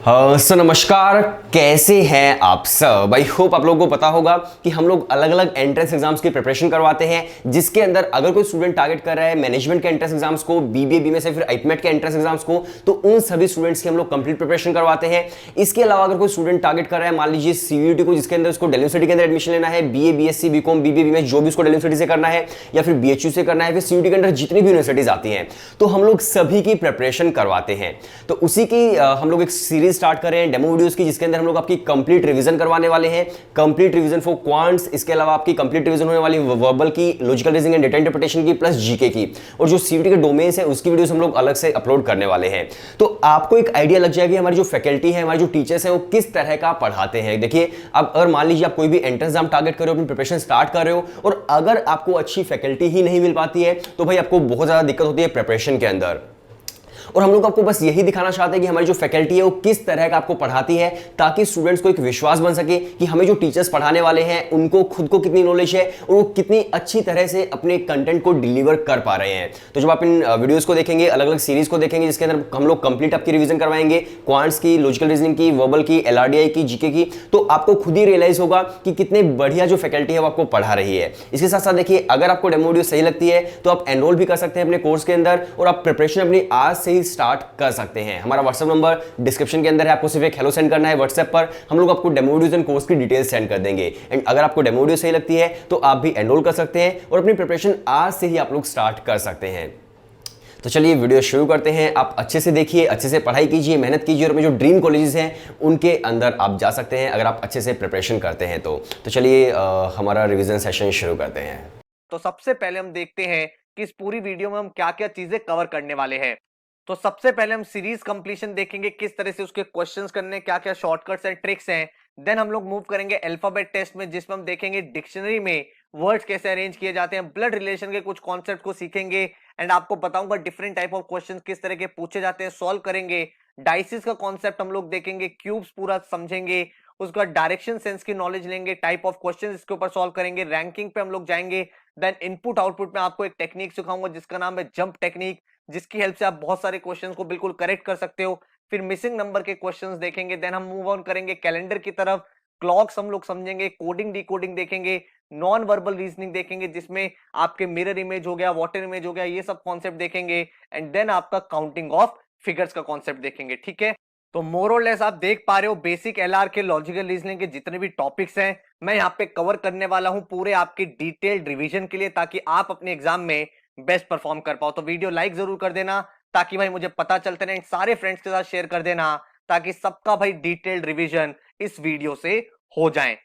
सो नमस्कार, कैसे हैं आप सब। आई होप आप लोगों को पता होगा कि हम लोग अलग अलग एंट्रेंस एग्जाम्स की प्रिपरेशन करवाते हैं, जिसके अंदर अगर कोई स्टूडेंट टारगेट कर रहा है मैनेजमेंट के एंट्रेंस एग्जाम्स को, बीबीए बीएमए से फिर आईपीमेट के एंट्रेंस एग्जाम्स को, तो उन सभी स्टूडेंट्स की हम लोग कंप्लीट प्रिपरेशन करवाते हैं। इसके अलावा अगर कोई स्टूडेंट टारगेट कर रहा है, मान लीजिए सीयूईटी को, जिसके अंदर उसको दिल्ली यूनिवर्सिटी के अंदर एडमिशन लेना है, BA BSc BCom BBA BMA जो भी उसको दिल्ली यूनिवर्सिटी से करना है या फिर बीएचयू से करना है, फिर सीयूईटी के अंदर जितनी भी यूनिवर्सिटीज आती हैं, तो हम लोग सभी की प्रिपरेशन करवाते हैं। तो उसी की हम लोग एक सीरीज स्टार्ट कर रहे हैं डेमो वीडियोस की, जिसके अंदर हम लोग आपकी कंप्लीट रिवीजन करवाने वाले हैं। कंप्लीट रिवीजन फॉर क्वांट्स, इसके अलावा आपकी कंप्लीट रिवीजन होने वाली वर्बल की, logical reasoning and data interpretation की, प्लस जीके की, और जो सीयूईटी के डोमेन्स है उसकी वीडियोस हम लोग अलग से अपलोड करने वाले हैं। तो आपको एक आइडिया लग जाएगी हमारी जो फैकल्टी है, हमारे जो टीचर्स हैं, वो किस तरह का पढ़ाते हैं। देखिए, अब अगर मान लीजिए आप कोई भी एंट्रेंस एग्जाम टारगेट कर रहे हो, अपनी प्रिपरेशन स्टार्ट कर रहे हो, और अगर आपको अच्छी फैकल्टी ही नहीं मिल पाती है, तो भाई आपको बहुत ज्यादा दिक्कत होती है प्रिपरेशन के अंदर। और हम लोग आपको बस यही दिखाना चाहते हैं कि हमारी जो फैकल्टी है वो किस तरह का आपको पढ़ाती है, ताकि स्टूडेंट्स को एक विश्वास बन सके कि हमें जो टीचर्स पढ़ाने वाले हैं उनको खुद को कितनी नॉलेज है और वो कितनी अच्छी तरह से अपने कंटेंट को डिलीवर कर पा रहे हैं। तो जब आप इन वीडियोस को देखेंगे, अलग अलग सीरीज को देखेंगे, जिसके अंदर हम लोग कंप्लीट आपकी रिवीजन करवाएंगे, क्वांट्स की, लॉजिकल रीजनिंग की, वर्बल की, एलआरडीआई की, जीके की, तो आपको खुद ही रियलाइज होगा कि कितने बढ़िया जो फैकल्टी है वो आपको पढ़ा रही है। इसके साथ साथ देखिए, अगर आपको डेमो वीडियो सही लगती है तो आप एनरोल भी कर सकते हैं अपने कोर्स के अंदर, और आप प्रिपरेशन अपनी आज से ही स्टार्ट कर सकते हैं। हमारा व्हाट्सएप नंबर डिस्क्रिप्शन के अंदर है, आपको सिर्फ एक हेलो सेंड करना है व्हाट्सएप पर, हम लोग आपको डेमो वीडियोस एंड कोर्स की डिटेल्स सेंड कर देंगे। एंड अगर आपको डेमो वीडियो सही लगती है तो आप भी एनरोल कर सकते हैं और अपनी प्रिपरेशन आज से ही आप लोग स्टार्ट कर सकते हैं। तो चलिए वीडियो शुरू करते हैं। आप अच्छे से देखिए, अच्छे से पढ़ाई कीजिए, मेहनत कीजिए, और अपने जो ड्रीम कॉलेजेस हैं उनके अंदर आप जा सकते हैं अगर आप अच्छे से प्रिपरेशन करते हैं तो चलिए हमारा रिवीजन सेशन शुरू करते हैं। तो सबसे पहले हम देखते हैं कि इस पूरी वीडियो में हम क्या क्या चीजें कवर करने वाले हैं। तो सबसे पहले हम सीरीज कंप्लीशन देखेंगे, किस तरह से उसके क्वेश्चंस करने, क्या क्या शॉर्टकट्स एंड ट्रिक्स हैं। देन हम लोग मूव करेंगे अल्फाबेट टेस्ट में, जिसमें हम देखेंगे डिक्शनरी में वर्ड्स कैसे अरेंज किए जाते हैं, ब्लड रिलेशन के कुछ कॉन्सेप्ट को सीखेंगे, एंड आपको बताऊंगा डिफरेंट टाइप ऑफ क्वेश्चन किस तरह के पूछे जाते हैं, सॉल्व करेंगे। डाइसिस का कॉन्सेप्ट हम लोग देखेंगे, क्यूब्स पूरा समझेंगे, उसके बाद डायरेक्शन सेंस की नॉलेज लेंगे, टाइप ऑफ क्वेश्चन इसके ऊपर सॉल्व करेंगे, रैंकिंग पे हम लोग जाएंगे। देन इनपुट आउटपुट में आपको एक टेक्निक सिखाऊंगा जिसका नाम है जंप टेक्निक, जिसकी हेल्प से आप बहुत सारे क्वेश्चंस को बिल्कुल करेक्ट कर सकते हो। फिर मिसिंग नंबर के क्वेश्चंस देखेंगे। देन हम मूव ऑन करेंगे कैलेंडर की तरफ, क्लॉक्स हम लोग समझेंगे, कोडिंग डिकोडिंग देखेंगे, नॉन वर्बल रीजनिंग देखेंगे, जिसमें आपके मिरर इमेज हो गया, वाटर इमेज हो गया, ये सब कॉन्सेप्ट देखेंगे। एंड देन आपका काउंटिंग ऑफ फिगर्स का कॉन्सेप्ट देखेंगे। ठीक है, तो मोर और लेस आप देख पा रहे हो बेसिक एलआर के, लॉजिकल रीजनिंग के जितने भी टॉपिक्स हैं मैं यहाँ पे कवर करने वाला हूँ पूरे आपकी डिटेल्ड रिवीजन के लिए, ताकि आप अपने एग्जाम में बेस्ट परफॉर्म कर पाओ। तो वीडियो लाइक जरूर कर देना ताकि भाई मुझे पता चलते रहे, सारे फ्रेंड्स के साथ शेयर कर देना ताकि सबका भाई डिटेल्ड रिवीजन इस वीडियो से हो जाए।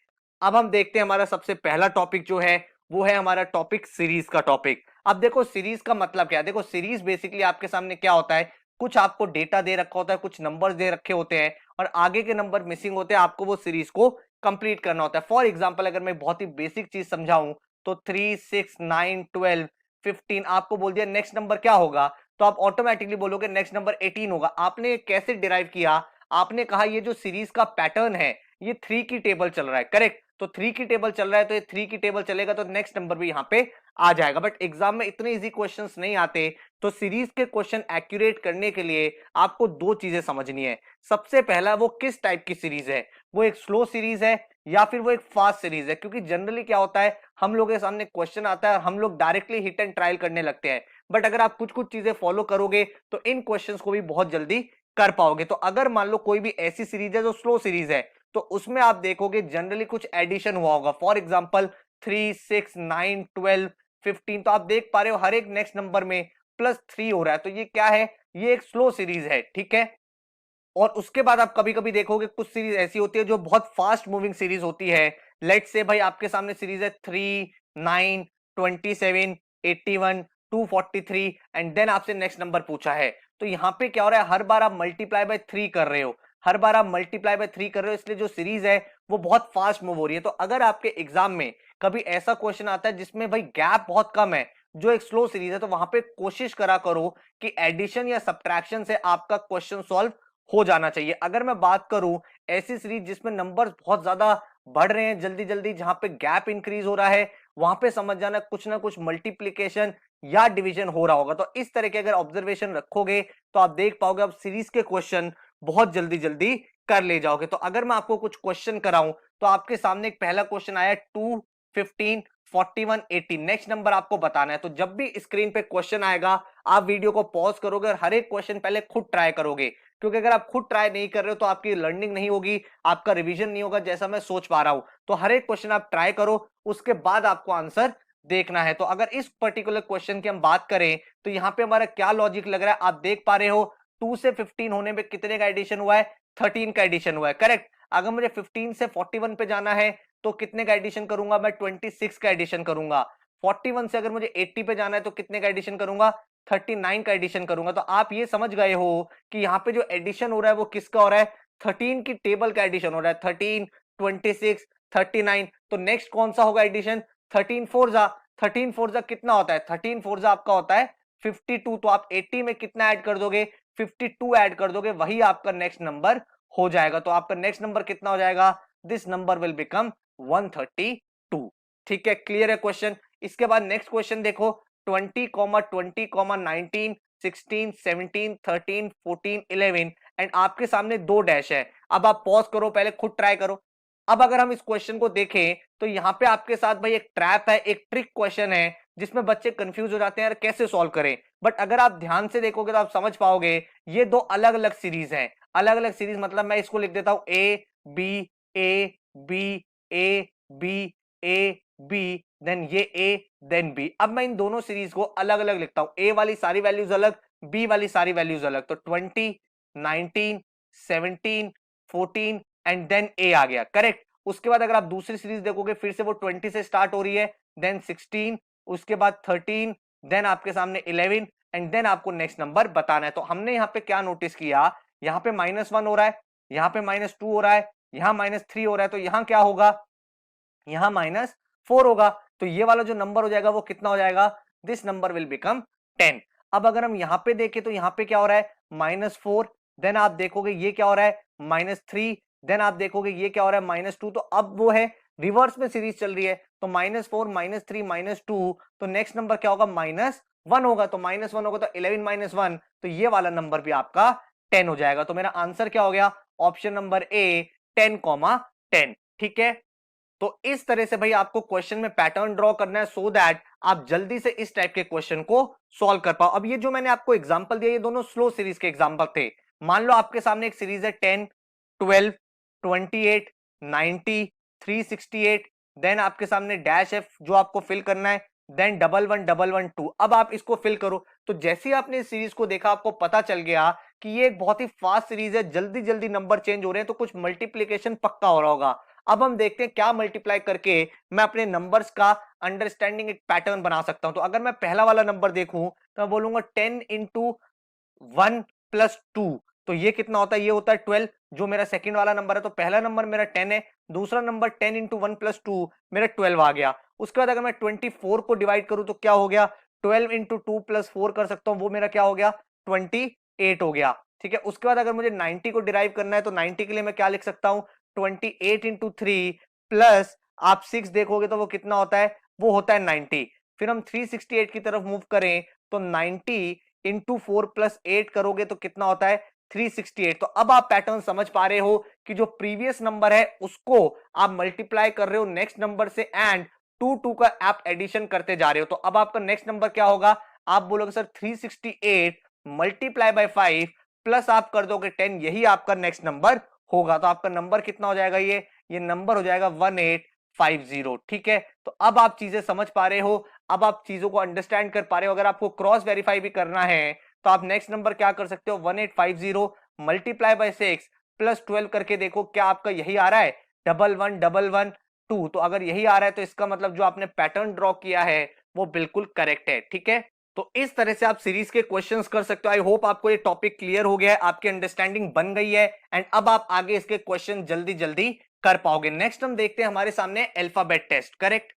अब हम देखते हैं हमारा सबसे पहला टॉपिक जो है वो है हमारा टॉपिक सीरीज का टॉपिक। अब देखो सीरीज का मतलब क्या है, देखो सीरीज बेसिकली आपके सामने क्या होता है, कुछ आपको डेटा दे रखा होता है, कुछ नंबर्स दे रखे होते हैं और आगे के नंबर मिसिंग होते हैं, आपको वो सीरीज को कंप्लीट करना होता है। फॉर एग्जांपल अगर मैं बहुत ही बेसिक चीज समझाऊं तो 3 6 9 12 15 आपको बोल दिया नेक्स्ट नंबर क्या होगा, तो आप ऑटोमेटिकली बोलोगे नेक्स्ट नंबर 18 होगा। आपने कैसे डिराइव किया, आपने कहा ये जो सीरीज का पैटर्न है ये 3 की टेबल चल रहा है, करेक्ट। तो 3 की टेबल चल रहा है तो ये 3 की टेबल चलेगा तो नेक्स्ट नंबर भी यहाँ पे आ जाएगा। बट एग्जाम में इतने इजी क्वेश्चंस नहीं आते, तो सीरीज के क्वेश्चन एक्यूरेट करने के लिए आपको दो चीजें समझनी है। सबसे पहला, वो किस टाइप की सीरीज है, वो एक स्लो सीरीज है या फिर वो एक फास्ट सीरीज है। क्योंकि जनरली क्या होता है, हम लोग के सामने क्वेश्चन आता है और हम लोग डायरेक्टली हिट एंड ट्रायल करने लगते हैं, बट अगर आप कुछ कुछ चीजें फॉलो करोगे तो इन क्वेश्चंस को भी बहुत जल्दी कर पाओगे। तो अगर मान लो कोई भी ऐसी सीरीज है जो स्लो सीरीज है, तो उसमें आप देखोगे जनरली कुछ एडिशन हुआ होगा। फॉर एग्जाम्पल 3 6 9 12 15, तो आप देख पा रहे हो हर एक नेक्स्ट नंबर में +3 हो रहा है, तो ये क्या है, ये एक स्लो सीरीज है। ठीक है, और उसके बाद आप कभी कभी देखोगे कुछ सीरीज ऐसी होती है जो बहुत फास्ट मूविंग सीरीज होती है। लेट्स से भाई आपके सामने सीरीज है 3 9 27 81 243 एंड देन आपसे नेक्स्ट नंबर पूछा है। तो यहाँ पे क्या हो रहा है, हर बार आप मल्टीप्लाई बाय 3 कर रहे हो, हर बार आप मल्टीप्लाई बाय 3 कर रहे हो, इसलिए जो सीरीज है वो बहुत फास्ट मूव हो रही है। तो अगर आपके एग्जाम में कभी ऐसा क्वेश्चन आता है जिसमें भाई गैप बहुत कम है, जो एक स्लो सीरीज है, तो वहां पे कोशिश करा करो कि एडिशन या सब्ट्रैक्शन से आपका क्वेश्चन सॉल्व हो जाना चाहिए। अगर मैं बात करूं ऐसी सीरीज जिसमें नंबर्स बहुत ज्यादा बढ़ रहे हैं जल्दी जल्दी, जहां पे गैप इंक्रीज हो रहा है, वहां पे समझ जाना कुछ ना कुछ मल्टीप्लीकेशन या डिवीजन हो रहा होगा। तो इस तरह के अगर ऑब्जर्वेशन रखोगे तो आप देख पाओगे अब सीरीज के क्वेश्चन बहुत जल्दी जल्दी कर ले जाओगे। तो अगर मैं आपको कुछ क्वेश्चन कराऊं तो आपके सामने एक पहला क्वेश्चन आया 2, 15, 41, 80, नेक्स्ट नंबर आपको बताना है। तो जब भी स्क्रीन पे क्वेश्चन आएगा आप वीडियो को पॉज करोगे और हर एक क्वेश्चन पहले खुद ट्राई करोगे, क्योंकि अगर आप खुद ट्राई नहीं कर रहे हो तो आपकी लर्निंग नहीं होगी, आपका रिवीजन नहीं होगा जैसा मैं सोच पा रहा हूं। तो हर एक क्वेश्चन आप ट्राई करो, उसके बाद आपको आंसर देखना है। तो अगर इस पर्टिकुलर क्वेश्चन की हम बात करें तो यहाँ पे हमारा क्या लॉजिक लग रहा है, आप देख पा रहे हो 2 से 15 होने में कितने का एडिशन हुआ है, 13 का एडिशन हुआ है, करेक्ट। अगर मुझे 15 से 41 पे जाना है तो कितने का एडिशन करूंगा, मैं 26 का एडिशन करूंगा। 41 से अगर मुझे 80 पे जाना है तो कितने का एडिशन करूंगा, 39 का एडिशन करूंगा। तो आप ये समझ गए हो कि यहाँ पे जो एडिशन हो रहा है वो किसका हो रहा है, 13 की टेबल का एडिशन हो रहा है, 13, 26, 39। तो नेक्स्ट कौन सा होगा एडिशन, 13 फोर जा, 13 फोर जा कितना होता है, 13 फोर जा आपका होता है 52। तो आप 80 में कितना ऐड कर दोगे, 52 ऐड कर दोगे, वही आपका नेक्स्ट नंबर हो जाएगा। तो आपका नेक्स्ट नंबर कितना हो जाएगा, दिस नंबर विल बिकम 132। ठीक है, क्लियर है क्वेश्चन। इसके बाद नेक्स्ट क्वेश्चन देखो, 20, 20, 19, 16, 17, 13, 14, 11 एंड आपके सामने दो डैश है। अब आप पॉज करो, पहले खुद ट्राई करो। अब अगर हम इस क्वेश्चन को देखें तो यहाँ पे आपके साथ भाई एक ट्रैप है, एक ट्रिक क्वेश्चन है जिसमें बच्चे कंफ्यूज हो जाते हैं यार कैसे सॉल्व करें। बट अगर आप ध्यान से देखोगे तो आप समझ पाओगे ये दो अलग अलग सीरीज हैं। अलग अलग सीरीज मतलब मैं इसको लिख देता हूं A B A B A B A B, then ये ए देन बी। अब मैं इन दोनों सीरीज को अलग अलग लिखता हूं, ए वाली सारी वैल्यूज अलग, बी वाली सारी वैल्यूज अलग। तो 20, 19, 17, 14 एंड देन ए आ गया, करेक्ट। उसके बाद अगर आप दूसरी सीरीज देखोगे फिर से वो 20 से स्टार्ट हो रही है, देन 16, उसके बाद 13, देन आपके सामने 11 एंड देन आपको नेक्स्ट नंबर बताना है। तो हमने यहाँ पे क्या नोटिस किया, यहाँ पे -1 हो रहा है, यहाँ पे -2 हो रहा है, यहाँ -3 हो रहा है, तो यहाँ क्या होगा, यहाँ -4 होगा। तो ये वाला जो नंबर हो जाएगा वो कितना हो जाएगा, दिस नंबर विल बिकम 10। अब अगर हम यहाँ पे देखें तो यहाँ पे क्या हो रहा है, -4, देन आप देखोगे ये क्या हो रहा है, -3, देन आप देखोगे ये क्या हो रहा है, -2। तो अब वो है रिवर्स में सीरीज चल रही है, तो -4, -3, -2, तो नेक्स्ट नंबर क्या होगा, -1 होगा। तो -1 होगा तो 11 -1, तो ये वाला नंबर भी आपका 10 हो जाएगा। तो मेरा आंसर क्या हो गया, ऑप्शन नंबर ए 10, 10। ठीक है, तो इस तरह से भाई आपको क्वेश्चन में पैटर्न ड्रॉ करना है सो दैट आप जल्दी से इस टाइप के क्वेश्चन को सॉल्व कर पाओ। अब ये जो मैंने आपको एग्जांपल दिया ये दोनों स्लो सीरीज के एग्जांपल थे। मान लो आपके सामने एक सीरीज है 10, 12, 28, 90, 368, देन आपके सामने डैश है जो आपको फिल करना है, देन 11, 1, 1, 2। अब आप इसको फिल करो। तो जैसे ही आपने इस सीरीज को देखा आपको पता चल गया कि ये एक बहुत ही फास्ट सीरीज है, जल्दी जल्दी नंबर चेंज हो रहे हैं, तो कुछ मल्टीप्लीकेशन पक्का हो रहा होगा। अब हम देखते हैं क्या मल्टीप्लाई करके मैं अपने नंबर्स का अंडरस्टैंडिंग एक पैटर्न बना सकता हूं। तो अगर मैं पहला वाला नंबर देखूं तो मैं बोलूंगा 10 इंटू 1 प्लस 2, तो ये कितना होता है, ये होता है 12। जो मेरा सेकंड वाला नंबर है, तो पहला नंबर मेरा 10 है, दूसरा नंबर 10 इंटू 1 प्लस 2 मेरा 12 आ गया। उसके बाद अगर मैं 24 को डिवाइड करूं तो क्या हो गया, 12 इंटू 2 प्लस 4 कर सकता हूं, वो मेरा क्या हो गया, 28 हो गया। ठीक है, उसके बाद अगर मुझे 90 को डिराइव करना है तो 90 के लिए मैं क्या लिख सकता हूं, 28 इंटू 3 प्लस आप 6 देखोगे तो वो कितना होता है, वो होता है 90। फिर हम 368 की तरफ मूव करें तो 90 इंटू 4 प्लस 8 करोगे तो कितना होता है, 368। तो अब आप पैटर्न समझ पा रहे हो कि जो प्रीवियस नंबर है उसको आप मल्टीप्लाई कर रहे हो नेक्स्ट नंबर से एंड 2 का आप एडिशन करते जा रहे हो। तो अब आपका नेक्स्ट नंबर क्या होगा, आप बोलोगे सर 368 मल्टीप्लाई बाय 5 प्लस आप कर दोगे 10, यही आपका नेक्स्ट नंबर होगा। तो आपका नंबर कितना हो जाएगा, ये नंबर हो जाएगा 1850। ठीक है, तो अब आप चीजें समझ पा रहे हो, अब आप चीजों को अंडरस्टैंड कर पा रहे हो। अगर आपको क्रॉस वेरीफाई भी करना है तो आप नेक्स्ट नंबर क्या कर सकते हो, 1850 मल्टीप्लाई बाय 6 प्लस 12 करके देखो क्या आपका यही आ रहा है, 111112। तो अगर यही आ रहा है तो इसका मतलब जो आपने पैटर्न ड्रॉ किया है वो बिल्कुल करेक्ट है। ठीक है, तो इस तरह से आप सीरीज के क्वेश्चंस कर सकते हो। आई होप आपको ये टॉपिक क्लियर हो गया है, आपकी अंडरस्टैंडिंग बन गई है एंड अब आप आगे इसके क्वेश्चन जल्दी जल्दी कर पाओगे। नेक्स्ट हम देखते हैं हमारे सामने alphabet test, correct.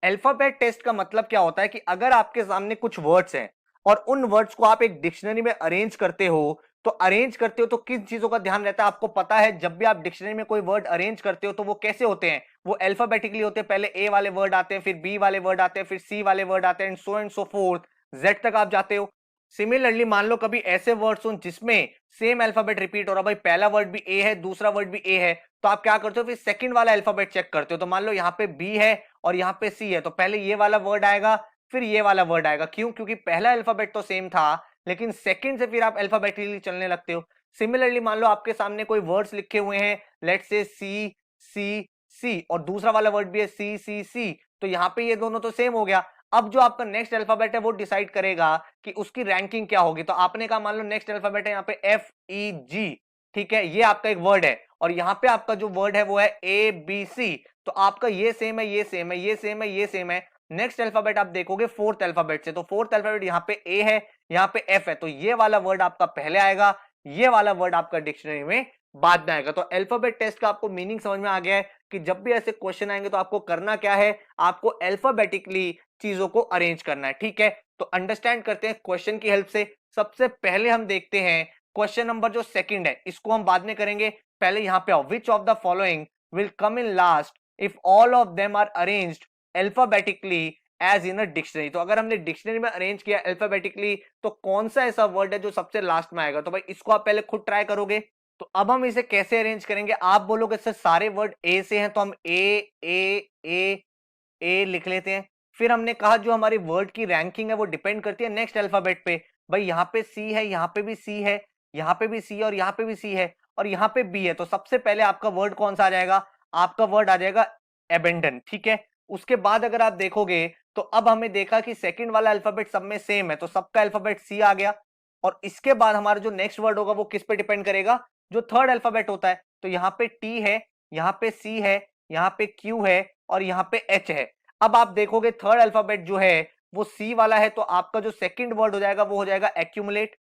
Alphabet test का मतलब क्या होता है कि अगर आपके सामने कुछ वर्ड्स हैं और उन वर्ड्स को आप एक डिक्शनरी में अरेंज करते हो, तो किन चीजों का ध्यान रहता है आपको पता है। जब भी आप डिक्शनरी में कोई वर्ड अरेंज करते हो तो वो कैसे होते हैं, वो अल्फाबेटिकली होते हैं। पहले ए वाले वर्ड आते हैं, फिर बी वाले वर्ड आते हैं, फिर सी वाले वर्ड आते हैं एंड सो फोर्थ जेड तक आप जाते हो। सिमिलरली मान लो कभी ऐसे वर्ड्स हो जिसमें सेम अल्फाबेट रिपीट हो रहा, भाई पहला वर्ड भी ए है दूसरा वर्ड भी ए है, तो आप क्या करते हो फिर सेकंड वाला अल्फाबेट चेक करते हो। तो मान लो यहाँ पे बी है और यहाँ पे सी है, तो पहले ये वाला वर्ड आएगा फिर ये वाला वर्ड आएगा। क्यों? क्योंकि पहला अल्फाबेट तो सेम था लेकिन सेकंड से फिर आप अल्फाबेटिकली चलने लगते हो। सिमिलरली मान लो आपके सामने कोई वर्ड्स लिखे हुए हैं, लेट्स से सी सी सी, और दूसरा वाला वर्ड भी है सी सी सी, तो यहाँ पे ये दोनों तो सेम हो गया। अब जो आपका नेक्स्ट अल्फाबेट है वो डिसाइड करेगा कि उसकी रैंकिंग क्या होगी। तो आपने कहा मान लो नेक्स्ट अल्फाबेट है यहाँ पे एफ ई जी, ठीक है, ये आपका एक वर्ड है और यहाँ पे आपका जो वर्ड है वो है ए बी सी, तो आपका ये सेम है ये सेम है ये सेम है ये सेम है। नेक्स्ट अल्फाबेट आप देखोगे फोर्थ अल्फाबेट से, तो फोर्थ अल्फाबेट यहाँ पे ए है यहाँ पे एफ है, तो ये वाला वर्ड आपका पहले आएगा, ये वाला वर्ड आपका डिक्शनरी में बाद में आएगा। तो अल्फाबेट टेस्ट का आपको मीनिंग समझ में आ गया है कि जब भी ऐसे क्वेश्चन आएंगे तो आपको करना क्या है, आपको अल्फाबेटिकली चीजों को अरेंज करना है, ठीक है। तो अंडरस्टैंड करते हैं क्वेश्चन की हेल्प से। सबसे पहले हम देखते हैं क्वेश्चन नंबर जो सेकंड है, इसको हम बाद में करेंगे, पहले यहां पे आओ। Which of the following will come in last if all of them are arranged alphabetically as in a dictionary. तो अगर हमने डिक्शनरी में अरेंज किया अल्फाबेटिकली तो कौन सा ऐसा वर्ड है जो सबसे लास्ट में आएगा। तो भाई इसको आप पहले खुद ट्राई करोगे। तो अब हम इसे कैसे अरेंज करेंगे, आप बोलोगे सर सारे वर्ड ए से हैं, तो हम ए लिख लेते हैं। फिर हमने कहा जो हमारी वर्ड की रैंकिंग है वो डिपेंड करती है नेक्स्ट अल्फाबेट पे। भाई यहाँ पे सी है यहाँ पे भी सी है यहाँ पे भी सी है और यहाँ पे भी सी है और यहाँ पे बी है, तो सबसे पहले आपका वर्ड कौन सा आ जाएगा, आपका वर्ड आ जाएगा एबेंडन, ठीक है। उसके बाद अगर आप देखोगे तो अब हमें देखा कि सेकंड वाला अल्फाबेट सब में सेम है, तो सबका अल्फाबेट सी आ गया। और इसके बाद हमारा जो नेक्स्ट वर्ड होगा वो किस पे डिपेंड करेगा, जो थर्ड अल्फाबेट होता है। तो यहाँ पे टी है यहाँ पे सी है यहाँ पे क्यू है और यहाँ पे एच है। अब आप देखोगे थर्ड अल्फाबेट जो है वो सी वाला है, तो आपका जो सेकंड वर्ड हो जाएगा वो हो जाएगा एक्यूमुलेट,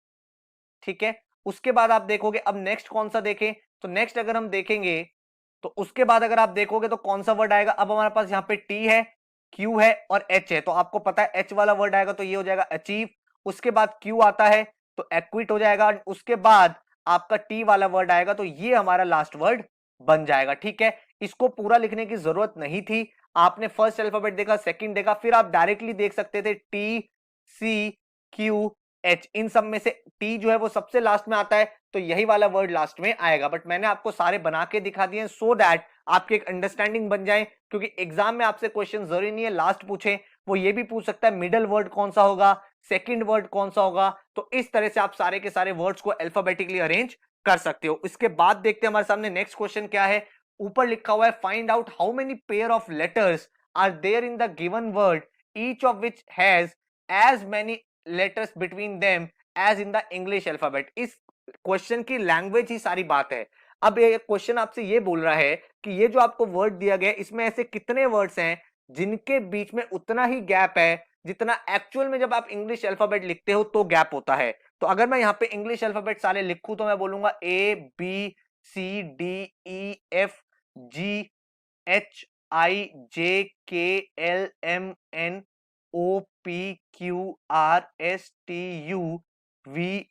ठीक है। उसके बाद आप देखोगे अब नेक्स्ट कौन सा देखें, तो नेक्स्ट अगर हम देखेंगे तो उसके बाद अगर आप देखोगे तो कौन सा वर्ड आएगा। अब हमारे पास यहाँ पे टी है क्यू है और एच है, तो आपको पता है एच वाला वर्ड आएगा तो ये हो जाएगा अचीव। उसके बाद क्यू आता है तो एक्विट हो जाएगा। उसके बाद आपका टी वाला वर्ड आएगा तो ये हमारा लास्ट वर्ड बन जाएगा, ठीक है। इसको पूरा लिखने की जरूरत नहीं थी, आपने फर्स्ट अल्फाबेट देखा सेकंड देखा, फिर आप डायरेक्टली देख सकते थे टी सी क्यू एच, इन सब में से टी जो है वो सबसे लास्ट में आता है तो यही वाला वर्ड लास्ट में आएगा। बट मैंने आपको सारे बना के दिखा दिए सो दैट आपकी एक अंडरस्टैंडिंग बन जाए, क्योंकि एग्जाम में आपसे क्वेश्चन जरूरी नहीं है लास्ट पूछे, वो ये भी पूछ सकता है मिडल वर्ड कौन सा होगा, सेकंड वर्ड कौन सा होगा। तो इस तरह से आप सारे के सारे वर्ड्स को अल्फाबेटिकली अरेंज कर सकते हो। इसके बाद देखते हैं हमारे सामने नेक्स्ट क्वेश्चन क्या है। ऊपर लिखा हुआ है find out how many pair of letters are there in the given word each of which has as many letters between them as in the English alphabet. इस क्वेश्चन की लैंग्वेज ही सारी बात है। अब ये क्वेश्चन आपसे ये बोल रहा है कि ये जो आपको वर्ड दिया गया है इसमें ऐसे कितने वर्ड्स हैं जिनके बीच में उतना ही गैप है जितना एक्चुअल में जब आप इंग्लिश अल्फाबेट लिखते हो तो गैप होता है। तो अगर मैं यहाँ पे इंग्लिश अल्फाबेट सारे लिखूं तो मैं बोलूंगा A B C D E F G H I J K L M N O P Q R S T U V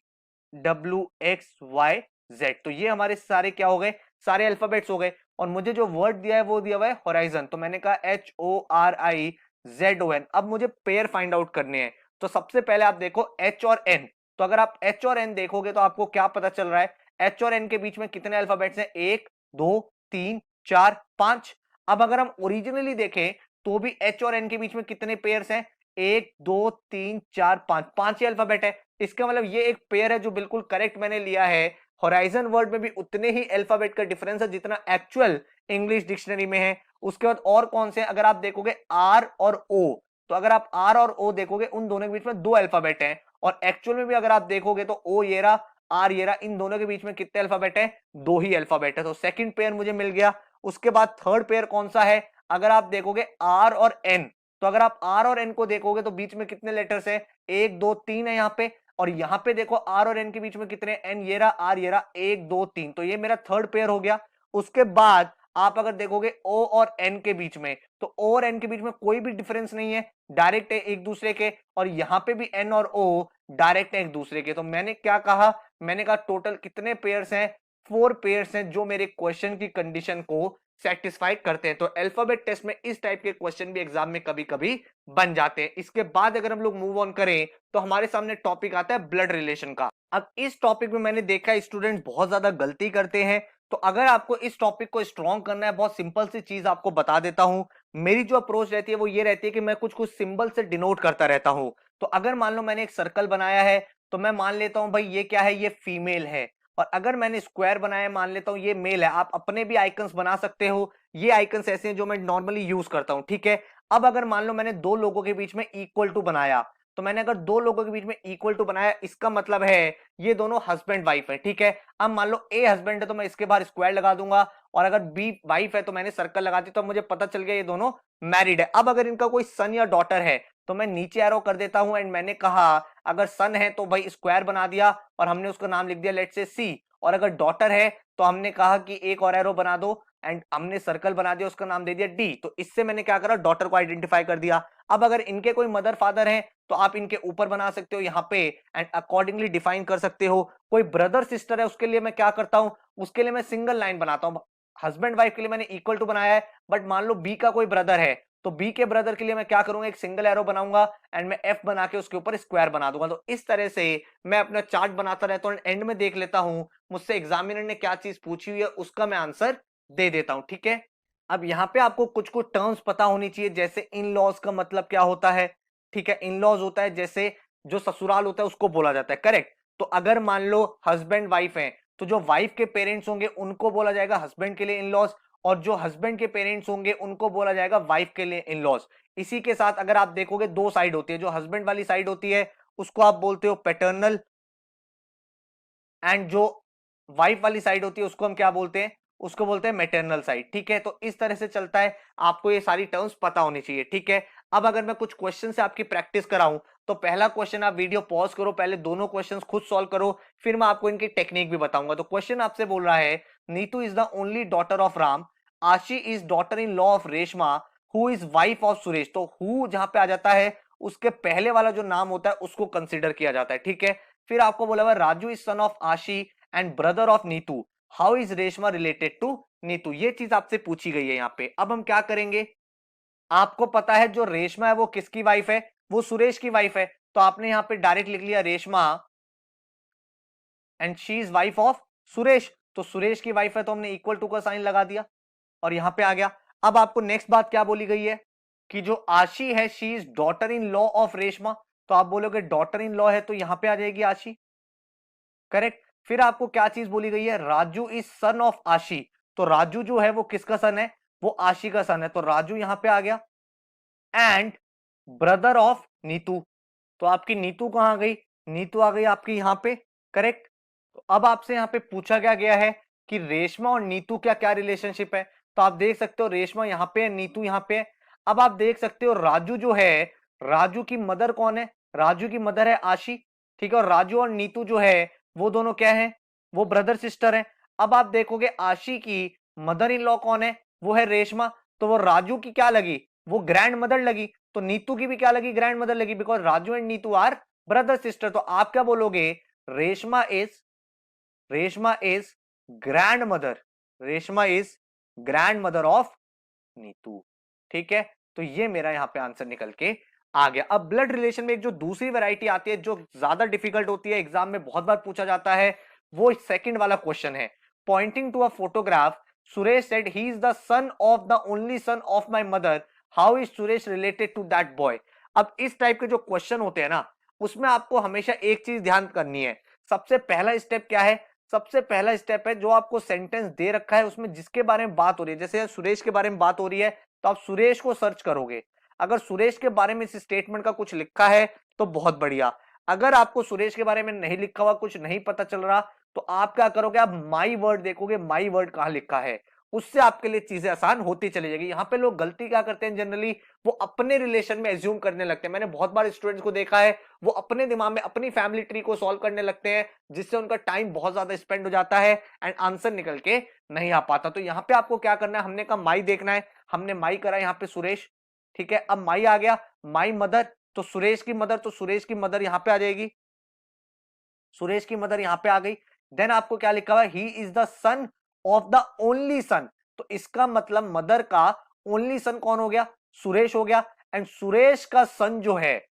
W X Y Z. तो ये हमारे सारे क्या हो गए, सारे अल्फाबेट्स हो गए। और मुझे जो वर्ड दिया है वो दिया हुआ है होराइजन, तो मैंने कहा H O R I Z O N. अब मुझे पेयर फाइंड आउट करने हैं, तो सबसे पहले आप देखो एच और एन। तो अगर आप एच और एन देखोगे तो आपको क्या पता चल रहा है, एच और एन के बीच में कितने अल्फाबेट्स हैं, एक दो तीन चार पांच। अब अगर हम ओरिजिनली देखें तो भी एच और एन के बीच में कितने पेयर्स हैं, एक दो तीन चार पांच, पांच ही अल्फाबेट है। इसका मतलब ये एक पेयर है जो बिल्कुल करेक्ट मैंने लिया है। होराइजन वर्ड में भी उतने ही अल्फाबेट का डिफरेंस है जितना एक्चुअल इंग्लिश डिक्शनरी में है। उसके बाद और कौन से, अगर आप देखोगे आर और ओ, तो अगर आप आर और ओ देखोगे उन दोनों के बीच में दो अल्फाबेट हैं। और एक्चुअल में भी अगर आप देखोगे तो ओ ये रहा आर ये रहा, इन दोनों के बीच में कितने अल्फाबेट है, दो ही अल्फाबेट है। तो सेकंड पेयर मुझे मिल गया। उसके बाद थर्ड पेयर कौन सा है, अगर आप देखोगे आर और एन, तो अगर आप आर और एन को देखोगे तो बीच में कितने लेटर्स है, एक दो तीन है यहाँ पे। और यहाँ पे देखो आर और एन के बीच में कितने, एन ये रहा आर ये रहा, एक दो तीन, तो ये मेरा थर्ड पेयर हो गया। उसके बाद आप अगर देखोगे ओ और एन के बीच में, तो ओ और एन के बीच में कोई भी डिफरेंस नहीं है, डायरेक्ट है एक दूसरे के। और यहाँ पे भी एन और ओ डायरेक्ट है एक दूसरे के। तो मैंने क्या कहा, मैंने कहा टोटल कितने पेयर्स हैं, 4 पेयर्स हैं जो मेरे क्वेश्चन की कंडीशन को सेटिस्फाइड करते हैं। तो अल्फाबेट टेस्ट में इस टाइप के क्वेश्चन भी एग्जाम में कभी कभी बन जाते हैं। इसके बाद अगर हम लोग मूव ऑन करें तो हमारे सामने टॉपिक आता है ब्लड रिलेशन का। अब इस टॉपिक में मैंने देखा है स्टूडेंट बहुत ज्यादा गलती करते हैं। तो अगर आपको इस टॉपिक को स्ट्रॉन्ग करना है, बहुत सिंपल सी चीज आपको बता देता हूं। मेरी जो अप्रोच रहती है वो ये रहती है कि मैं कुछ कुछ सिंबल से डिनोट करता रहता हूं। तो अगर मान लो मैंने एक सर्कल बनाया है तो मैं मान लेता हूं भाई ये क्या है, ये फीमेल है। और अगर मैंने स्क्वायर बनाया मान लेता हूं ये मेल है। आप अपने भी आइकन्स बना सकते हो, ये आइकन्स ऐसे हैं जो मैं नॉर्मली यूज करता हूं, ठीक है। अब अगर मान लो मैंने दो लोगों के बीच में इक्वल टू बनाया, तो मैंने अगर दो लोगों के बीच में इक्वल टू बनाया, इसका मतलब है ये दोनों हस्बैंड वाइफ है, ठीक है। अब मान लो ए हस्बैंड है तो मैं इसके बाहर स्क्वायर लगा दूंगा, और अगर बी वाइफ है तो मैंने सर्कल लगा दी, तो मुझे पता चल गया ये दोनों मैरिड है। अब अगर इनका कोई सन या डॉटर है तो मैं नीचे एरो कर देता हूं, एंड मैंने कहा अगर सन है तो भाई स्क्वायर बना दिया और हमने उसका नाम लिख दिया लेट्स से सी, और अगर डॉटर है तो हमने कहा कि एक और एरो बना दो एंड हमने सर्कल बना दिया, उसका नाम दे दिया डी। तो इससे मैंने क्या करा, डॉटर को आइडेंटिफाई कर दिया। अब अगर इनके कोई मदर फादर हैं तो आप इनके ऊपर बना सकते हो यहाँ पे एंड अकॉर्डिंगली डिफाइन कर सकते हो। कोई ब्रदर सिस्टर है उसके लिए मैं क्या करता हूं, उसके लिए मैं सिंगल लाइन बनाता हूं। हस्बैंड वाइफ के लिए मैंने इक्वल टू बनाया है, बट मान लो बी का कोई ब्रदर है तो बी के ब्रदर के लिए मैं क्या करूंगा, एक सिंगल एरो बनाऊंगा एंड मैं एफ बना के उसके ऊपर स्क्वायर बना दूंगा। तो इस तरह से मैं अपना चार्ट बनाता रहता हूं, एंड में देख लेता हूं मुझसे एग्जामिनर ने क्या चीज पूछी हुई है, उसका मैं आंसर दे देता हूं, ठीक है। अब यहाँ पे आपको कुछ कुछ टर्म्स पता होनी चाहिए, जैसे इन लॉज का मतलब क्या होता है, ठीक है। इन लॉज होता है जैसे जो ससुराल होता है उसको बोला जाता है, करेक्ट। तो अगर मान लो हस्बैंड वाइफ है तो जो वाइफ के पेरेंट्स होंगे उनको बोला जाएगा हस्बैंड के लिए इन लॉज, और जो हस्बैंड के पेरेंट्स होंगे उनको बोला जाएगा वाइफ के लिए इन लॉज। इसी के साथ अगर आप देखोगे दो साइड होती है, जो हस्बैंड वाली साइड होती है उसको आप बोलते हो पैटर्नल, एंड जो वाइफ वाली साइड होती है उसको हम क्या बोलते हैं, उसको बोलते हैं मैटरनल साइड, ठीक है। तो इस तरह से चलता है, आपको ये सारी टर्म्स पता होनी चाहिए, ठीक है। अब अगर मैं कुछ क्वेश्चन से आपकी प्रैक्टिस कराऊं तो पहला क्वेश्चन आप वीडियो पॉज करो, पहले दोनों क्वेश्चंस खुद सॉल्व करो, फिर मैं आपको इनकी टेक्निक भी बताऊंगा। तो क्वेश्चन आपसे बोल रहा है Nitu is the only daughter of Ram, Ashi is daughter in law of Reshma, who is wife of Suresh. तो हु जहां पे आ जाता है उसके पहले वाला जो नाम होता है उसको कंसिडर किया जाता है, ठीक है। फिर आपको बोला हुआ Raju is son of Ashi and brother of Neetu, how is Reshma related to Neetu. ये चीज आपसे पूछी गई है यहाँ पे। अब हम क्या करेंगे, आपको पता है जो रेशमा है वो किसकी वाइफ है, वो सुरेश की वाइफ है। तो आपने यहाँ पे डायरेक्ट लिख लिया Reshma and she is wife of Suresh. तो सुरेश की वाइफ है तो हमने इक्वल टू का साइन लगा दिया और यहां पे आ गया। अब आपको नेक्स्ट बात क्या बोली गई है कि जो आशी है she is daughter in law of Reshma. तो आप बोलोगे डॉटर इन लॉ है तो यहां पे आ जाएगी आशी, करेक्ट। फिर आपको क्या चीज बोली गई है, राजू इज सन ऑफ आशी। तो राजू जो है वो किसका सन है, वो आशी का सन है, तो राजू यहां पे आ गया। एंड ब्रदर ऑफ नीतू, तो आपकी नीतू कहां गई, नीतू आ गई आपकी यहां पे, करेक्ट। तो अब आपसे यहां पे पूछा क्या गया है कि रेशमा और नीतू क्या क्या रिलेशनशिप है। तो आप देख सकते हो रेशमा यहां पे है, नीतू यहां पे है। अब आप देख सकते हो राजू जो है, राजू की मदर कौन है, राजू की मदर है आशी, ठीक है। और राजू और नीतू जो है वो दोनों क्या है, वो ब्रदर सिस्टर है। अब आप देखोगे आशी की मदर इन लॉ कौन है, वो है रेशमा। तो वो राजू की क्या लगी, वो ग्रैंड मदर लगी। तो नीतू की भी क्या लगी, ग्रैंड मदर लगी, because Raju and Neetu are brother sister. तो आप क्या बोलोगे, Reshma is grandmother, Reshma is grandmother of Neetu, ठीक है। तो ये मेरा यहां पे आंसर निकल के आ गया। अब ब्लड रिलेशन में एक जो दूसरी वैरायटी आती है जो ज्यादा डिफिकल्ट होती है, एग्जाम में बहुत बार पूछा जाता है, वो सेकंड वाला क्वेश्चन है। Pointing to a photograph Suresh said he is the son of the only son of my mother, how is Suresh related to that boy. अब इस टाइप के जो क्वेश्चन होते हैं ना, उसमें आपको हमेशा एक चीज ध्यान करनी है। सबसे पहला स्टेप क्या है, सबसे पहला स्टेप है जो आपको सेंटेंस दे रखा है उसमें जिसके बारे में बात हो रही है, जैसे सुरेश के बारे में बात हो रही है तो आप सुरेश को सर्च करोगे। अगर सुरेश के बारे में इस स्टेटमेंट का कुछ लिखा है तो बहुत बढ़िया। अगर आपको सुरेश के बारे में नहीं लिखा हुआ, कुछ नहीं पता चल रहा, तो आप क्या करोगे, आप माई वर्ड देखोगे, माई वर्ड कहां लिखा है, उससे आपके लिए चीजें आसान होती चली जाएगी। यहाँ पे लोग गलती क्या करते हैं, जनरली वो अपने रिलेशन में एज्यूम करने लगते हैं। मैंने बहुत बार स्टूडेंट्स को देखा है वो अपने दिमाग में अपनी फैमिली ट्री को सॉल्व करने लगते हैं, जिससे उनका टाइम बहुत ज्यादा स्पेंड हो जाता है एंड आंसर निकल के नहीं आ पाता। तो यहाँ पे आपको क्या करना है, हमने कहा माई देखना है, हमने माई करा यहाँ पे सुरेश, ठीक है। अब माई आ गया, माई मदर, तो सुरेश की मदर, तो सुरेश की मदर यहां पे आ जाएगी, सुरेश की मदर यहां पे आ गई। देन आपको क्या लिखा हुआ है, ही is the son of the only सन। तो इसका मतलब मदर का ओनली सन कौन हो गया? सुरेश हो गया। एंड सुरेश का सन जो है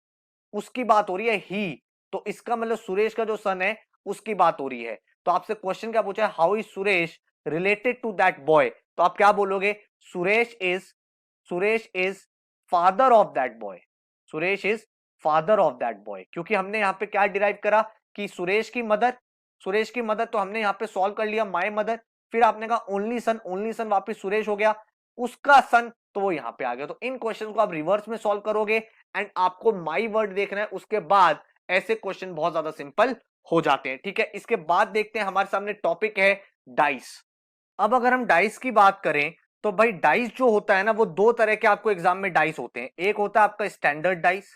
उसकी बात हो रही है ही, तो इसका मतलब सुरेश का जो सन है उसकी बात हो रही है। तो आपसे क्वेश्चन क्या पूछा है? How is Suresh related to that boy? तो आप क्या बोलोगे? Suresh is father of that boy. Suresh is father of that boy, क्योंकि हमने यहां पे क्या डिराइव करा कि सुरेश की मदर, तो हमने यहां पे सॉल्व कर लिया माय मदर। फिर आपने कहा ओनली सन वापस सुरेश हो गया, उसका सन, तो वो यहां पे आ गया। तो इन क्वेश्चन को आप रिवर्स में सॉल्व करोगे एंड आपको माई वर्ड देखना है, उसके बाद ऐसे क्वेश्चन बहुत ज्यादा सिंपल हो जाते हैं। ठीक है, इसके बाद देखते हैं हमारे सामने टॉपिक है डाइस। अब अगर हम डाइस की बात करें तो भाई डाइस जो होता है ना, वो दो तरह के आपको एग्जाम में डाइस होते हैं। एक होता है आपका स्टैंडर्ड डाइस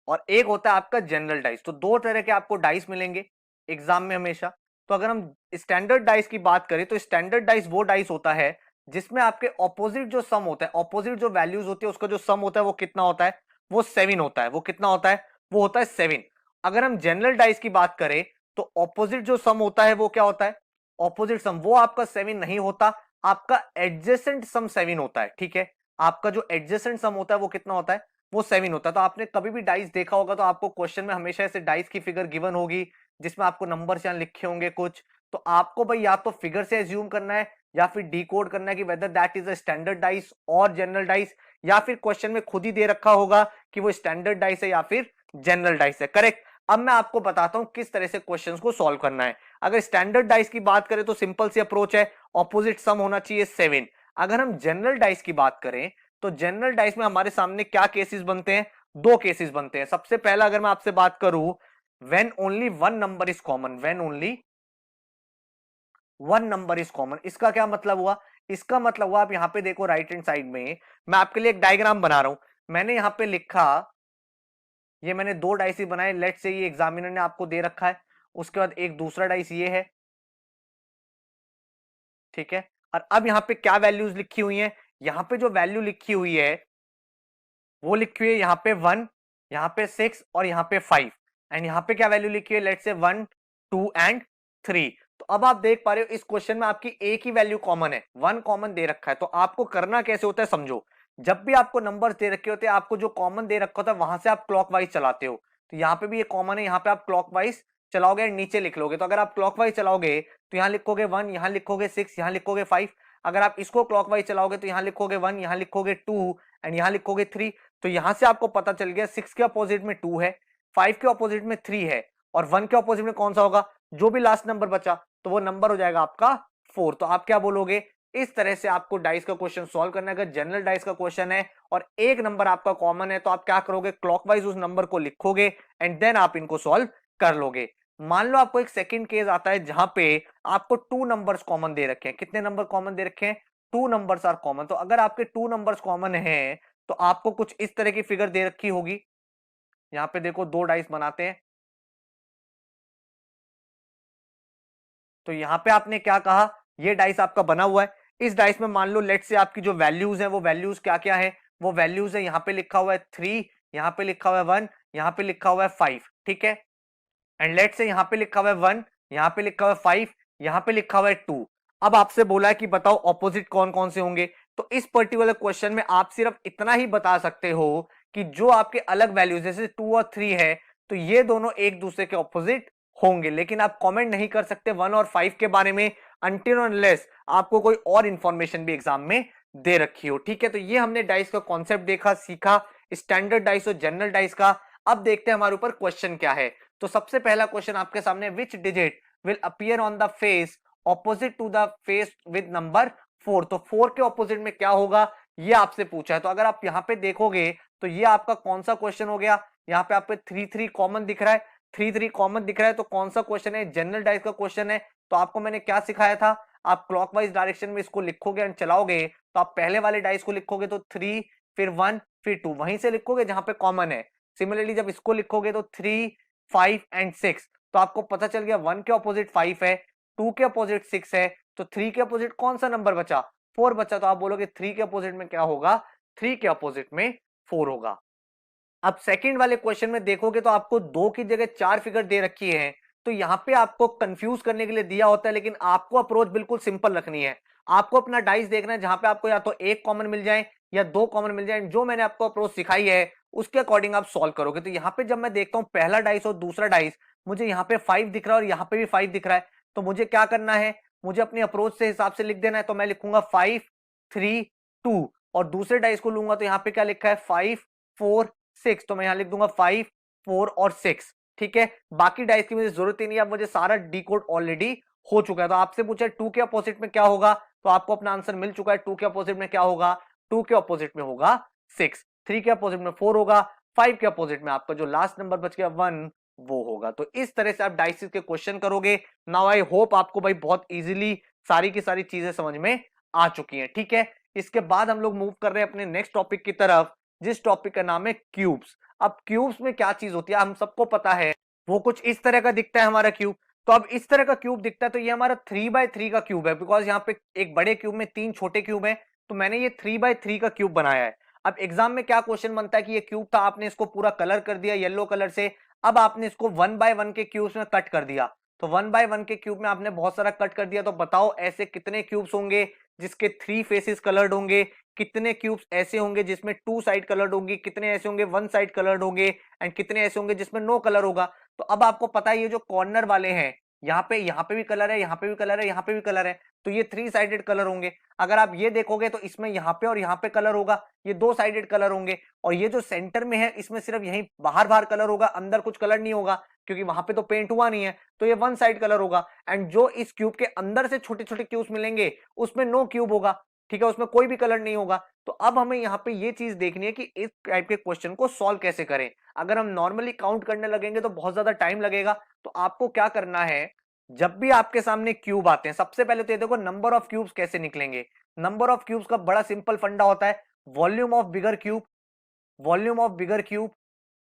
और एक होता है आपका जनरल डाइस। तो दो तरह के आपको डाइस मिलेंगे एग्जाम में हमेशा। तो अगर हम स्टैंडर्ड डाइस की बात करें तो स्टैंडर्ड डाइस वो डाइस होता है जिसमें आपके ऑपोजिट जो सम होता है, ऑपोजिट जो वैल्यूज होती है, उसका जो सम होता है वो कितना होता है? वो 7 होता है। वो कितना होता है? वो होता है 7। अगर हम जनरल डाइस की बात करें तो ऑपोजिट जो सम होता है वो क्या होता है? ऑपोजिट सम वो आपका 7 नहीं होता, आपका एडजेसेंट सम 7 होता है। ठीक है, आपका जो एडजेसेंट सम होता है वो कितना होता है? वो 7 होता है। तो आपने कभी भी डाइस देखा होगा तो आपको क्वेश्चन में हमेशा ऐसे डाइस की फिगर गिवन होगी जिसमें आपको नंबर्स यहां लिखे होंगे कुछ। तो आपको भाई या तो फिगर से एज्यूम करना है या फिर डिकोड करना है कि whether that is a standard dice और जनरल डाइस, या फिर क्वेश्चन में खुद ही दे रखा होगा कि वो स्टैंडर्ड डाइस है या फिर जनरल डाइस है। करेक्ट। अब मैं आपको बताता हूं किस तरह से क्वेश्चंस को सॉल्व करना है। अगर स्टैंडर्ड डाइस की बात करें तो सिंपल सी अप्रोच है, ऑपोजिट सम होना चाहिए 7। अगर हम जनरल डाइस की बात करें तो जनरल डाइस में हमारे सामने क्या केसेस बनते हैं? दो केसेस बनते हैं। सबसे पहला अगर मैं आपसे बात करूं, when only one number is common, when only one number is common. इसका क्या मतलब हुआ? इसका मतलब हुआ, आप यहां पे देखो राइट हैंड साइड में मैं आपके लिए एक डायग्राम बना रहा हूं। मैंने यहां पे लिखा, ये मैंने दो डाइस ही बनाए, लेट से ये एग्जामिनर ने आपको दे रखा है, उसके बाद एक दूसरा डाइस ये है। ठीक है, और अब यहां पे क्या वैल्यूज लिखी हुई है? यहां पे जो वैल्यू लिखी हुई है वो लिखी हुई है यहाँ पे 1, यहाँ पे 6 और यहाँ पे 5। एंड यहाँ पे क्या वैल्यू लिखी है? Let's say 1, 2 and 3। तो अब आप देख पा रहे हो इस क्वेश्चन में आपकी एक ही वैल्यू कॉमन है, 1 कॉमन दे रखा है। तो आपको करना कैसे होता है समझो, जब भी आपको नंबर्स दे रखे होते हैं, आपको जो कॉमन दे रखा होता है वहां से आप क्लॉकवाइज चलाते हो। तो यहाँ पे भी ये कॉमन है, यहाँ पे आप क्लॉकवाइज चलाओगे एंड नीचे लिख लोगे। तो अगर आप क्लॉकवाइज चलाओगे तो यहाँ लिखोगे 1, यहाँ लिखोगे 6, यहाँ लिखोगे 5। अगर आप इसको क्लॉकवाइज चलाओगे तो यहाँ लिखोगे 1, यहाँ लिखोगे 2 एंड यहाँ लिखोगे 3। तो यहां से आपको पता चल गया 6 के अपोजिट में 2 है, 5 के अपोजिट में 3 है, और 1 के अपोजिट में कौन सा होगा? जो भी लास्ट नंबर बचा तो वो नंबर हो जाएगा आपका 4। तो आप क्या बोलोगे? इस तरह से आपको डाइस का क्वेश्चन सॉल्व करना है। अगर जनरल डाइस का क्वेश्चन है और एक नंबर आपका कॉमन है तो आप क्या करोगे? क्लॉकवाइज उस नंबर को लिखोगे एंड देन आप इनको सॉल्व कर लोगे। मान लो आपको एक सेकंड केस आता है जहां पे आपको 2 नंबर्स कॉमन दे रखे हैं। कितने नंबर कॉमन दे रखे हैं? 2 नंबर्स आर कॉमन। तो अगर आपके 2 नंबर्स कॉमन है तो आपको कुछ इस तरह की फिगर दे रखी होगी। यहां पे देखो दो डाइस बनाते हैं, तो यहां पे आपने क्या कहा? ये डाइस आपका बना हुआ है। इस डाइस में मान लो लेट से आपकी जो वैल्यूज है वो वैल्यूज क्या क्या है? वो वैल्यूज है, यहां पे लिखा हुआ है 3, यहां पे लिखा हुआ है 1, यहां पे लिखा हुआ है 5। ठीक है, एंड लेट से यहां पे लिखा हुआ है 1, यहां पे लिखा हुआ है 5, यहां पे लिखा हुआ है 2। अब आपसे बोला है कि बताओ ऑपोजिट कौन कौन से होंगे। तो इस पर्टिकुलर क्वेश्चन में आप सिर्फ इतना ही बता सकते हो कि जो आपके अलग वैल्यूज जैसे 2 और 3 है तो ये दोनों एक दूसरे के ऑपोजिट होंगे, लेकिन आप कमेंट नहीं कर सकते 1 और 5 के बारे में अनटिल अनलेस आपको कोई और इंफॉर्मेशन भी एग्जाम में दे रखी हो। ठीक है, तो ये हमने डाइस का कॉन्सेप्ट देखा, सीखा, स्टैंडर्ड डाइस और जनरल डाइस का। अब देखते हैं हमारे ऊपर क्वेश्चन क्या है। तो सबसे पहला क्वेश्चन आपके सामने, which digit will appear on the face opposite to the face with number 4। तो 4 के ऑपोजिट में क्या होगा ये आपसे पूछा है। तो अगर आप यहां पे देखोगे तो ये आपका कौन सा क्वेश्चन हो गया? यहाँ पे आपको 3 कॉमन दिख रहा है, 3 कॉमन दिख रहा है, तो कौन सा क्वेश्चन है? जनरल डाइस का क्वेश्चन है। तो आपको मैंने क्या सिखाया था? आप क्लॉकवाइज डायरेक्शन में इसको लिखोगे एंड चलाओगे तो आप पहले वाले डाइस को लिखोगे तो 3, फिर 1, फिर 2 वहीं से लिखोगे जहां पे कॉमन है। सिमिलरली जब इसको लिखोगे तो 3, 5 एंड 6। तो आपको पता चल गया 1 के अपोजिट 5 है, 2 के अपोजिट 6 है, तो 3 के अपोजिट कौन सा नंबर बचा? 4 बचा। तो आप बोलोगे 3 के अपोजिट में क्या होगा? 3 के अपोजिट में 4 होगा। अब सेकंड वाले क्वेश्चन में देखोगे तो आपको 2 की जगह 4 फिगर दे रखी है। तो यहाँ पे आपको कंफ्यूज करने के लिए दिया होता है, लेकिन आपको अप्रोच बिल्कुल सिंपल रखनी है। आपको अपना डाइस देखना है जहां पे आपको या तो एक कॉमन मिल जाए या दो कॉमन मिल जाए। जो मैंने आपको अप्रोच सिखाई है उसके अकॉर्डिंग आप सॉल्व करोगे। तो यहाँ पे जब मैं देखता हूँ पहला डाइस और दूसरा डाइस, मुझे यहाँ पे 5 दिख रहा है और यहाँ पे भी 5 दिख रहा है, तो मुझे क्या करना है, मुझे अपनी अप्रोच से हिसाब से लिख देना है। तो मैं लिखूंगा 5 3 2, और दूसरे डाइस को लूंगा तो यहाँ पे क्या लिखा है 5 4 6, तो मैं यहाँ लिख दूंगा 5 4 और 6। ठीक है, बाकी डाइस की मुझे जरूरत ही नहीं है, अब मुझे सारा डिकोड ऑलरेडी हो चुका है। तो आपसे पूछा 2 के अपोजिट में क्या होगा, तो आपको अपना आंसर मिल चुका है। 2 के अपोजिट में क्या होगा, 2 के अपोजिट में होगा 6, 3 के अपोजिट में 4 होगा, 5 के अपोजिट में आपका जो लास्ट नंबर बच गया 1 वो होगा। तो इस तरह से आप डाइसिस के क्वेश्चन करोगे। नाउ आई होप आपको भाई बहुत इजीली सारी की सारी चीजें समझ में आ चुकी हैं। ठीक है, इसके बाद हम लोग मूव कर रहे हैं अपने नेक्स्ट टॉपिक की तरफ, जिस टॉपिक का नाम है क्यूब्स। अब क्यूब्स में क्या चीज होती है हम सबको पता है, वो कुछ इस तरह का दिखता है हमारा क्यूब। तो अब इस तरह का क्यूब दिखता है तो ये हमारा 3x3 का क्यूब है, बिकॉज यहाँ पे एक बड़े क्यूब में 3 छोटे क्यूब हैं, तो मैंने ये 3x3 का क्यूब बनाया है। अब एग्जाम में क्या क्वेश्चन बनता है कि ये क्यूब था, आपने इसको पूरा कलर कर दिया येलो कलर से, अब आपने इसको 1x1 के क्यूब्स में कट कर दिया। तो 1x1 के क्यूब में आपने बहुत सारा कट कर दिया, तो बताओ ऐसे कितने क्यूब्स होंगे जिसके 3 फेसेस कलर्ड होंगे, कितने क्यूब्स ऐसे होंगे जिसमें 2 साइड कलर्ड होंगी, कितने ऐसे होंगे 1 साइड कलर्ड होंगे, एंड कितने ऐसे होंगे जिसमें नो कलर होगा। तो अब आपको पता है ये जो कॉर्नर वाले हैं, यहाँ पे भी कलर है, यहाँ पे भी कलर है, यहाँ पे भी कलर है, तो ये 3 साइडेड कलर होंगे। अगर आप ये देखोगे तो इसमें यहाँ पे और यहाँ पे कलर होगा, ये 2 साइडेड कलर होंगे। और ये जो सेंटर में है इसमें सिर्फ यहीं बाहर बाहर कलर होगा, अंदर कुछ कलर नहीं होगा क्योंकि वहां पे तो पेंट हुआ नहीं है, तो ये 1 साइड कलर होगा। एंड जो इस क्यूब के अंदर से छोटे छोटे क्यूब्स मिलेंगे उसमें नो क्यूब होगा। ठीक है, उसमें कोई भी कलर नहीं होगा। तो अब हमें यहाँ पे ये चीज देखनी है कि इस टाइप के क्वेश्चन को सॉल्व कैसे करें। अगर हम नॉर्मली काउंट करने लगेंगे तो बहुत ज्यादा टाइम लगेगा। तो आपको क्या करना है, जब भी आपके सामने क्यूब आते हैं सबसे पहले तो ये देखो नंबर ऑफ क्यूब्स कैसे निकलेंगे। नंबर ऑफ क्यूब्स का बड़ा सिंपल फंडा होता है, volume of bigger cube, volume of bigger cube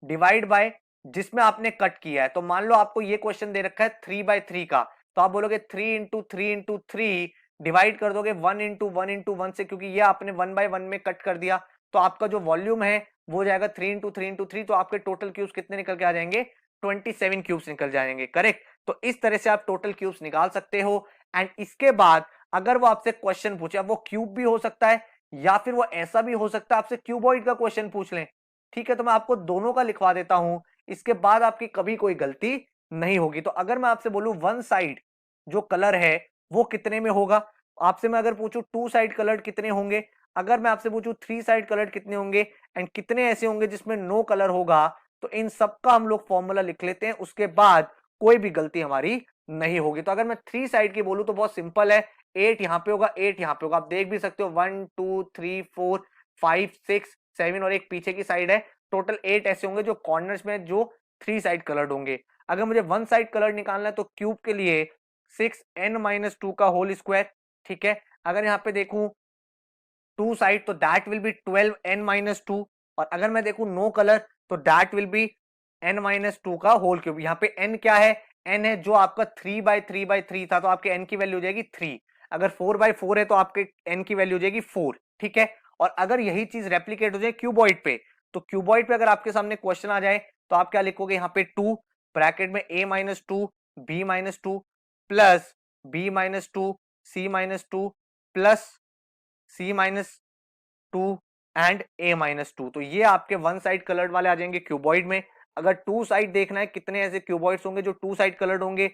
divide by जिसमें आपने कट किया है। तो मान लो आपको ये क्वेश्चन दे रखा है 3x3 का, तो आप बोलोगे 3 इंटू 3 इंटू 3 डिवाइड कर दोगे 1 इंटू 1 इंटू 1 से, क्योंकि ये आपने 1x1 में कट कर दिया। तो आपका जो वॉल्यूम है वो जाएगा 3 इंटू 3 इंटू 3, तो आपके टोटल क्यूब्स कितने निकल के आ जाएंगे, 27 क्यूब्स निकल जाएंगे। करेक्ट, तो इस तरह से आप टोटल क्यूब्स निकाल सकते हो। एंड इसके बाद अगर वो आपसे क्वेश्चन पूछे, अब वो क्यूब भी हो सकता है या फिर वो ऐसा भी हो सकता है आपसे क्यूबॉइड का क्वेश्चन पूछ लें। ठीक है, तो मैं आपको दोनों का लिखवा देता हूं, इसके बाद आपकी कभी कोई गलती नहीं होगी। तो अगर मैं आपसे बोलूं 1 साइड जो कलर है वो कितने में होगा, आपसे मैं अगर पूछूं 2 साइड कलर कितने होंगे, अगर मैं आपसे पूछूं 3 साइड कलर कितने होंगे, एंड कितने ऐसे होंगे जिसमें नो कलर होगा, तो इन सब का हम लोग फॉर्मूला लिख लेते हैं, उसके बाद कोई भी गलती हमारी नहीं होगी। तो अगर मैं 3 साइड की बोलूं तो बहुत सिंपल है, 8 यहां पे होगा, 8 यहां पे होगा। आप देख भी सकते हो 1 2 3 4 5 6 7 और एक पीछे की साइड है, टोटल 8 ऐसे होंगे जो कॉर्नर्स में जो 3 साइड कलर्ड होंगे। अगर मुझे 1 साइड कलर निकालना है तो क्यूब के लिए 6n-2 का होल स्क्वायर। ठीक है, अगर यहाँ पे देखूं 2 साइड तो दैट विल बी 12n-2, और अगर मैं देखूं नो कलर तो दैट विल बी n-2 का होल क्यूब। यहाँ पे n क्या है, n है जो आपका 3/3/3 था, तो आपके n की वैल्यू हो जाएगी 3। अगर 4/4 है तो आपके n की वैल्यू हो जाएगी 4। ठीक है, और अगर यही चीज रेप्लीकेट हो जाए क्यूबॉइड पे, तो क्यूबॉइड पे अगर आपके सामने क्वेश्चन आ जाए तो आप क्या लिखोगे, यहाँ पे 2 ब्रैकेट में a-2 b-2 plus b-2 c-2 plus c-2 and a-2। तो ये आपके 1 साइड कलर्ड वाले आ जाएंगे क्यूबॉइड में। अगर 2 साइड देखना है कितने ऐसे क्यूबॉइड्स होंगे जो 2 साइड कलर्ड होंगे,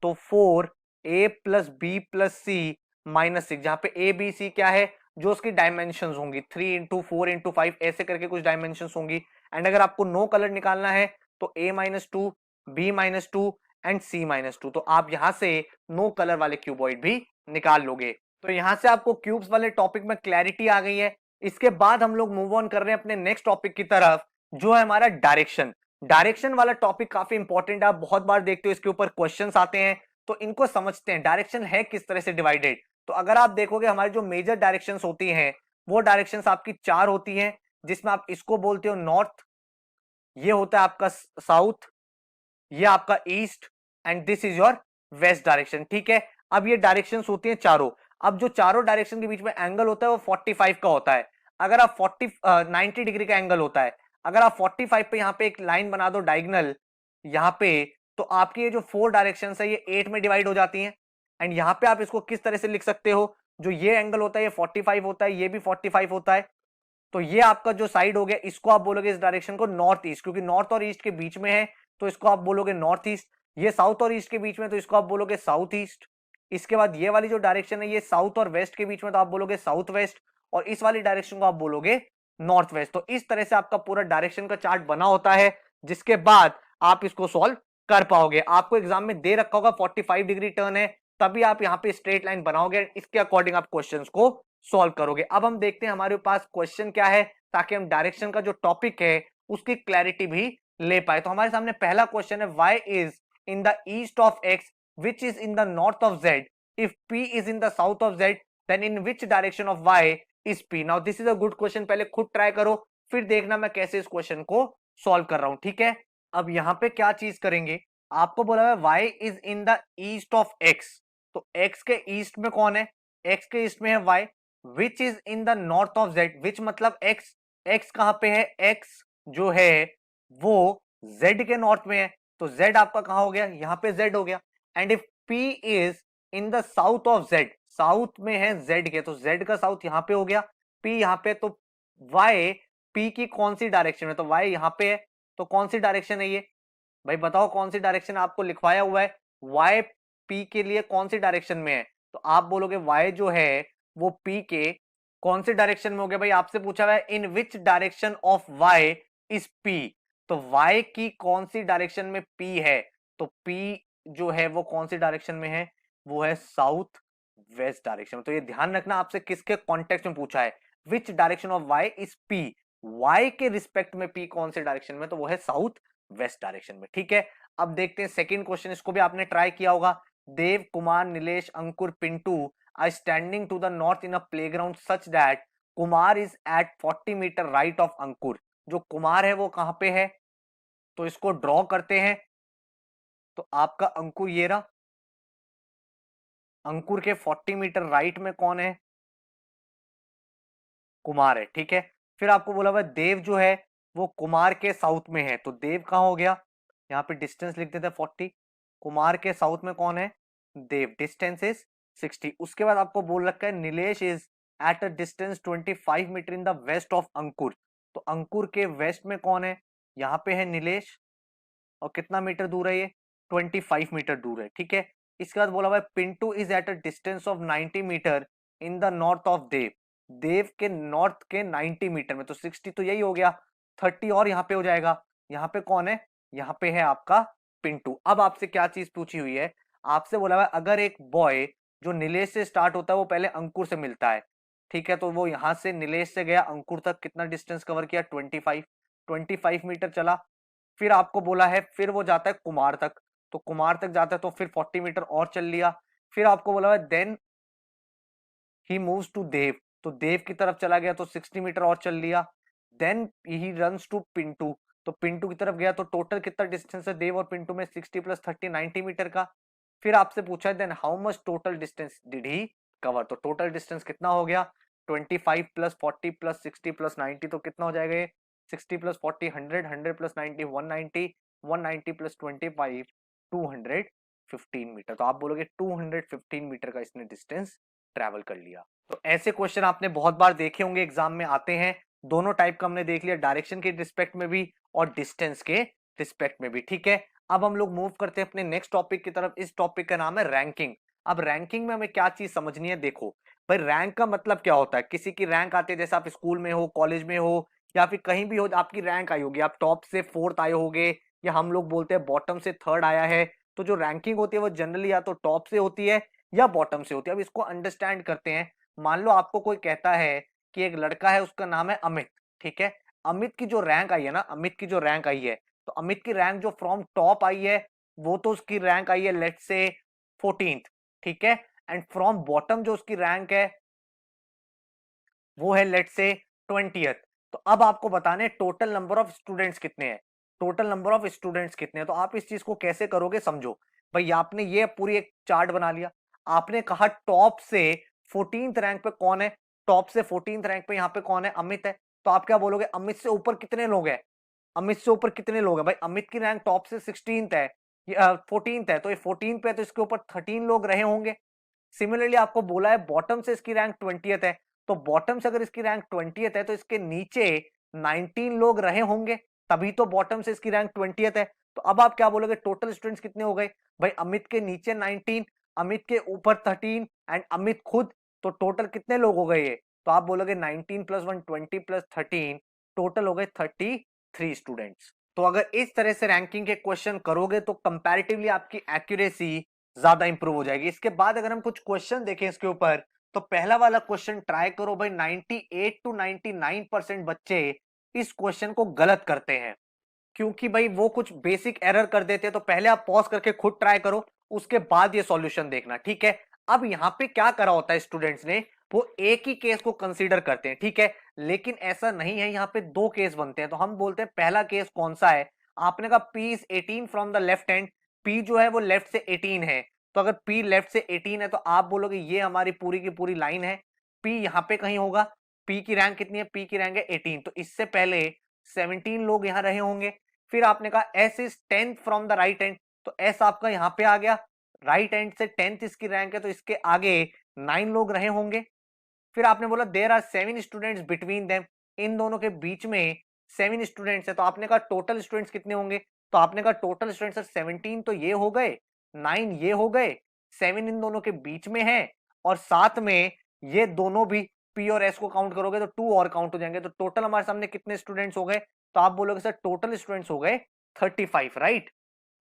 तो 4a plus b plus c -6, जहां पे a b c क्या है, जो उसकी डायमेंशंस होंगी 3 इंटू 4 इंटू 5 ऐसे करके कुछ डायमेंशंस होंगी। एंड अगर आपको नो कलर निकालना है तो a-2 b-2 एंड c-2, तो आप यहां से नो कलर वाले क्यूबॉइड भी निकाल लोगे। तो यहां से आपको क्यूब्स वाले टॉपिक में क्लैरिटी आ गई है। इसके बाद हम लोग मूव ऑन कर रहे हैं अपने नेक्स्ट टॉपिक की तरफ, जो है हमारा डायरेक्शन। डायरेक्शन वाला टॉपिक काफी इंपॉर्टेंट है, आप बहुत बार देखते हो इसके ऊपर क्वेश्चंस आते हैं, तो इनको समझते हैं डायरेक्शन है किस तरह से डिवाइडेड। तो अगर आप देखोगे हमारी जो मेजर डायरेक्शंस होती हैं वो डायरेक्शंस आपकी 4 होती हैं, जिसमें आप इसको बोलते हो नॉर्थ, ये होता है आपका साउथ, ये आपका east, and this is your west direction. ठीक है, अब ये डायरेक्शंस होती हैं चारों। अब जो चारों डायरेक्शन के बीच में एंगल होता है वो 45 का होता है। अगर आप 90 डिग्री का एंगल होता है, अगर आप 45 पे यहाँ पे एक लाइन बना दो डायगोनल, यहाँ पे तो आपकी ये जो 4 डायरेक्शन है ये 8 में डिवाइड हो जाती हैं। एंड यहाँ पे आप इसको किस तरह से लिख सकते हो, जो ये एंगल होता है ये 45 होता है, ये भी 45 होता है। तो ये आपका जो साइड हो गया इसको आप बोलोगे इस डायरेक्शन को नॉर्थ ईस्ट, क्योंकि नॉर्थ और ईस्ट के बीच में है तो इसको आप बोलोगे नॉर्थ ईस्ट। ये साउथ और ईस्ट के बीच में तो इसको आप बोलोगे साउथ ईस्ट। इसके बाद ये वाली जो डायरेक्शन है ये साउथ और वेस्ट के बीच में तो आप बोलोगे साउथ वेस्ट, और इस वाली डायरेक्शन को आप बोलोगे नॉर्थ वेस्ट। तो इस तरह से आपका पूरा डायरेक्शन का चार्ट बना होता है, जिसके बाद आप इसको सॉल्व कर पाओगे। आपको एग्जाम में दे रखा होगा 45 डिग्री टर्न है, तभी आप यहाँ पे स्ट्रेट लाइन बनाओगे, इसके अकॉर्डिंग आप क्वेश्चंस को सॉल्व करोगे। अब हम देखते हैं हमारे पास क्वेश्चन क्या है, ताकि हम डायरेक्शन का जो टॉपिक है उसकी क्लैरिटी भी ले पाए। तो हमारे सामने पहला क्वेश्चन है, Y is in the east of X which is in the north of Z, if P is in the south of Z then in which direction of Y is P. Now this is a good question, पहले खुद try करो फिर देखना मैं कैसे इस question को solve कर रहा हूं, ठीक है। अब यहां पे क्या चीज करेंगे, आपको बोला है Y is in the east of X, तो एक्स के ईस्ट में कौन है, एक्स के ईस्ट में है Y. Which is in the north of Z, which मतलब एक्स, एक्स कहां पे है, एक्स जो है वो जेड के नॉर्थ में है, तो जेड आपका कहां हो गया, यहां पे जेड हो गया। And if P is in the south of Z, south में है जेड के, तो जेड का साउथ यहां पे हो गया, पी यहां पे, तो वाई पी की कौन सी डायरेक्शन में, तो वाई यहां पे है, तो कौन सी डायरेक्शन है ये, भाई बताओ कौन सी डायरेक्शन आपको लिखवाया हुआ है, वाई पी के लिए कौन सी डायरेक्शन में है, तो आप बोलोगे वाई जो है वो पी के कौन सी डायरेक्शन में हो गया, भाई आपसे पूछा हुआ है in which direction of Y is P, तो वाई की कौन सी डायरेक्शन में पी है, तो पी जो है वो कौन सी डायरेक्शन में है, वो है साउथ वेस्ट डायरेक्शन में। तो ये ध्यान रखना आपसे किसके कॉन्टेक्स्ट में पूछा है, which direction of Y is P, Y के रिस्पेक्ट में पी कौन से डायरेक्शन में, तो वो है साउथ वेस्ट डायरेक्शन में, ठीक है। अब देखते हैं सेकंड क्वेश्चन, इसको भी आपने ट्राई किया होगा। Dev Kumar Nilesh Ankur Pintu are standing to the north in a playground such that Kumar is at 40 metre right of Ankur, जो कुमार है वो कहां पे है, तो इसको ड्रॉ करते हैं। तो आपका अंकुर ये रहा, अंकुर के 40 मीटर राइट में कौन है, कुमार है, ठीक है। फिर आपको बोला हुआ देव जो है वो कुमार के साउथ में है, तो देव कहां हो गया, यहाँ पे डिस्टेंस लिख देते हैं 40, कुमार के साउथ में कौन है, देव, डिस्टेंस इज 60। उसके बाद आपको बोल रखा है Nilesh is at a distance 25 metre in the west of Ankur, तो अंकुर के वेस्ट में कौन है, यहाँ पे है नीलेश, और कितना मीटर दूर है ये, 25 मीटर दूर है, ठीक है। इसके बाद बोला हुआ है Pintu is at a distance of 90 metre in the north of Dev, Dev के नॉर्थ के 90 मीटर में, तो 60 तो यही हो गया, 30 और यहाँ पे हो जाएगा, यहाँ पे कौन है, यहाँ पे है आपका पिंटू। अब आपसे क्या चीज पूछी हुई है, आपसे बोला हुआ है अगर एक बॉय जो नीलेश से स्टार्ट होता है वो पहले अंकुर से मिलता है, ठीक है, तो वो यहां से नीलेश से गया अंकुर तक, कितना डिस्टेंस कवर किया, 25 मीटर चला। फिर आपको बोला है फिर वो जाता है कुमार तक, तो कुमार तक जाता है तो फिर 40 मीटर और चल लिया। फिर आपको बोला है देन ही मूव्स टू देव, तो देव की तरफ चला गया तो 60 मीटर और चल लिया। Then he runs to Pintu, तो पिंटू की तरफ गया, तो टोटल कितना डिस्टेंस है देव और पिंटू में, 60 प्लस 30 90 मीटर का। फिर आपसे पूछा है then how much total distance did he cover, तो टोटल डिस्टेंस कितना हो गया, 25 प्लस 40 प्लस 60 प्लस 90, तो कितना हो जाएगा ये, 60 प्लस 40 100, 100 प्लस 90 190, 190 प्लस 25 215 मीटर, तो आप बोलोगे 215 मीटर का इसने डिस्टेंस ट्रैवल कर लिया। तो ऐसे क्वेश्चन आपने बहुत बार देखे होंगे, एग्जाम में आते हैं, दोनों टाइप का हमने देख लिया, डायरेक्शन के रिस्पेक्ट में भी और डिस्टेंस के रिस्पेक्ट में भी, ठीक है। अब हम लोग मूव करते हैं अपने नेक्स्ट टॉपिक की तरफ, इस टॉपिक का नाम है रैंकिंग। अब रैंकिंग में हमें क्या चीज समझनी है, देखो भाई रैंक का मतलब क्या होता है, किसी की रैंक आती है, जैसे आप स्कूल में हो, कॉलेज में हो, या फिर कहीं भी हो, आपकी रैंक आई होगी, आप टॉप से 4th आए होगे, या हम लोग बोलते हैं बॉटम से 3rd आया है। तो जो रैंकिंग होती है वो जनरली या तो टॉप से होती है या बॉटम से होती है। अब इसको अंडरस्टैंड करते हैं। मान लो आपको कोई कहता है कि एक लड़का है उसका नाम है अमित, ठीक है, अमित की जो रैंक आई है ना, अमित की जो रैंक आई है, तो अमित की रैंक जो फ्रॉम टॉप आई है वो तो उसकी रैंक आई है लेट्स से 14th, ठीक है, एंड फ्रॉम बॉटम जो उसकी रैंक है वो है लेट्स से 20th। तो अब आपको बताने टोटल नंबर ऑफ स्टूडेंट्स कितने हैं, टोटल नंबर ऑफ स्टूडेंट्स कितने हैं। तो आप इस चीज को कैसे करोगे समझो, भाई आपने ये पूरी एक चार्ट बना लिया, आपने कहा टॉप से 14th रैंक पे कौन है, टॉप से 14th रैंक पे यहाँ पे कौन है, अमित है, तो आप क्या बोलोगे अमित से ऊपर कितने लोग हैं, अमित से ऊपर कितने लोग हैं, भाई अमित की रैंक टॉप से 16th है, 14th है, तो ये 14 पे है तो इसके ऊपर 13 लोग रहे होंगे। सिमिलरली आपको बोला है बॉटम से इसकी रैंक 20th है, तो बॉटम से अगर इसकी रैंक 20th है तो इसके नीचे 19 लोग रहे होंगे, तभी तो बॉटम से इसकी रैंक 20th है। तो अब आप क्या बोलोगे, टोटल स्टूडेंट्स कितने हो गए भाई? अमित के नीचे 19, अमित के ऊपर 13 एंड अमित खुद, तो टोटल कितने लोग हो गए ये? तो आप बोलोगे 19 प्लस 1 20 प्लस 13, टोटल हो गए 33 स्टूडेंट्स। तो अगर इस तरह से रैंकिंग के क्वेश्चन करोगे तो कंपैरेटिवली आपकी एक्यूरेसी ज्यादा इंप्रूव हो जाएगी। इसके बाद अगर हम कुछ क्वेश्चन देखें इसके ऊपर, तो पहला वाला क्वेश्चन ट्राई करो भाई। 98 टू 99% बच्चे इस क्वेश्चन को गलत करते हैं, क्योंकि भाई वो कुछ बेसिक एरर कर देते हैं। तो पहले आप पॉज करके खुद ट्राई करो, उसके बाद ये सॉल्यूशन देखना, ठीक है। अब यहाँ पे क्या करा होता है स्टूडेंट्स ने, वो एक ही केस को कंसीडर करते हैं, ठीक है, लेकिन ऐसा नहीं है, यहाँ पे दो केस बनते हैं। तो हम बोलते हैं पहला केस कौन सा है? आपने कहा P is 18 from the left hand, P जो है वो लेफ्ट से 18 है, तो अगर P लेफ्ट से 18 है तो आप बोलोगे ये हमारी पूरी की पूरी लाइन है, P यहाँ पे कहीं होगा। P की रैंक कितनी है? P की रैंक है 18, तो इससे पहले 17 लोग यहाँ रहे होंगे। फिर आपने कहा S is 10th from the right hand, तो S आपका यहाँ पे आ गया, राइट हैंड से 10th इसकी रैंक है, तो इसके आगे 9 लोग रहे होंगे। फिर आपने बोला there are 7 students between them, इन दोनों के बीच में 7 स्टूडेंट्स है, तो आपने कहा टोटल स्टूडेंट्स कितने होंगे? तो आपने कहा टोटल स्टूडेंट्स 17 तो ये हो गए, 9 ये हो गए, 7 इन दोनों के बीच में है, और साथ में ये दोनों भी P और S को काउंट करोगे तो 2 और काउंट हो जाएंगे, तो टोटल हमारे सामने कितने स्टूडेंट्स हो गए? तो आप बोलोगे सर टोटल स्टूडेंट्स हो गए 35, राइट।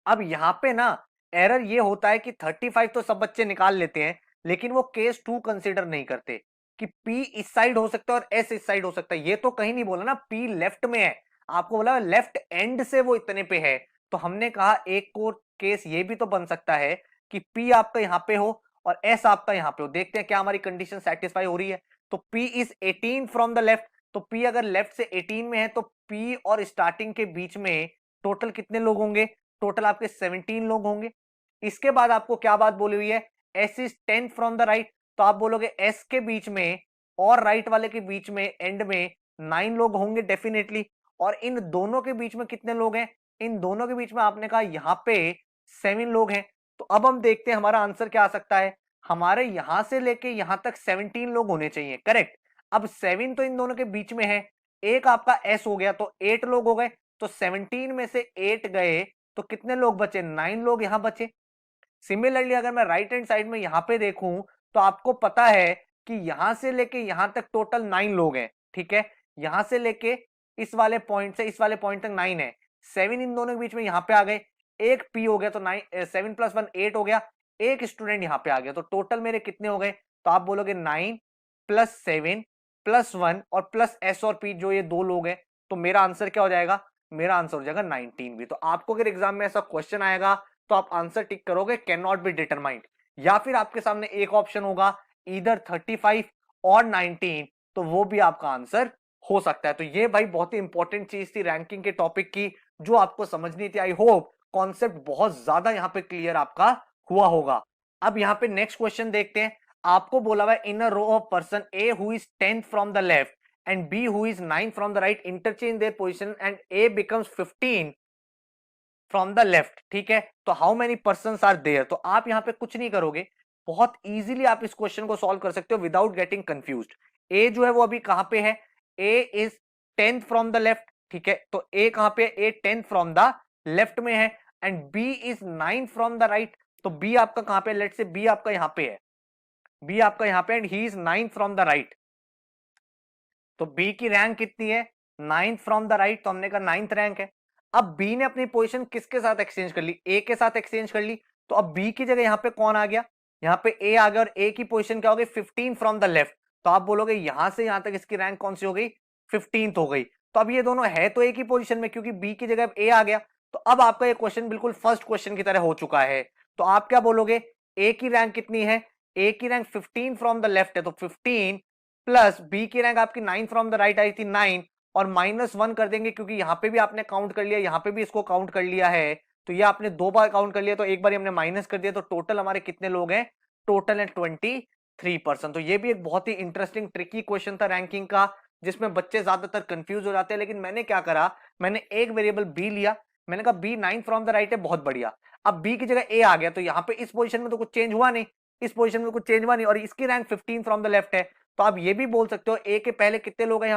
अब यहाँ पे ना एरर ये होता है कि 35 तो सब बच्चे निकाल लेते हैं, लेकिन वो केस 2 कंसीडर नहीं करते कि P इस साइड हो सकता है और S इस साइड हो सकता है। ये तो कहीं नहीं बोला ना P लेफ्ट में है, आपको बोला लेफ्ट एंड से वो इतने पे है, तो हमने कहा एक और केस ये भी तो बन सकता है कि P आपका यहाँ पे हो और S आपका यहाँ पे हो। देखते हैं क्या हमारी कंडीशन सेटिस्फाई हो रही है। तो P is 18 from the left, तो P अगर लेफ्ट से 18 में है तो P और स्टार्टिंग के बीच में टोटल कितने लोग होंगे? टोटल आपके 17 लोग होंगे। इसके बाद आपको क्या बात बोली हुई है? S is 10 from the right, तो आप बोलोगे S के बीच में और राइट वाले के बीच में एंड में 9 लोग होंगे डेफिनेटली, और इन दोनों के बीच में कितने लोग हैं? इन दोनों के बीच में आपने कहा यहाँ पे 7 लोग हैं। तो अब हम देखते हैं हमारा आंसर क्या आ सकता है। हमारे यहां से लेके यहां तक 17 लोग होने चाहिए, करेक्ट। अब 7 तो इन दोनों के बीच में है, एक आपका S हो गया, तो 8 लोग हो गए, तो 17 में से 8 गए तो कितने लोग बचे? 9 लोग यहां बचे। सिमिलरली अगर मैं राइट हैंड साइड में यहां पे देखूं तो आपको पता है कि यहां से लेके यहां तक टोटल 9 लोग हैं, ठीक है। यहां से लेके इस वाले पॉइंट से इस वाले पॉइंट तक 9 है, 7 इन दोनों के बीच में यहां पे आ गए, एक P हो गया, तो 9 7 प्लस 1 8 हो गया, एक स्टूडेंट यहां पे आ गया, तो टोटल मेरे कितने हो गए? तो आप बोलोगे 9 प्लस 7 प्लस 1 और प्लस S और P, जो ये दो लोग हैं, तो मेरा आंसर क्या हो जाएगा? मेरा आंसर हो जाएगा 19 भी। तो आपको अगर एग्जाम में ऐसा क्वेश्चन आएगा तो आप आंसर टिक करोगे कैन नॉट बी डिटरमाइंड, या फिर आपके सामने एक ऑप्शन होगा इधर 35 और 19, तो वो भी आपका आंसर हो सकता है। तो ये भाई बहुत ही इंपॉर्टेंट चीज थी रैंकिंग के टॉपिक की, जो आपको समझनी थी। आई होप कॉन्सेप्ट बहुत ज्यादा यहाँ पे क्लियर आपका हुआ होगा। अब यहाँ पे नेक्स्ट क्वेश्चन देखते हैं। आपको बोला हुआ है in a row of person A who is 10th from the left and B who is 9th from the right interchange their position and A becomes 15 from the left, ठीक है। तो how many person are there? तो आप यहां पे कुछ नहीं करोगे, बहुत इजीली आप इस क्वेश्चन को सॉल्व कर सकते हो विदाउट गेटिंग कंफ्यूज्ड। ए जो है वो अभी कहां पे है? A is 10th from the left, ठीक है, तो ए कहां पे? ए 10th फ्रॉम द लेफ्ट में है, and B is 9th from the right, तो बी आपका कहां पे? लेट से बी आपका यहां पे है, बी आपका यहां पे, and he is 9th from the right. तो बी की रैंक कितनी है? 9th फ्रॉम द राइट, तो हमने कहा 9th रैंक है। अब बी ने अपनी पोजीशन किसके साथ एक्सचेंज कर ली? ए के साथ एक्सचेंज कर ली, तो अब बी की जगह यहां पे कौन आ गया? यहां पे ए आ गया, और ए की पोजीशन क्या हो गई? 15 फ्रॉम द लेफ्ट, तो आप बोलोगे यहां से यहां तक इसकी रैंक कौन सी हो गई? 15th हो गई। तो अब ये दोनों है तो एक ही पोजीशन में, क्योंकि बी की जगह ए आ गया, तो अब आपका ये क्वेश्चन बिल्कुल फर्स्ट क्वेश्चन की तरह हो चुका है। तो आप क्या बोलोगे? ए की रैंक कितनी है? ए की रैंक 15 फ्रॉम द लेफ्ट है, तो 15 प्लस बी की रैंक आपकी 9 फ्रॉम द राइट आई थी 9, और -1 कर देंगे, क्योंकि यहां पे भी आपने काउंट कर लिया, यहां पे भी इसको काउंट कर लिया है, तो ये आपने दो बार काउंट कर लिया, तो एक बार हमने माइनस कर दिया, तो टोटल हमारे कितने लोग हैं? टोटल है 23%। तो ये भी एक बहुत ही इंटरेस्टिंग ट्रिकी क्वेश्चन था रैंकिंग का, जिसमें बच्चे ज्यादातर कंफ्यूज हो जाते हैं। लेकिन मैंने क्या करा, मैंने एक वेरिएबल बी लिया, मैंने कहा बी 9 फ्रॉम द राइट है, बहुत बढ़िया। अब बी की जगह ए आ गया, तो यहाँ पे इस पोजीशन में तो कुछ चेंज हुआ नहीं, इस पोजीशन में कुछ चेंज हुआ नहीं, और इसकी रैंक 15 फ्रॉम द लेफ्ट है। तो आप ये भी बोल सकते हो ए के पहले कितने लोग हैं,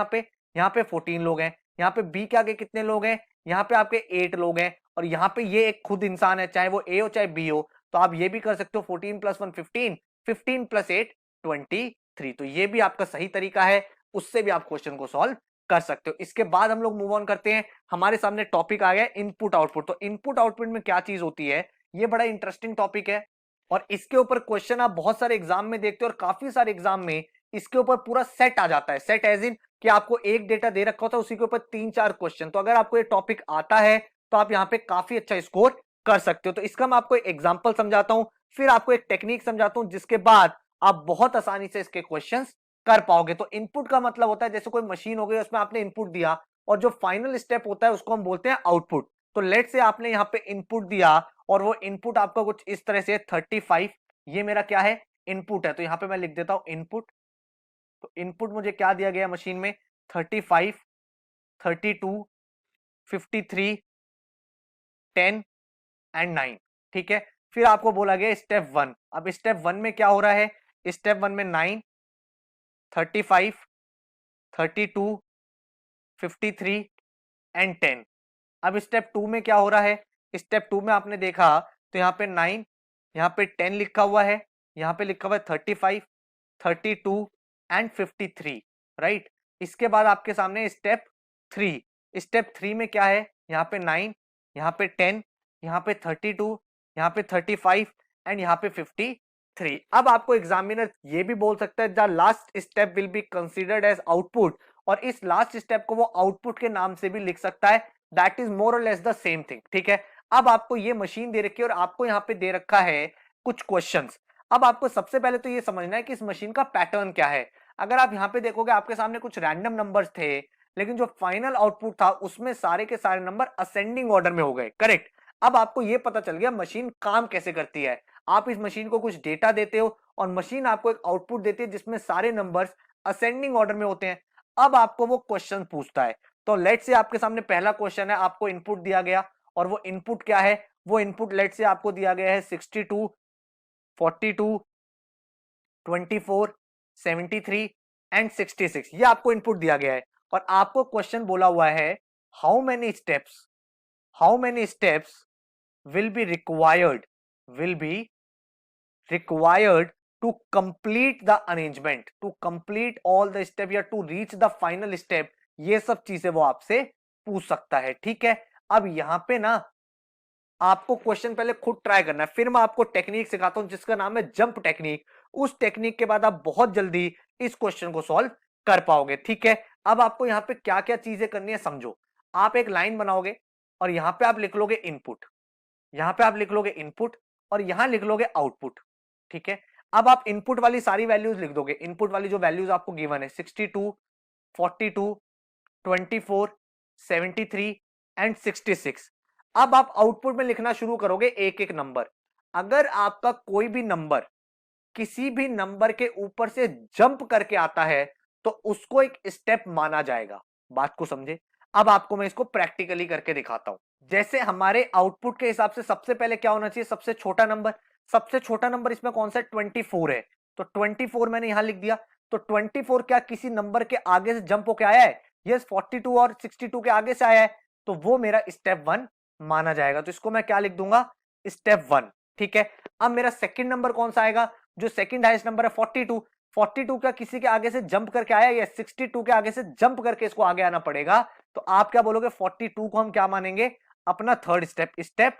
यहाँ पे 14 लोग हैं, यहाँ पे बी के आगे कितने लोग हैं, यहाँ पे आपके 8 लोग हैं, और यहाँ पे ये एक खुद इंसान है, चाहे वो ए हो चाहे बी हो। तो आप ये भी कर सकते हो 14 + 1 15, 15 + 8 23। तो ये भी आपका सही तरीका है, उससे भी आप क्वेश्चन को सॉल्व कर सकते हो। इसके बाद हम लोग मूव ऑन करते हैं, हमारे सामने टॉपिक आ गया इनपुट आउटपुट। तो इनपुट आउटपुट में क्या चीज होती है, ये बड़ा इंटरेस्टिंग टॉपिक है, और इसके ऊपर क्वेश्चन आप बहुत सारे एग्जाम में देखते हो, और काफी सारे एग्जाम में इसके ऊपर पूरा सेट आ जाता है। सेट एज इन कि आपको एक डेटा दे रखा होता है, उसी के ऊपर 3-4 क्वेश्चन। तो अगर आपको ये टॉपिक आता है तो आप यहाँ पे काफी अच्छा स्कोर कर सकते हो। तो इसका मैं आपको एक एग्जाम्पल समझाता हूं, फिर आपको एक टेक्निक समझाता हूं, जिसके बाद आप बहुत आसानी से इसके क्वेश्चन कर पाओगे। तो इनपुट का मतलब होता है जैसे कोई मशीन हो गई, उसमें आपने इनपुट दिया, और जो फाइनल स्टेप होता है उसको हम बोलते हैं आउटपुट। तो लेट से आपने यहाँ पे इनपुट दिया, और वो इनपुट आपका कुछ इस तरह से 35, ये मेरा क्या है, इनपुट है। तो यहाँ पे मैं लिख देता हूं इनपुट। तो इनपुट मुझे क्या दिया गया मशीन में, 35, 32, 53, 10 एंड 9। ठीक है, फिर आपको बोला गया स्टेप 1। अब स्टेप 1 में क्या हो रहा है, स्टेप 1 में 9, 35, 32, 53 एंड 10। अब स्टेप 2 में क्या हो रहा है, स्टेप 2 में आपने देखा तो यहाँ पे 9, यहाँ पे 10 लिखा हुआ है, यहाँ पे लिखा हुआ है 35, 32 एंड 53, राइट। इसके बाद आपके सामने स्टेप 3। स्टेप 3 में क्या है, यहाँ पे 9, यहाँ पे 10, यहाँ पे 32, यहाँ पे 35 एंड यहाँ पे 53। अब आपको एग्जामिनर ये भी बोल सकता है the last step will be considered as output, और इस लास्ट स्टेप को वो आउटपुट के नाम से भी लिख सकता है। दैट इज मोर और लेस द सेम थिंग। ठीक है, अब आपको ये मशीन दे रखी है, और आपको यहाँ पे दे रखा है कुछ क्वेश्चंस। अब आपको सबसे पहले तो ये समझना है कि इस मशीन का पैटर्न क्या है। अगर आप यहाँ पे देखोगे, आपके सामने कुछ रैंडम नंबर्स थे, लेकिन जो फाइनल आउटपुट था उसमें सारे के सारे नंबर असेंडिंग ऑर्डर में हो गए, करेक्ट। अब आपको ये पता चल गया मशीन काम कैसे करती है। आप इस मशीन को कुछ डेटा देते हो, और मशीन आपको एक आउटपुट देती है जिसमें सारे नंबर्स असेंडिंग ऑर्डर में होते हैं। अब आपको वो क्वेश्चन पूछता है। तो लेट से आपके सामने पहला क्वेश्चन है, आपको इनपुट दिया गया, और वो इनपुट क्या है, वो इनपुट लेट से आपको दिया गया है 62, 42, 24, 73 एंड 66। ये आपको इनपुट दिया गया है, और आपको क्वेश्चन बोला हुआ है how many steps will be required to complete the arrangement, to complete all the step, या to reach the final step. ये सब चीजें वो आपसे पूछ सकता है। ठीक है, अब यहां पे ना आपको क्वेश्चन पहले खुद ट्राई करना है, फिर मैं आपको टेक्निक सिखाता हूं जिसका नाम है जंप टेक्निक। उस टेक्निक के बाद आप बहुत जल्दी इस क्वेश्चन को सॉल्व कर पाओगे। ठीक है, अब आपको यहाँ पे क्या क्या चीजें करनी है समझो। आप एक लाइन बनाओगे, और यहां पे आप लिख लोगे इनपुट, यहां पे आप लिख लोगे इनपुट, और यहां लिख लोगे आउटपुट। ठीक है, अब आप इनपुट वाली सारी वैल्यूज लिख दोगे। इनपुट वाली जो वैल्यूज आपको गिवन है 62, 42, 24, 73 एंड 66। अब आप आउटपुट में लिखना शुरू करोगे एक एक नंबर। अगर आपका कोई भी नंबर किसी भी नंबर के ऊपर से जंप करके आता है, तो उसको एक स्टेप माना जाएगा। बात को समझे। अब आपको मैं इसको प्रैक्टिकली करके दिखाता हूं। जैसे हमारे आउटपुट के हिसाब से सबसे पहले क्या होना चाहिए, सबसे छोटा नंबर। सबसे छोटा नंबर इसमें कौन सा है, 24 है। तो 24 मैंने यहां लिख दिया। तो 24 क्या किसी नंबर के आगे से जंप होके आया है, यस 42 और 62 के आगे से आया है, तो वो मेरा स्टेप 1 माना जाएगा। तो इसको मैं क्या लिख दूंगा, स्टेप 1। ठीक है, अब मेरा सेकंड नंबर कौन सा आएगा, जो सेकंड हाईएस्ट नंबर है 42। 42 क्या किसी के आगे से जंप करके आया, या 62 के आगे से जंप करके इसको आगे आना पड़ेगा। तो आप क्या बोलोगे, 42 को हम क्या मानेंगे, अपना थर्ड स्टेप, स्टेप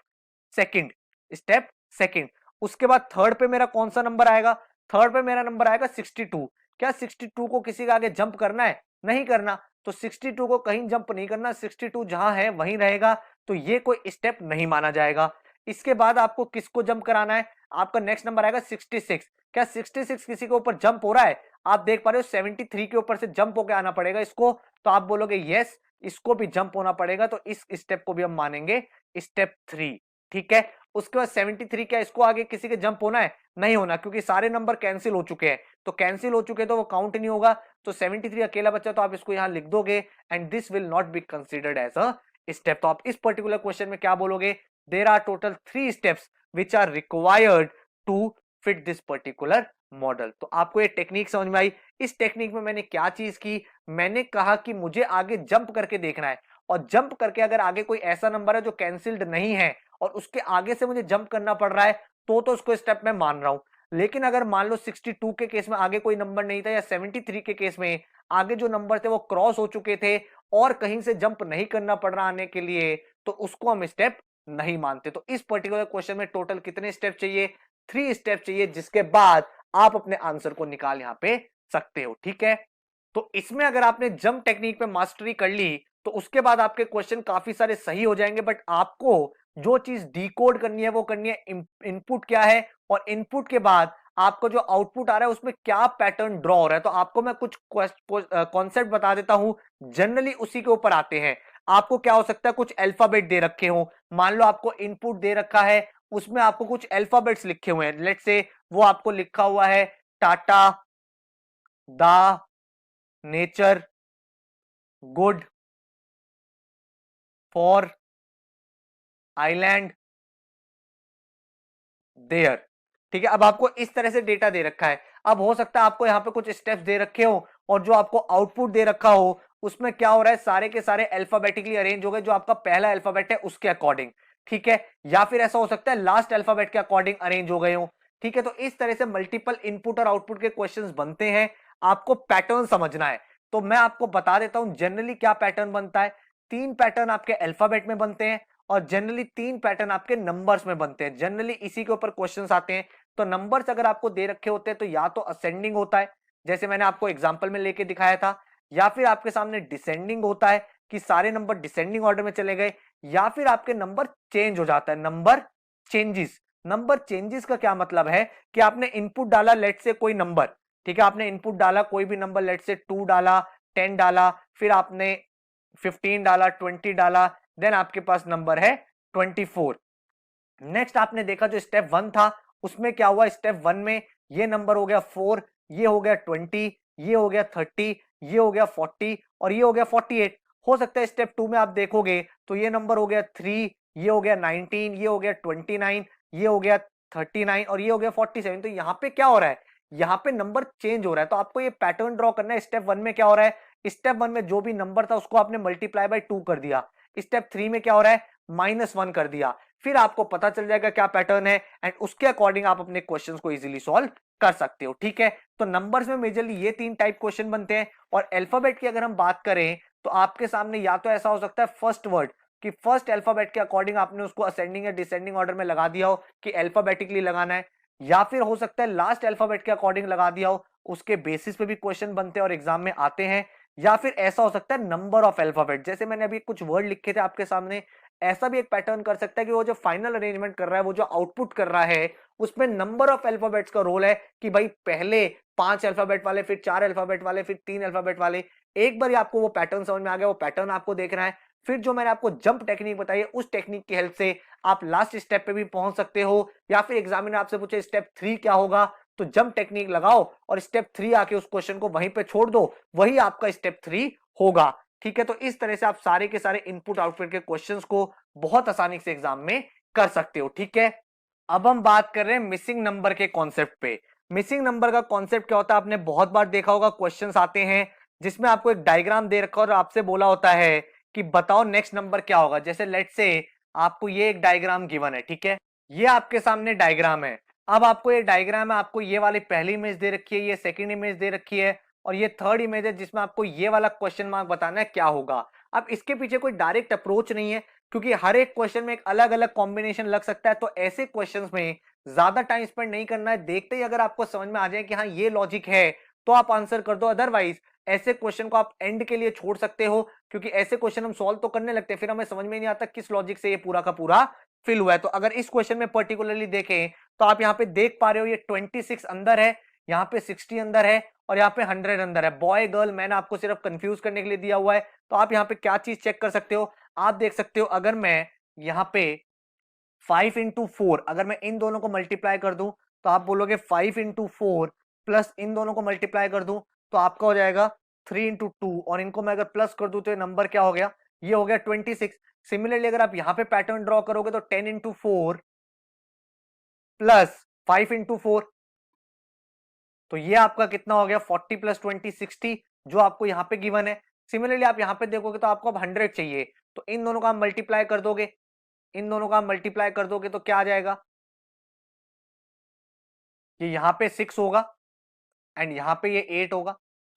सेकंड। उसके बाद थर्ड पे मेरा कौन सा नंबर आएगा, थर्ड पे मेरा नंबर आएगा 62। क्या 62 को किसी के आगे जंप करना है, नहीं करना। तो 62 को कहीं जंप नहीं करना, 62 जहां है वहीं रहेगा। तो ये कोई स्टेप नहीं माना जाएगा। इसके बाद आपको किसको जंप कराना है, आपका नेक्स्ट नंबर आएगा 66। क्या 66 किसी के ऊपर जंप हो रहा है, आप देख पा रहे हो 73 के ऊपर से जंप होकर आना पड़ेगा इसको। तो आप बोलोगे यस, इसको भी जंप होना पड़ेगा। तो इस स्टेप को भी हम मानेंगे स्टेप 3। ठीक है, उसके बाद 73 क्या इसको आगे किसी के जंप होना है, नहीं होना, क्योंकि सारे नंबर कैंसिल हो चुके हैं। तो कैंसिल हो चुके तो वो काउंट नहीं होगा। तो 73 अकेला बच्चा, तो आप इसको यहां लिख दोगे, and this will not be considered as a step. तो आप इस पर्टिकुलर क्वेश्चन में क्या बोलोगे, there are total 3 steps which are required to fit this particular model. तो आपको ये टेक्निक समझ में आई। इस टेक्निक में मैंने क्या चीज की, मैंने कहा कि मुझे आगे जंप करके देखना है, और जंप करके अगर आगे कोई ऐसा नंबर है जो कैंसिल्ड नहीं है और उसके आगे से मुझे जंप करना पड़ रहा है तो उसको स्टेप मैं मान रहा हूं। लेकिन अगर मान लो 62 के केस में आगे कोई नंबर नहीं था, या 73 के केस में आगे जो नंबर थे वो क्रॉस हो चुके थे और कहीं से जंप नहीं करना पड़ रहा आने के लिए, तो उसको हम स्टेप नहीं मानते। तो इस पर्टिकुलर क्वेश्चन में टोटल कितने स्टेप चाहिए? 3 स्टेप चाहिए, जिसके बाद आप अपने आंसर को निकाल यहां पे सकते हो। ठीक है, तो इसमें अगर आपने जंप टेक्निक पे मास्टरी कर ली तो उसके बाद आपके क्वेश्चन काफी सारे सही हो जाएंगे। बट आपको जो चीज डिकोड करनी है वो करनी है इनपुट क्या है, और इनपुट के बाद आपको जो आउटपुट आ रहा है उसमें क्या पैटर्न ड्रॉ हो रहा है। तो आपको मैं कुछ कॉन्सेप्ट बता देता हूं, जनरली उसी के ऊपर आते हैं। आपको क्या हो सकता है, कुछ अल्फाबेट दे रखे हो, मान लो आपको इनपुट दे रखा है, उसमें आपको कुछ अल्फाबेट्स लिखे हुए हैं। लेट्स से वो आपको लिखा हुआ है Tata, the, nature, good, for, island, there. ठीक है, अब आपको इस तरह से डेटा दे रखा है। अब हो सकता है आपको यहाँ पे कुछ स्टेप्स दे रखे हो और जो आपको आउटपुट दे रखा हो उसमें क्या हो रहा है, सारे के सारे अल्फाबेटिकली अरेंज हो गए जो आपका पहला अल्फाबेट है उसके अकॉर्डिंग। ठीक है, या फिर ऐसा हो सकता है लास्ट अल्फाबेट के अकॉर्डिंग अरेंज हो गए हो। ठीक है, तो इस तरह से मल्टीपल इनपुट और आउटपुट के क्वेश्चंस बनते हैं। आपको पैटर्न समझना है, तो मैं आपको बता देता हूं जनरली क्या पैटर्न बनता है। 3 पैटर्न आपके अल्फाबेट में बनते हैं और जनरली 3 पैटर्न आपके नंबर्स में बनते हैं। जनरली इसी के ऊपर क्वेश्चंस आते हैं। तो नंबर्स अगर आपको दे रखे होते हैं तो या तो असेंडिंग होता है, जैसे मैंने आपको एग्जांपल में लेके दिखाया था, या फिर आपके सामने डिसेंडिंग होता है कि सारे नंबर डिसेंडिंग ऑर्डर में चले गए, या फिर आपके नंबर चेंज हो जाता है, नंबर चेंजेस। नंबर चेंजेस का क्या मतलब है कि आपने इनपुट डाला लेट से कोई नंबर, ठीक है, आपने इनपुट डाला कोई भी नंबर, लेट से 2 डाला, 10 डाला, फिर आपने 15 डाला, 20 डाला, देन आपके पास नंबर है 24। नेक्स्ट आपने देखा जो स्टेप 1 था उसमें क्या हुआ, स्टेप 1 में ये नंबर हो गया 4, ये हो गया 20, ये हो गया 30, ये हो गया 40 और ये हो गया 48। हो सकता है स्टेप 2 में आप देखोगे तो ये नंबर हो गया 3, ये हो गया 19, ये हो गया 29, ये हो गया 39 और ये हो गया 47। तो यहाँ पे क्या हो रहा है, यहाँ पे नंबर चेंज हो रहा है। तो आपको ये पैटर्न ड्रॉ करना है। स्टेप 1 में क्या हो रहा है, स्टेप 1 में जो भी नंबर था उसको आपने मल्टीप्लाई बाय 2 कर दिया। स्टेप 3 में क्या हो रहा है, -1 कर दिया। फिर आपको पता चल जाएगा क्या पैटर्न है एंड उसके अकॉर्डिंग आप अपने क्वेश्चंस को इजीली सॉल्व कर सकते हो। ठीक है, तो नंबर्स में मेजरली ये 3 टाइप क्वेश्चन बनते हैं। और अल्फाबेट की अगर हम बात करें तो आपके सामने या तो ऐसा हो सकता है फर्स्ट वर्ड कि फर्स्ट अल्फाबेट के अकॉर्डिंग आपने उसको असेंडिंग या डिसेंडिंग ऑर्डर में लगा दिया हो कि अल्फाबेटिकली लगाना है, या फिर हो सकता है लास्ट अल्फाबेट के अकॉर्डिंग लगा दिया हो, उसके बेसिस पे भी क्वेश्चन बनते हैं और एग्जाम में आते हैं। या फिर ऐसा हो सकता है नंबर ऑफ अल्फाबेट, जैसे मैंने अभी कुछ वर्ड लिखे थे आपके सामने, ऐसा भी एक पैटर्न कर सकता है कि वो जो फाइनल अरेंजमेंट कर रहा है, वो जो आउटपुट कर रहा है, उसमें नंबर ऑफ अल्फाबेट्स का रोल है कि भाई पहले 5 अल्फाबेट वाले, फिर 4 अल्फाबेट वाले, फिर 3 अल्फाबेट वाले। एक बार आपको वो पैटर्न समझ में आ गया, वो पैटर्न आपको देखना है। फिर जो मैंने आपको जंप टेक्निक बताई है उस टेक्निक की हेल्प से आप लास्ट स्टेप पे भी पहुंच सकते हो, या फिर एग्जामिनर आपसे पूछे स्टेप 3 क्या होगा तो जंप टेक्निक लगाओ और स्टेप 3 आके उस क्वेश्चन को वहीं पे छोड़ दो, वही आपका स्टेप 3 होगा। ठीक है, तो इस तरह से आप सारे के सारे इनपुट आउटपुट के क्वेश्चंस को बहुत आसानी से एग्जाम में कर सकते हो। ठीक है, अब हम बात कर रहे हैं मिसिंग नंबर के कॉन्सेप्ट पे। मिसिंग नंबर का कॉन्सेप्ट क्या होता है, आपने बहुत बार देखा होगा, क्वेश्चंस आते हैं जिसमें आपको एक डायग्राम दे रखा और आपसे बोला होता है कि बताओ नेक्स्ट नंबर क्या होगा। जैसे लेट से आपको ये एक डायग्राम गिवन है, ठीक है, ये आपके सामने डायग्राम है। अब आपको ये डायग्राम है, आपको ये वाली पहली इमेज दे रखी है, ये सेकंड इमेज दे रखी है और ये थर्ड इमेज है जिसमें आपको ये वाला क्वेश्चन मार्क बताना है क्या होगा। अब इसके पीछे कोई डायरेक्ट अप्रोच नहीं है क्योंकि हर एक क्वेश्चन में एक अलग अलग कॉम्बिनेशन लग सकता है। तो ऐसे क्वेश्चंस में ज्यादा टाइम स्पेंड नहीं करना है, देखते ही अगर आपको समझ में आ जाए कि हाँ ये लॉजिक है तो आप आंसर कर दो। अदरवाइज ऐसे क्वेश्चन को आप एंड के लिए छोड़ सकते हो क्योंकि ऐसे क्वेश्चन हम सॉल्व तो करने लगते हैं फिर हमें समझ में नहीं आता किस लॉजिक से ये पूरा का पूरा फिल हुआ है। तो अगर इस क्वेश्चन में पर्टिकुलरली देखें तो आप यहाँ पे देख पा रहे हो ये 26 अंदर है, यहाँ पे 60 अंदर है और यहाँ पे 100 अंदर है। बॉय गर्ल मैंने आपको सिर्फ कंफ्यूज करने के लिए दिया हुआ है। तो आप यहाँ पे क्या चीज चेक कर सकते हो, आप देख सकते हो अगर मैं यहाँ पे 5 इंटू 4 अगर मैं इन दोनों को मल्टीप्लाई कर दूं तो आप बोलोगे 5 इंटू 4 प्लस इन दोनों को मल्टीप्लाई कर दूं तो आपका हो जाएगा 3 इंटू 2 और इनको मैं अगर प्लस कर दूं तो ये नंबर क्या हो गया, ये हो गया 26। सिमिलरली अगर आप यहां पे पैटर्न ड्रॉ करोगे तो 10 इंटू 4 प्लस 5 इंटू 4, तो ये आपका कितना हो गया 40 प्लस 20 60, जो आपको यहां पे गिवन है। सिमिलरली आप यहां पे देखोगे तो आपको अब 100 चाहिए, तो इन दोनों का आप मल्टीप्लाई कर दोगे, इन दोनों का आप मल्टीप्लाई कर दोगे तो क्या आ जाएगा, ये यहां पे 6 होगा एंड यहां पे ये 8 होगा।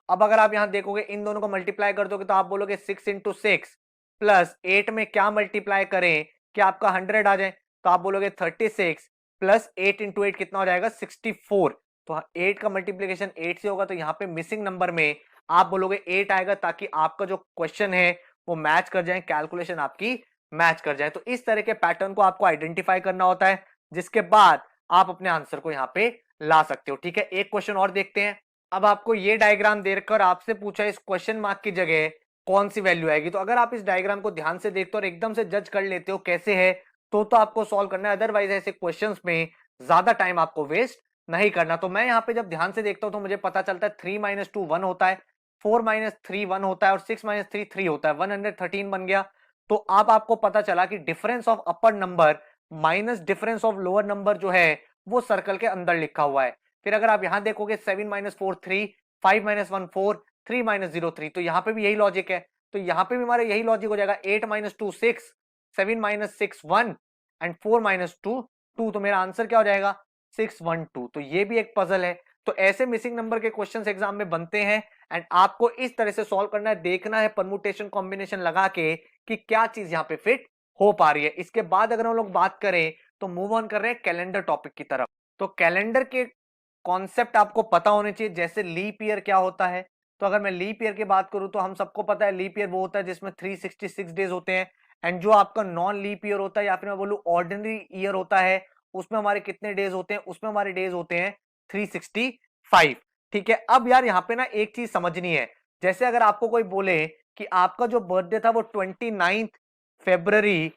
अब अगर आप यहां देखोगे इन दोनों को मल्टीप्लाई कर दोगे तो आप बोलोगे 6 इंटू 6 प्लस 8 में क्या मल्टीप्लाई करें कि आपका 100 आ जाए, तो आप बोलोगे 36 प्लस 8 इंटू 8 कितना हो जाएगा 64। तो 8 का मल्टीप्लीकेशन 8 से होगा, तो यहाँ पे मिसिंग नंबर में आप बोलोगे 8 आएगा, ताकि आपका जो क्वेश्चन है वो मैच कर जाए, कैलकुलेशन आपकी मैच कर जाए। तो इस तरह के पैटर्न को आपको आइडेंटिफाई करना होता है, जिसके बाद आप अपने आंसर को यहाँ पे ला सकते हो। ठीक है, एक क्वेश्चन और देखते हैं। अब आपको ये डायग्राम देकर आपसे पूछा इस क्वेश्चन मार्क की जगह कौन सी वैल्यू आएगी, तो अगर आप इस डायग्राम को ध्यान से देखते हो और एकदम से जज कर लेते हो कैसे है, तो आपको सॉल्व करना है, अदरवाइज ऐसे क्वेश्चंस में ज्यादा टाइम आपको वेस्ट नहीं करना। तो मैं यहाँ पे जब ध्यान से देखता हूं तो मुझे पता चलता है 3 माइनस 2 1 होता है, 4 माइनस 3 1 होता है और 6 माइनस 3 3 होता है, 113 बन गया। तो अब आपको पता चला कि difference of upper number minus difference of lower number जो है वो सर्कल के अंदर लिखा हुआ है। फिर अगर आप यहां देखोगे 7 माइनस 4 3, 5 माइनस 1 4, 3 माइनस 0 3, तो यहां पे भी यही लॉजिक है। तो यहां पे भी हमारा यही लॉजिक हो जाएगा, 8 माइनस 2 6, 7 माइनस 6 1 एंड 4 माइनस 2 2, तो मेरा आंसर क्या हो जाएगा 612। तो ये भी एक पजल है। तो ऐसे मिसिंग नंबर के क्वेश्चंस एग्जाम में बनते हैं एंड आपको इस तरह से सॉल्व करना है, देखना है परमुटेशन कॉम्बिनेशन लगा के कि क्या चीज यहाँ पे फिट हो पा रही है। इसके बाद अगर हम लोग बात करें तो मूव ऑन कर रहे हैं कैलेंडर टॉपिक की तरफ। तो कैलेंडर के कॉन्सेप्ट आपको पता होने चाहिए, जैसे लीप ईयर क्या होता है। तो अगर मैं लीप ईयर की बात करूं तो हम सबको पता है लीप ईयर वो होता है जिसमें 366 डेज होते हैं, एंड जो आपका नॉन लीप ईयर होता है या फिर मैं बोलूं ऑर्डिनरी ईयर होता है, उसमें हमारे कितने डेज होते हैं, उसमें हमारे डेज होते हैं 365। ठीक है, अब यार यहाँ पे ना एक चीज समझनी है, जैसे अगर आपको कोई बोले कि आपका जो बर्थडे था वो 29 फरवरी,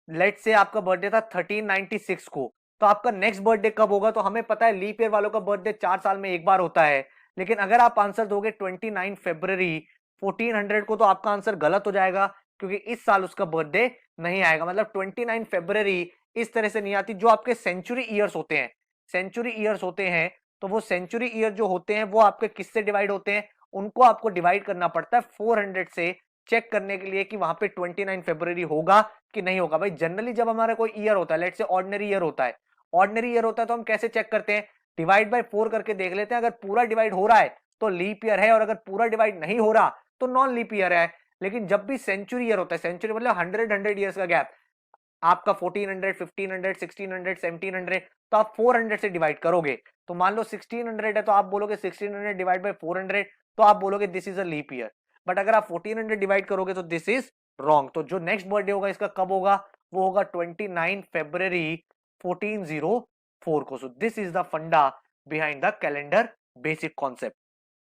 लेट से आपका बर्थडे था 1396 को, तो आपका नेक्स्ट बर्थडे कब होगा। तो हमें पता है लीप ईयर वालों का बर्थडे 4 साल में एक बार होता है, लेकिन अगर आप आंसर दोगे 29 फरवरी 1400 को, तो आपका आंसर गलत हो जाएगा, क्योंकि इस साल उसका बर्थडे नहीं आएगा। मतलब 29 फरवरी इस तरह से नहीं आती। जो आपके सेंचुरी ईयर्स होते हैं, सेंचुरी ईयर्स होते हैं, तो वो सेंचुरी ईयर जो होते हैं वो आपके किससे डिवाइड होते हैं, उनको आपको डिवाइड करना पड़ता है 400 से, चेक करने के लिए कि वहां पे 29 फरवरी होगा कि नहीं होगा। भाई जनरली जब हमारा कोई ईयर होता है, लेट से ऑर्डिनरी ईयर होता है, ऑर्डिनरी ईयर होता है तो हम कैसे चेक करते हैं, डिवाइड बाय 4 करके देख लेते हैं। अगर पूरा डिवाइड हो रहा है तो लीप ईयर है, और अगर पूरा डिवाइड नहीं हो रहा तो नॉन लीप ईयर है। लेकिन जब भी सेंचुरी ईयर होता है, सेंचुरी मतलब 100 ईयर्स का गैप, आपका 1400 1500 1600 1700, तो आप 400 से डिवाइड करोगे। तो मान लो 1600 है तो आप बोलोगे 1600 डिवाइड बाय 400, तो आप बोलोगे this is a leap year. But अगर आप 1400 डिवाइड करोगे तो दिस इज रॉन्ग। तो जो नेक्स्ट बर्थडे होगा इसका कब होगा, वो होगा 29 फरवरी 1404 को। सो दिस इज द फंडा behind the calendar basic concept.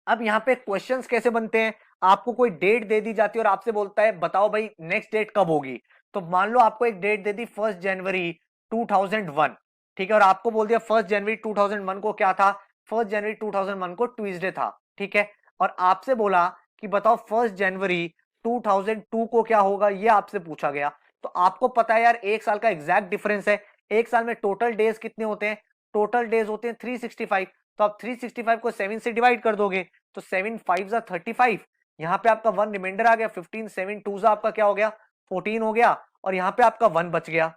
अब यहाँ पे क्वेश्चंस कैसे बनते हैं, आपको कोई डेट दे दी जाती है और आपसे बोलता है बताओ भाई नेक्स्ट डेट कब होगी। तो मान लो आपको एक डेट दे दी 1 जनवरी 2001, ठीक है, और आपको बोल दिया 1 जनवरी 2001 को क्या था, 1 जनवरी 2001 को ट्यूसडे था, ठीक है, और आपसे बोला कि बताओ 1 जनवरी 2002 को क्या होगा, ये आपसे पूछा गया। तो आपको पता है यार एक साल का एग्जैक्ट डिफरेंस है, एक साल में टोटल डेज कितने होते हैं, टोटल डेज होते हैं 365, तो आप 365 को 7 से डिवाइड कर दोगे, तो 7 5 35, यहाँ पे आपका 1 रिमाइंडर आ गया, 15 7 2 आपका क्या हो गया 14 हो गया, और यहाँ पे आपका 1 बच गया।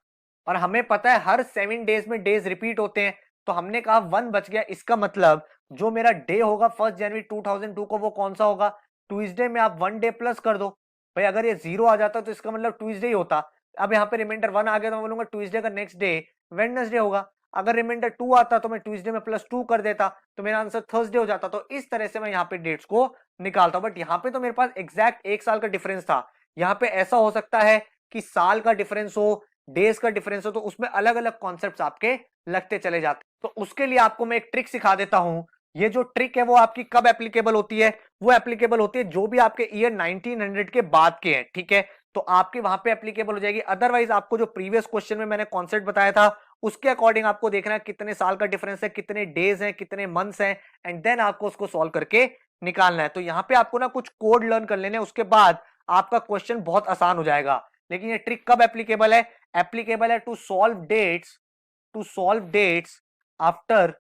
और हमें पता है हर 7 डेज में डेज रिपीट होते हैं, तो हमने कहा 1 बच गया, इसका मतलब जो मेरा डे होगा 1 जनवरी 2002 को वो कौन सा होगा, ट्यूसडे में आप 1 डे प्लस कर दो। भाई अगर ये 0 आ जाता तो इसका मतलब ट्यूसडे ही होता। अब यहाँ पे रिमाइंडर 1 आ गया तो मैं बोलूंगा ट्यूसडे का नेक्स्ट डे वेडनेसडे होगा। अगर रिमाइंडर 2 आता तो मैं ट्यूसडे में +2 कर देता, तो मेरा आंसर थर्सडे हो जाता। तो इस तरह से मैं यहाँ पे डेट्स को निकालता हूं। बट यहाँ पे तो मेरे पास एग्जैक्ट एक साल का डिफरेंस था, यहाँ पे ऐसा हो सकता है कि साल का डिफरेंस हो, डेज का डिफरेंस हो, तो उसमें अलग अलग कॉन्सेप्ट्स आपके लगते चले जाते। तो उसके लिए आपको मैं एक ट्रिक सिखा देता हूं। ये जो ट्रिक है वो आपकी कब एप्लीकेबल होती है, वो एप्लीकेबल होती है जो भी आपके ईयर 1900 के बाद के हैं, ठीक है, तो आपके वहां पे एप्लीकेबल हो जाएगी। अदरवाइज आपको जो प्रीवियस क्वेश्चन में मैंने कॉन्सेप्ट बताया था उसके अकॉर्डिंग आपको देखना है कितने साल का डिफरेंस है, कितने डेज हैं, कितने मंथ्स हैं, एंड देन आपको उसको सॉल्व करके निकालना है। तो यहाँ पे आपको ना कुछ कोड लर्न कर लेने, उसके बाद आपका क्वेश्चन बहुत आसान हो जाएगा। लेकिन ये ट्रिक कब एप्लीकेबल है? एप्लीकेबल है to solve dates after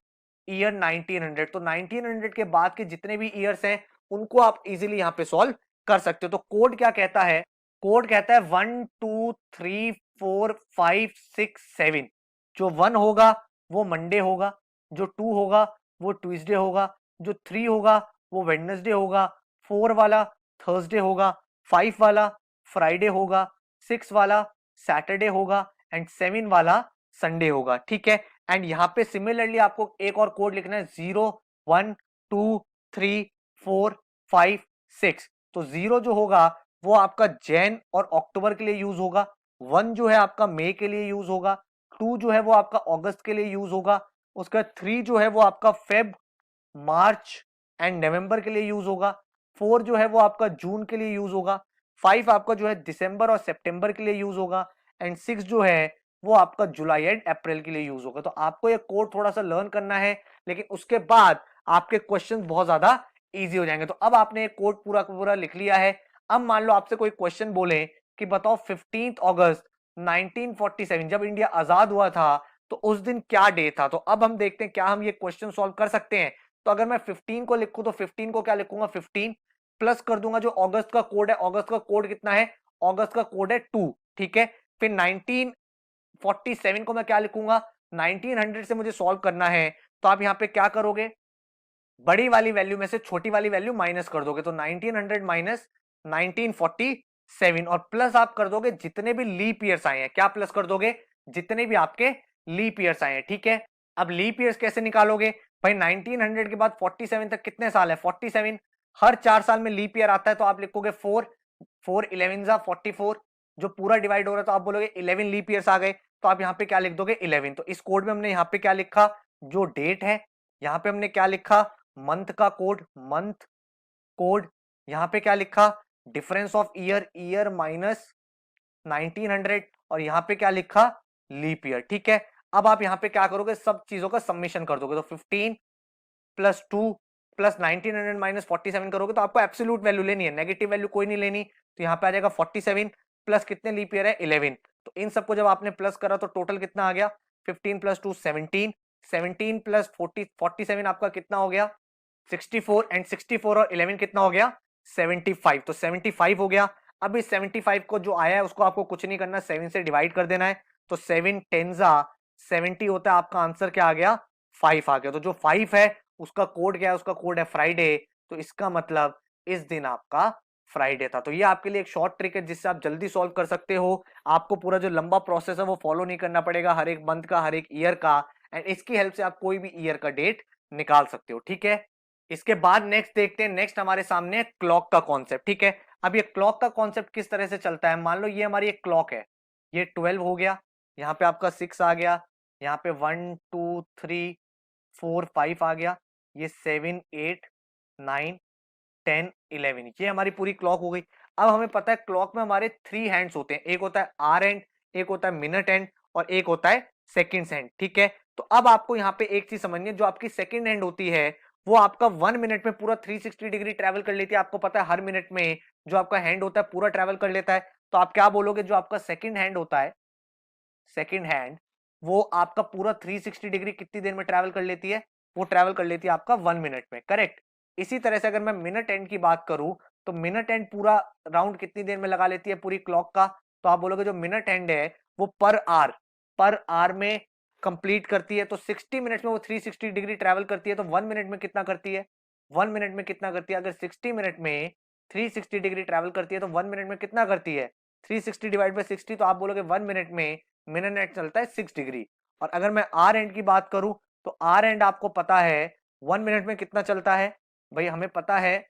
year 1900। तो 1900 के बाद के जितने भी ईयर्स हैं उनको आप इजीली यहां पे सॉल्व कर सकते हो। तो कोड क्या कहता है? कोड कहता है 1 2 3 4 5 6 7। जो 1 होगा वो मंडे होगा, जो 2 होगा वो ट्यूसडे होगा, जो 3 होगा वो वेडनेसडे होगा, 4 वाला थर्सडे होगा, 5 वाला फ्राइडे होगा, 6 वाला सैटरडे होगा एंड 7 वाला संडे होगा। ठीक है। एंड यहां पे सिमिलरली आपको एक और कोड लिखना है 0 1 2 3 4 5 6। तो 0 जो होगा वो आपका जैन और अक्टूबर के लिए यूज होगा, 1 जो है आपका मई के लिए यूज होगा, 2 जो है वो आपका अगस्त के लिए यूज होगा, उसका 3 जो है वो आपका फेब मार्च एंड नवंबर के लिए यूज होगा, 4 जो है वो आपका जून के लिए यूज होगा, 5 आपका जो है दिसंबर और सितंबर के लिए यूज होगा एंड 6 जो है वो आपका जुलाई एंड अप्रैल के लिए यूज होगा। तो आपको ये कोड थोड़ा सा लर्न करना है, लेकिन उसके बाद आपके क्वेश्चन बहुत ज्यादा इजी हो जाएंगे। तो अब आपने एक कोड पूरा पूरा लिख लिया है। अब मान लो आपसे कोई क्वेश्चन बोले कि बताओ 15 अगस्त 1947 जब इंडिया आजाद हुआ था तो उस दिन क्या डे था। तो अब हम देखते हैं क्या हम ये क्वेश्चन सॉल्व कर सकते हैं। तो अगर मैं 15 को लिखूं तो 15 को क्या लिखूंगा? 15 प्लस कर दूंगा जो अगस्त का कोड है। अगस्त का कोड कितना है? अगस्त का कोड है 2। ठीक है। फिर 1947 को मैं क्या लिखूंगा? 1900 से मुझे सॉल्व करना है तो आप यहां पे क्या करोगे? बड़ी वाली वैल्यू में से छोटी वाली वैल्यू माइनस कर दोगे। तो 1900 माइनस 1947 और प्लस आप कर दोगे जितने भी लीप ईयर्स आए हैं। क्या प्लस कर दोगे? जितने भी आपके लीप ईयर्स आए हैं। ठीक है। अब लीप ईयर्स कैसे निकालोगे भाई? 1900 के बाद 47 तक कितने साल है? 47। हर 4 साल में लीप ईयर आता है तो आप लिखोगे 4 4 11 जा 44। जो पूरा डिवाइड हो रहा है तो आप बोलोगे 11 लीप ईयर्स आ गए तो आप यहां पे क्या लिख दोगे? 11। तो इस कोड में हमने यहां पे क्या लिखा? जो डेट है। यहां पे हमने क्या लिखा? मंथ का कोड, मंथ कोड। यहां पे क्या लिखा? Difference of year, year minus 1900। और यहां पे क्या लिखा? Leap year. ठीक है। अब आप यहां पे क्या करोगे? सब चीजों का समेशन कर दोगे। तो 15 प्लस 2 प्लस 1900 माइनस 47 करोगे तो आपको एब्सोल्यूट वैल्यू लेनी है, नेगेटिव वैल्यू कोई नहीं लेनी। तो यहां पे आ जाएगा 47 प्लस कितने लीप ईयर है? 11। तो इन सबको जब आपने प्लस करा तो टोटल कितना आ गया? 15 प्लस 2 17, 17 प्लस 40 47 आपका कितना हो गया? 64 एंड 64 और 11 कितना हो गया? 75। तो 75 हो गया। अब इस 75 को जो आया है उसको आपको कुछ नहीं करना, 7 से डिवाइड कर देना है। तो 7 10 70 होता है। आपका आंसर क्या आ गया? 5 आ गया। तो जो 5 है उसका कोड क्या है? उसका कोड है फ्राइडे। तो इसका मतलब इस दिन आपका फ्राइडे था। तो ये आपके लिए एक शॉर्ट ट्रिक है जिससे आप जल्दी सॉल्व कर सकते हो। आपको पूरा जो लंबा प्रोसेस है वो फॉलो नहीं करना पड़ेगा, हर एक मंथ का, हर एक ईयर का। एंड इसकी हेल्प से आप कोई भी ईयर का डेट निकाल सकते हो। ठीक है। इसके बाद नेक्स्ट देखते हैं। नेक्स्ट हमारे सामने क्लॉक का कॉन्सेप्ट। ठीक है। अब ये क्लॉक का कॉन्सेप्ट किस तरह से चलता है? मान लो ये हमारी एक क्लॉक है, ये 12 हो गया, यहाँ पे आपका 6 आ गया, यहाँ पे 1 2 3 4 5 आ गया, ये 7 8 9 10 11, ये हमारी पूरी क्लॉक हो गई। अब हमें पता है क्लॉक में हमारे 3 हैंड्स होते हैं, एक होता है आर एंड, एक होता है मिनट एंड और एक होता है सेकंड्स हैंड। ठीक है। तो अब आपको यहाँ पे एक चीज समझनी है, जो आपकी सेकंड हैंड होती है वो आपका 1 मिनट में पूरा 360 डिग्री ट्रेवल कर लेती है। आपको पता है हर मिनट में जो आपका हैंड होता है पूरा ट्रेवल कर लेता है। तो आप क्या बोलोगे? जो आपका सेकंड हैंड होता है, सेकंड हैंड, वो आपका पूरा 360 डिग्री कितनी देर में ट्रैवल कर लेती है? वो ट्रैवल कर लेती है आपका 1 मिनट में। करेक्ट। इसी तरह से अगर मैं मिनट एंड की बात करूं तो मिनट एंड पूरा राउंड कितनी देर में लगा लेती है पूरी क्लॉक का? तो आप बोलोगे जो मिनट एंड है वो पर आर में कंप्लीट करती है। तो 60 मिनट्स में वो 360 डिग्री ट्रैवल करती है। तो 1 मिनट में कितना करती है? 1 मिनट में कितना करती है? अगर 60 मिनट में 360 डिग्री ट्रैवल करती है तो 1 मिनट में कितना करती है? 360 डिवाइड बाय 60। तो आप बोलोगे 1 मिनट में मिनट एंड चलता है 6 डिग्री। और अगर मैं आर एंड की बात करूं तो आर एंड आपको पता है 1 मिनट में कितना चलता है? भाई हमें पता है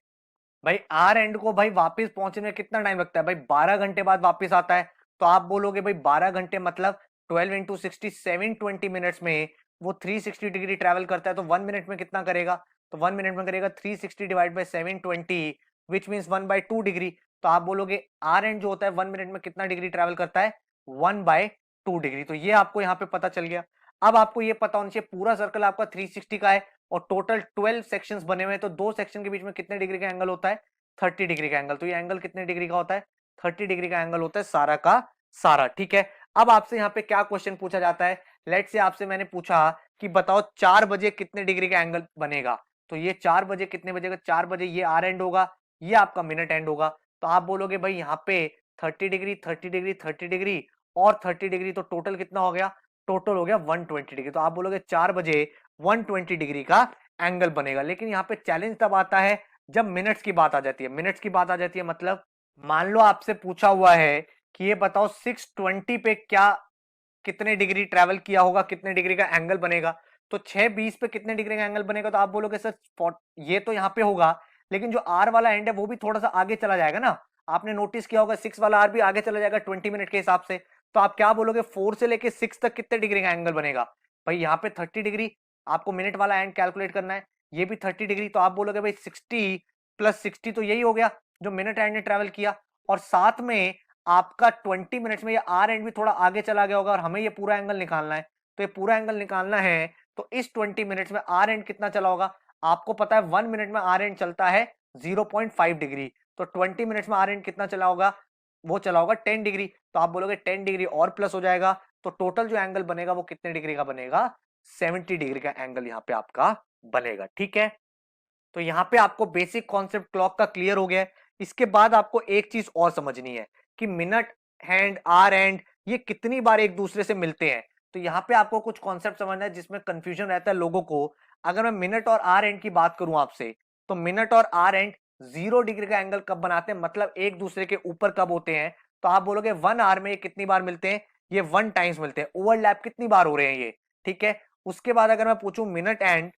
भाई आर एंड को भाई वापस पहुंचने में कितना टाइम लगता है? भाई 12 घंटे बाद वापस आता है। तो आप बोलोगे भाई 12 घंटे मतलब 12 इंटू 60 720 मिनट्स में वो 360 डिग्री ट्रैवल करता है। तो 1 मिनट में कितना करेगा? तो 1 मिनट में करेगा 360 divide by 720 which means 1/2 degree. तो आप बोलोगे आर एंड जो होता है 1 मिनट में कितना डिग्री ट्रैवल करता है? 1/2 डिग्री। तो ये आपको यहाँ पे पता चल गया। अब आपको ये पता होना चाहिए पूरा सर्कल आपका 360 का है और टोटल 12 सेक्शंस बने हुए हैं। तो दो सेक्शन के बीच में कितने डिग्री का एंगल होता है? 30 डिग्री का एंगल। तो ये एंगल कितने डिग्री का होता है? 30 डिग्री का एंगल होता है सारा का सारा। ठीक है, अब आपसे यहाँ पे क्या क्वेश्चन पूछा जाता है? लेट्स से आपसे मैंने पूछा कि बताओ 4 बजे कितने डिग्री का एंगल बनेगा। तो ये 4 बजे कितने बजे का? 4 बजे ये आर एंड होगा, ये आपका मिनट एंड होगा। तो आप बोलोगे भाई यहाँ पे 30 डिग्री 30 डिग्री 30 डिग्री और 30 डिग्री, तो टोटल कितना हो गया? टोटल हो गया 120 डिग्री। तो आप बोलोगे 4 बजे 120 डिग्री का एंगल बनेगा। लेकिन यहाँ पे चैलेंज तब आता है जब मिनट्स की बात आ जाती है। मिनट्स की बात आ जाती है मतलब मान लो आपसे पूछा हुआ है कि ये बताओ 620 पे क्या कितने डिग्री ट्रेवल किया होगा, कितने डिग्री का एंगल बनेगा। तो 620 पे कितने डिग्री का एंगल बनेगा? तो आप बोलोगे सर ये तो यहाँ पे होगा, लेकिन जो आर वाला एंड है वो भी थोड़ा सा आगे चला जाएगा ना। आपने नोटिस किया होगा 6 वाला आर भी आगे चला जाएगा 20 मिनट के हिसाब से। तो आप क्या बोलोगे 4 से लेके 6 तक कितने डिग्री का एंगल बनेगा? भाई यहाँ पे 30 डिग्री, आपको मिनट वाला एंड कैलकुलेट करना है, ये भी 30 डिग्री। तो आप बोलोगे भाई 60 प्लस 60, तो यही हो गया जो मिनट एंड ने ट्रेवल किया। और साथ में आपका 20 मिनट्स में ये आर एंड भी थोड़ा आगे चला गया होगा और हमें ये पूरा एंगल निकालना है। तो ये पूरा एंगल निकालना है तो इस 20 मिनट्स में आर एंड कितना चला होगा? आपको पता है 1 मिनट में आर एंड चलता है 0.5 डिग्री। तो 20 मिनट्स में आर एंड कितना चला होगा? वो चला होगा 10 डिग्री। तो आप बोलोगे 10 डिग्री और प्लस हो जाएगा, तो टोटल जो एंगल बनेगा वो कितने डिग्री का बनेगा? 70 डिग्री का एंगल यहाँ पे आपका बनेगा। ठीक है, तो यहाँ पे आपको बेसिक कॉन्सेप्ट क्लॉक का क्लियर हो गया है। इसके बाद आपको एक चीज और समझनी है कि मिनट हैंड आर एंड ये कितनी बार एक दूसरे से मिलते हैं। तो यहाँ पे आपको कुछ कॉन्सेप्ट समझना है जिसमें कंफ्यूजन रहता है लोगों को। अगर मैं मिनट और आर एंड की बात करूं आपसे, तो मिनट और आर एंड 0 डिग्री का एंगल कब बनाते हैं, मतलब एक दूसरे के ऊपर कब होते हैं? तो आप बोलोगे 1 आवर में ये कितनी बार मिलते हैं? ये 1 टाइम्स मिलते हैं। ओवरलैप कितनी बार हो रहे हैं ये? ठीक है, उसके बाद अगर मैं पूछूं minute and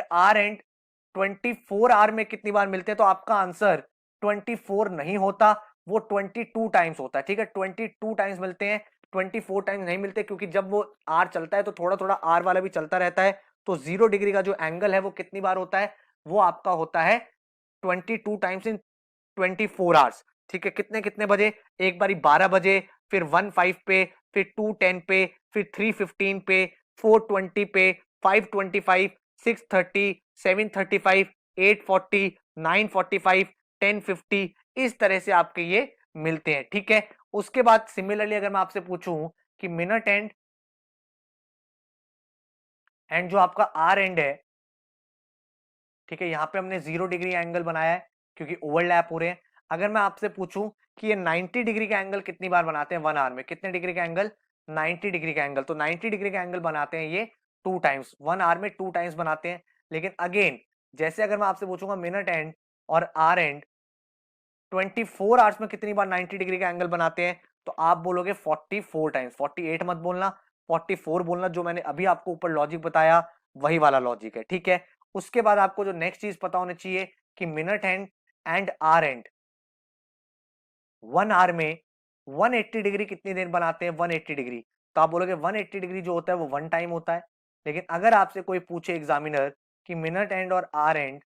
hour and 24 hour में कितनी बार मिलते हैं, तो आपका आंसर 24 नहीं होता, वो 22 टाइम्स होता है। ठीक है, 22 टाइम्स मिलते हैं, 24 टाइम्स नहीं मिलते, क्योंकि जब वो आर चलता है तो थोड़ा थोड़ा आर वाला भी चलता रहता है। तो 0 डिग्री का जो एंगल है वो कितनी बार होता है? वो आपका होता है 22 टाइम्स इन 24 आवर्स। ठीक है, कितने कितने बजे? एक बारी 12 बजे, फिर 1:05 पे, फिर 2:10 पे, फिर 3:15 पे, 4:20 पे, 5:25, 6:30, 7:35, 8:40, 9:45, 10:50, इस तरह से आपके ये मिलते हैं। ठीक है, उसके बाद सिमिलरली अगर मैं आपसे पूछूं कि मिनट एंड जो आपका आर एंड है, ठीक है, यहां पे हमने 0 डिग्री एंगल बनाया है क्योंकि ओवरलैप हो रहे हैं। अगर मैं आपसे पूछूं कि ये 90 डिग्री का एंगल कितनी बार बनाते हैं 1 आवर में, कितने डिग्री का एंगल? 90 डिग्री का एंगल। तो 90 डिग्री का एंगल बनाते हैं ये 2 टाइम्स, 1 आवर में 2 टाइम्स बनाते हैं। लेकिन अगेन जैसे अगर मैं आपसे पूछूंगा मिनट एंड और आर एंड 24 आवर्स में कितनी बार 90 डिग्री का एंगल बनाते हैं, तो आप बोलोगे 44 टाइम्स। 48 मत बोलना, 44 बोलना। जो मैंने अभी आपको ऊपर लॉजिक बताया वही वाला लॉजिक है। ठीक है, उसके बाद आपको जो नेक्स्ट चीज पता होनी चाहिए कि minute and hour and 1 hour में 180 डिग्री कितनी देर बनाते हैं? 180 डिग्री। तो आप बोलोगे 180 डिग्री जो होता है वो 1 टाइम होता है। लेकिन अगर आपसे कोई पूछे एग्जामिनर कि मिनट एंड और आर एंड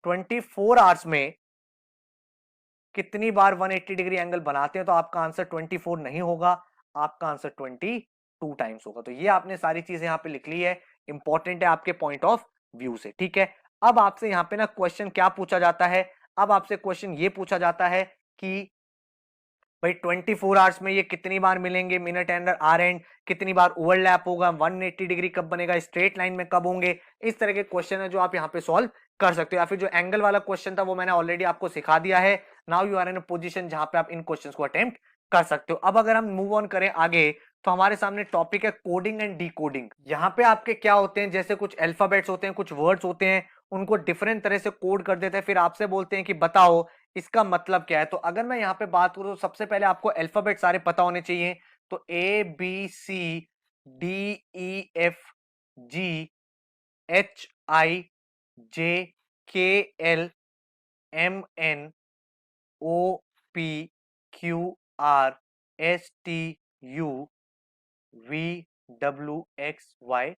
24 आवर्स में कितनी बार 180 डिग्री एंगल बनाते हैं, तो आपका आंसर 24 नहीं होगा, आपका आंसर 22 टाइम्स होगा। तो ये आपने सारी चीजें यहाँ पे लिख ली है, इंपॉर्टेंट है आपके पॉइंट ऑफ व्यू से। ठीक है, अब आपसे यहाँ पे ना क्वेश्चन क्या पूछा जाता है? अब आपसे क्वेश्चन ये पूछा जाता है कि भाई 24 आवर्स में ये कितनी बार मिलेंगे मिनट एंड आर एंड, कितनी बार ओवरलैप होगा, 180 डिग्री कब बनेगा, स्ट्रेट लाइन में कब होंगे। इस तरह के क्वेश्चन है जो आप यहाँ पे सॉल्व कर सकते हो। या फिर जो एंगल वाला क्वेश्चन था वो मैंने ऑलरेडी आपको सिखा दिया है। Now you are in a position जहां पे आप इन क्वेश्चंस को अटेम्प्ट कर सकते हो। अब अगर हम मूव ऑन करें आगे, तो हमारे सामने टॉपिक है कोडिंग एंड डीकोडिंग। यहाँ पे आपके क्या होते हैं, जैसे कुछ अल्फाबेट्स होते हैं, कुछ वर्ड्स होते हैं, उनको डिफरेंट तरह से कोड कर देते हैं, फिर आपसे बोलते हैं कि बताओ इसका मतलब क्या है। तो अगर मैं यहाँ पे बात करूं तो सबसे पहले आपको अल्फाबेट सारे पता होने चाहिए। तो ABCDEFGHIJKLMNOPQRSTUVWXY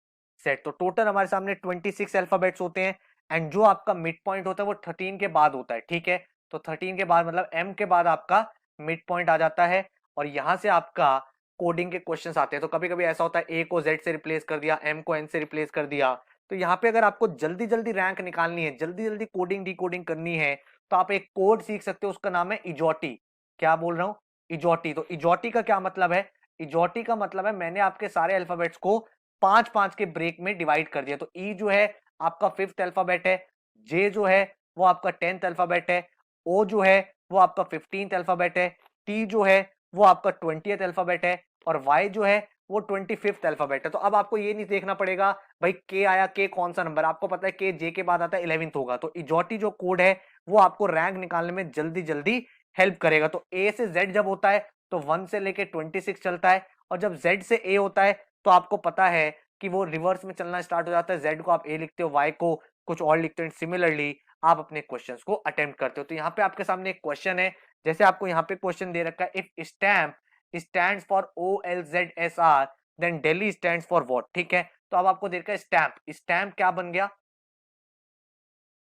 Z। तो टोटल हमारे सामने 26 अल्फाबेट्स होते हैं। एंड जो आपका मिड पॉइंट होता है वो 13 के बाद होता है। ठीक है, तो 13 के बाद मतलब M के बाद आपका मिड पॉइंट आ जाता है, और यहां से आपका कोडिंग के क्वेश्चंस आते हैं। तो कभी कभी ऐसा होता है A को Z से रिप्लेस कर दिया, M को N से रिप्लेस कर दिया, तो यहाँ पे अगर आपको जल्दी जल्दी रैंक निकालनी है, जल्दी जल्दी कोडिंग डिकोडिंग करनी है, तो आप एक कोड सीख सकते हो, उसका नाम है इजोटी। क्या बोल रहा हूँ? इजोटी। तो इजोटी का क्या मतलब है? इजोटी का मतलब है मैंने आपके सारे अल्फाबेट्स को 5-5 के ब्रेक में डिवाइड कर दिया। तो ई जो है आपका 5th अल्फाबेट है, जे जो है वो आपका 10th अल्फाबेट है, ओ जो है वो आपका 15th अल्फाबेट है, टी जो है वो आपका 20th अल्फाबेट है, और वाई जो है वो 25th अल्फाबेट है। तो अब आपको ये नहीं देखना पड़ेगा भाई के आया, के कौन सा नंबर, आपको पता है के जे के बाद आता है 11th होगा। तो इजोटी जो कोड है वो आपको रैंक निकालने में जल्दी जल्दी हेल्प करेगा। तो ए से जेड जब होता है तो 1 से लेके 26 चलता है, और जब जेड से ए होता है तो आपको पता है कि वो रिवर्स में चलना स्टार्ट हो जाता है। जेड को आप ए लिखते हो, वाई को कुछ और लिखते हो, सिमिलरली आप अपने क्वेश्चंस को अटेम्प्ट करते हो। तो यहाँ पे आपके सामने एक क्वेश्चन है, जैसे आपको यहाँ पे क्वेश्चन दे रखा है, if stamp stands for OLZSR then Delhi stands for what. ठीक है, तो अब आपको दे रखा है स्टैम्प। स्टैम्प क्या बन गया?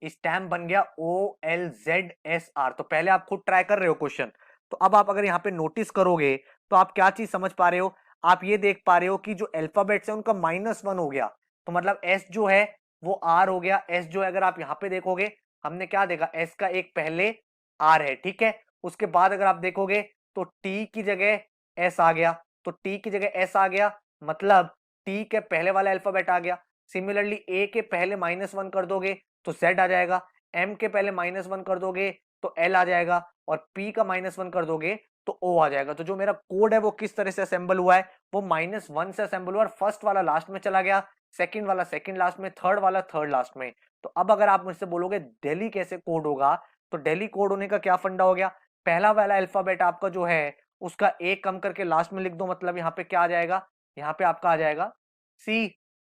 स्टैम्प बन गया OLZSR। तो पहले आप खुद ट्राई कर रहे हो क्वेश्चन, तो अब आप अगर यहाँ पे नोटिस करोगे तो आप क्या चीज समझ पा रहे हो? आप ये देख पा रहे हो कि जो अल्फाबेट्स है उनका -1 हो गया। तो मतलब एस जो है वो आर हो गया। एस जो है अगर आप यहाँ पे देखोगे, हमने क्या देखा, एस का एक पहले आर है, ठीक है। उसके बाद अगर आप देखोगे तो टी की जगह एस आ गया। तो टी की जगह एस आ गया मतलब टी के पहले वाला अल्फाबेट आ गया। सिमिलरली ए के पहले -1 कर दोगे तो Z आ जाएगा, M के पहले -1 कर दोगे तो L आ जाएगा, और P का -1 कर दोगे तो O आ जाएगा। तो जो मेरा कोड है वो किस तरह से असेंबल हुआ है, वो -1 से असेंबल हुआ, और फर्स्ट वाला लास्ट में चला गया, सेकंड वाला सेकंड लास्ट में, थर्ड वाला थर्ड लास्ट में। तो अब अगर आप मुझसे बोलोगे दिल्ली कैसे कोड होगा, तो दिल्ली कोड होने का क्या फंडा हो गया? पहला वाला अल्फाबेट आपका जो है उसका एक कम करके लास्ट में लिख दो, मतलब यहाँ पे क्या आ जाएगा, यहाँ पे आपका आ जाएगा C।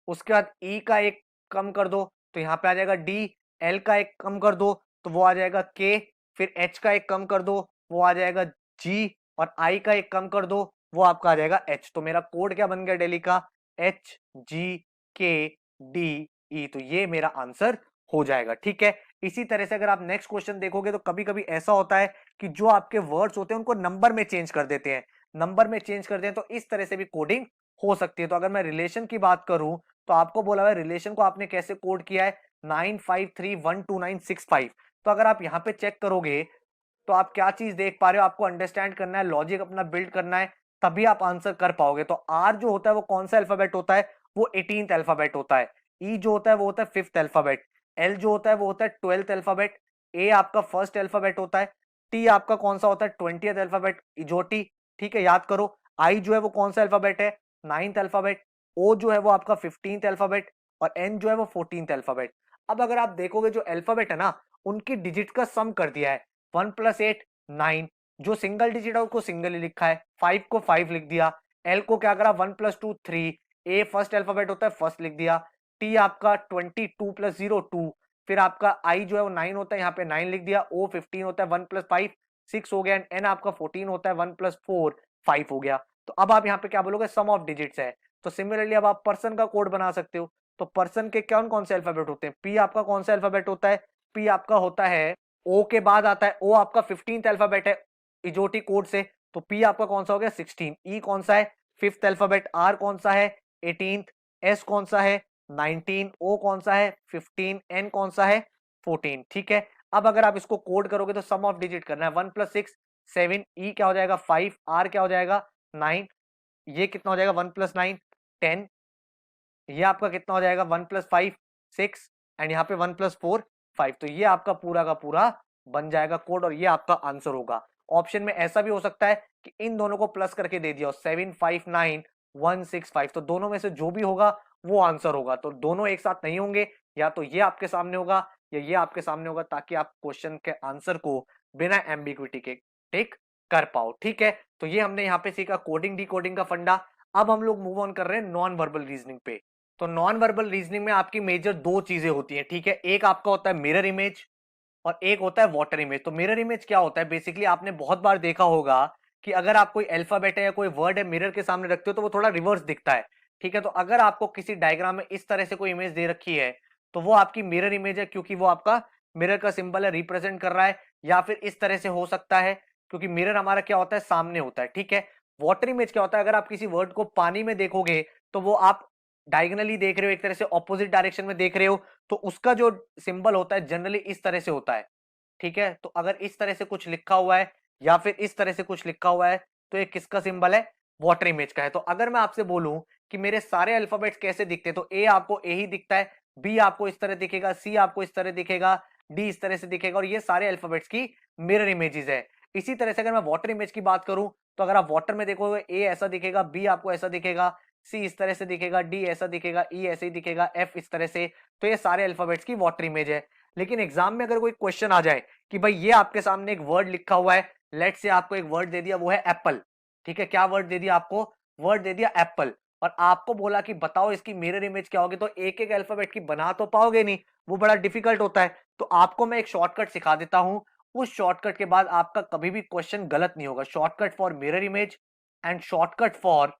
उसके बाद E का एक कम कर दो तो यहाँ पे आ जाएगा D। L का एक कम कर दो तो वो आ जाएगा K। फिर H का एक कम कर दो वो आ जाएगा G, और I का एक कम कर दो वो आपका आ जाएगा H। तो मेरा कोड क्या बन गया दिल्ली का? HGKDE। तो ये मेरा आंसर हो जाएगा, ठीक है। इसी तरह से अगर आप नेक्स्ट क्वेश्चन देखोगे तो कभी कभी ऐसा होता है कि जो आपके वर्ड्स होते हैं उनको नंबर में चेंज कर देते हैं, नंबर में चेंज करते हैं, तो इस तरह से भी कोडिंग हो सकती है। तो अगर मैं रिलेशन की बात करूं तो आपको बोला हुआ है रिलेशन को आपने कैसे कोड किया है, 9531296 तो अगर आप यहाँ पे चेक करोगे तो आप क्या चीज देख पा रहे हो, आपको अंडरस्टैंड करना है, लॉजिक अपना बिल्ड करना है, तभी आप आंसर कर पाओगे। तो आर जो होता है वो कौन सा अल्फाबेट होता है? वो 18th अल्फाबेट होता है। ई जो होता है वो होता है 5th अल्फाबेट। एल जो होता है वो होता है 12th अल्फाबेट। ए आपका फर्स्ट अल्फाबेट होता है। टी आपका कौन सा होता है? 20th alphabet, इजोटी। ठीक है, याद करो। आई जो है वो कौन सा अल्फाबेट है? 9th alphabet. ओ जो है वो आपका 15th अल्फाबेट, और एन जो है वो 14th अल्फाबेट। अब अगर आप देखोगे जो अल्फाबेट है ना, उनकी डिजिट का सम कर दिया है, 1 + 8 9। जो सिंगल डिजिट है उसको सिंगल ही लिखा है, 5 को 5 लिख दिया। एल को क्या करा, 1 + 2 3। ए फर्स्ट अल्फाबेट होता है, फर्स्ट लिख दिया। टी आपका 22 + 0 2। फिर आपका आई जो है वो 9 होता है, यहाँ पे 9 लिख दिया। ओ 15 होता है, 1 + 5 6 हो गया। एन आपका 14 होता है, 1 + 4 5 हो गया। तो अब आप यहाँ पे क्या बोलोगे, सम ऑफ डिजिट्स है। तो सिमिलरली अब आप पर्सन का कोड बना सकते हो। तो पर्सन के कौन कौन से अल्फाबेट होते हैं? पी आपका कौन सा अल्फाबेट होता है? पी आपका होता है, ओ के बाद आता है, ओ आपका 15th अल्फाबेट है इजोटी कोड से, तो पी आपका कौन सा हो गया? 16। ई कौन सा है? 5th alphabet. आर कौन सा है? 18th। एस कौन सा है? 19। ओ कौन सा है? 15। एन कौन सा है? 14। ठीक है, अब अगर आप इसको कोड करोगे तो सम ऑफ डिजिट करना है, 1 + 6 7। ई क्या हो जाएगा? 5। आर क्या हो जाएगा? 9। ये कितना हो जाएगा? 1 + 9 10। ये आपका कितना हो जाएगा? 1 + 5 6, एंड यहाँ पे 1 + 4 5। तो ये आपका पूरा का पूरा बन जाएगा कोड, और ये आपका आंसर होगा। ऑप्शन में ऐसा भी हो सकता है कि इन दोनों को प्लस करके दे दिया, 7 5 9 1 6 5। तो दोनों में से जो भी होगा वो आंसर होगा। तो दोनों एक साथ नहीं होंगे, या तो ये आपके सामने होगा या ये आपके सामने होगा, ताकि आप क्वेश्चन के आंसर को बिना एम्बिग्विटी के टिक कर पाओ। ठीक है, तो ये हमने यहाँ पे सीखा कोडिंग डिकोडिंग का फंडा। अब हम लोग मूव ऑन कर रहे हैं नॉन वर्बल रीजनिंग पे। तो नॉन वर्बल रीजनिंग में आपकी मेजर दो चीजें होती हैं, ठीक है। एक आपका होता है मिरर इमेज, और एक होता है वाटर इमेज। तो मिरर इमेज क्या होता है? बेसिकली आपने बहुत बार देखा होगा कि अगर आप कोई अल्फाबेट है या कोई वर्ड है मिरर के सामने रखते हो तो वो थोड़ा रिवर्स दिखता है, ठीक है। तो अगर आपको किसी डायग्राम में इस तरह से कोई इमेज दे रखी है तो वो आपकी मिरर इमेज है, क्योंकि वो आपका मिरर का सिंबल है, रिप्रेजेंट कर रहा है। या फिर इस तरह से हो सकता है, क्योंकि मिरर हमारा क्या होता है? सामने होता है, ठीक है। वाटर इमेज क्या होता है? अगर आप किसी वर्ड को पानी में देखोगे तो वो आप डायगोनली देख रहे हो, एक तरह से ऑपोजिट डायरेक्शन में देख रहे हो, तो उसका जो सिंबल होता है जनरली इस तरह से होता है, ठीक है। तो अगर इस तरह से कुछ लिखा हुआ है या फिर इस तरह से कुछ लिखा हुआ है तो ये किसका सिंबल है, वाटर इमेज का है। तो अगर मैं आपसे बोलूं कि मेरे सारे अल्फाबेट्स कैसे दिखते हैं, तो ए आपको ए ही दिखता है, बी आपको इस तरह दिखेगा, सी आपको इस तरह दिखेगा, डी इस तरह से दिखेगा, और ये सारे अल्फाबेट्स की मिरर इमेजेस है। इसी तरह से अगर मैं वाटर इमेज की बात करूं तो अगर आप वाटर में देखोगे ए ऐसा दिखेगा, बी आपको ऐसा दिखेगा, सी इस तरह से दिखेगा, डी ऐसा दिखेगा, ई ऐसे ही दिखेगा, एफ इस तरह से। तो ये सारे अल्फाबेट्स की वाटर इमेज है। लेकिन एग्जाम में अगर कोई क्वेश्चन आ जाए कि भाई ये आपके सामने एक वर्ड लिखा हुआ है, लेट से आपको एक वर्ड दे दिया वो है एप्पल, ठीक है, क्या वर्ड दे दिया आपको, वर्ड दे दिया एप्पल, और आपको बोला कि बताओ इसकी मिरर इमेज क्या होगी, तो एक एक अल्फाबेट की बना तो पाओगे नहीं, वो बड़ा डिफिकल्ट होता है। तो आपको मैं एक शॉर्टकट सिखा देता हूं, उस शॉर्टकट के बाद आपका कभी भी क्वेश्चन गलत नहीं होगा। Shortcut for mirror image and shortcut for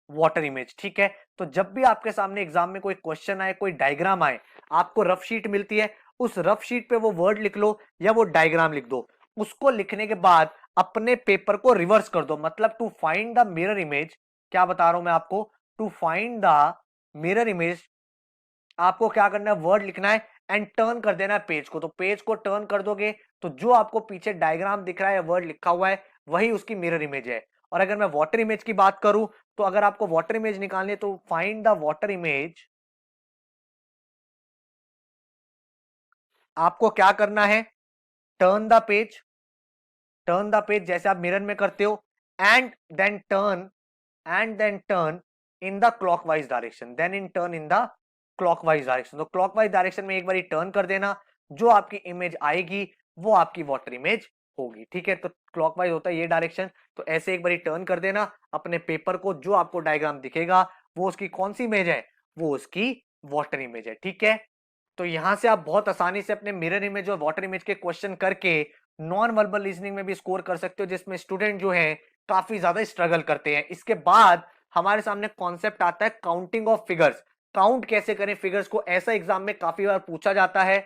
water image, ठीक है। तो जब भी आपके सामने एग्जाम में कोई क्वेश्चन आए, कोई डायग्राम आए, आपको रफ शीट मिलती है, उस रफ शीट पे वो वर्ड लिख लो या वो डायग्राम लिख दो। उसको लिखने के बाद अपने पेपर को रिवर्स कर दो, मतलब to find the mirror image, क्या बता रहा हूं मैं आपको, to find the mirror image आपको क्या करना है, वर्ड लिखना है एंड टर्न कर देना है पेज को। तो पेज को टर्न कर दोगे तो जो आपको पीछे डायग्राम दिख रहा है, वर्ड लिखा हुआ है, वही उसकी मिरर इमेज है। और अगर मैं वाटर इमेज की बात करूं तो अगर आपको वाटर इमेज निकालनी है तो फाइंड द वाटर इमेज, आपको क्या करना है, turn the page, turn the page जैसे आप मिरर में करते हो, and then turn, and then turn in the clockwise direction, then in turn in the clockwise direction. तो क्लॉकवाइज डायरेक्शन में एक बार टर्न कर देना, जो आपकी इमेज आएगी वो आपकी वाटर इमेज होगी, ठीक है। तो क्लॉकवाइज होता है ये डायरेक्शन, तो ऐसे एक बार टर्न कर देना अपने पेपर को, जो आपको डायग्राम दिखेगा वो उसकी कौन सी इमेज है, वो उसकी वाटर इमेज है, ठीक है। तो यहां से आप बहुत आसानी से अपने मिरर इमेज और वाटर इमेज के क्वेश्चन करके नॉन वर्बल रीजनिंग में भी स्कोर कर सकते हो, जिसमें स्टूडेंट जो है काफी ज्यादा स्ट्रगल करते हैं। इसके बाद हमारे सामने कॉन्सेप्ट आता है काउंटिंग ऑफ फिगर्स, काउंट कैसे करें फिगर्स को, ऐसा एग्जाम में काफी बार पूछा जाता है।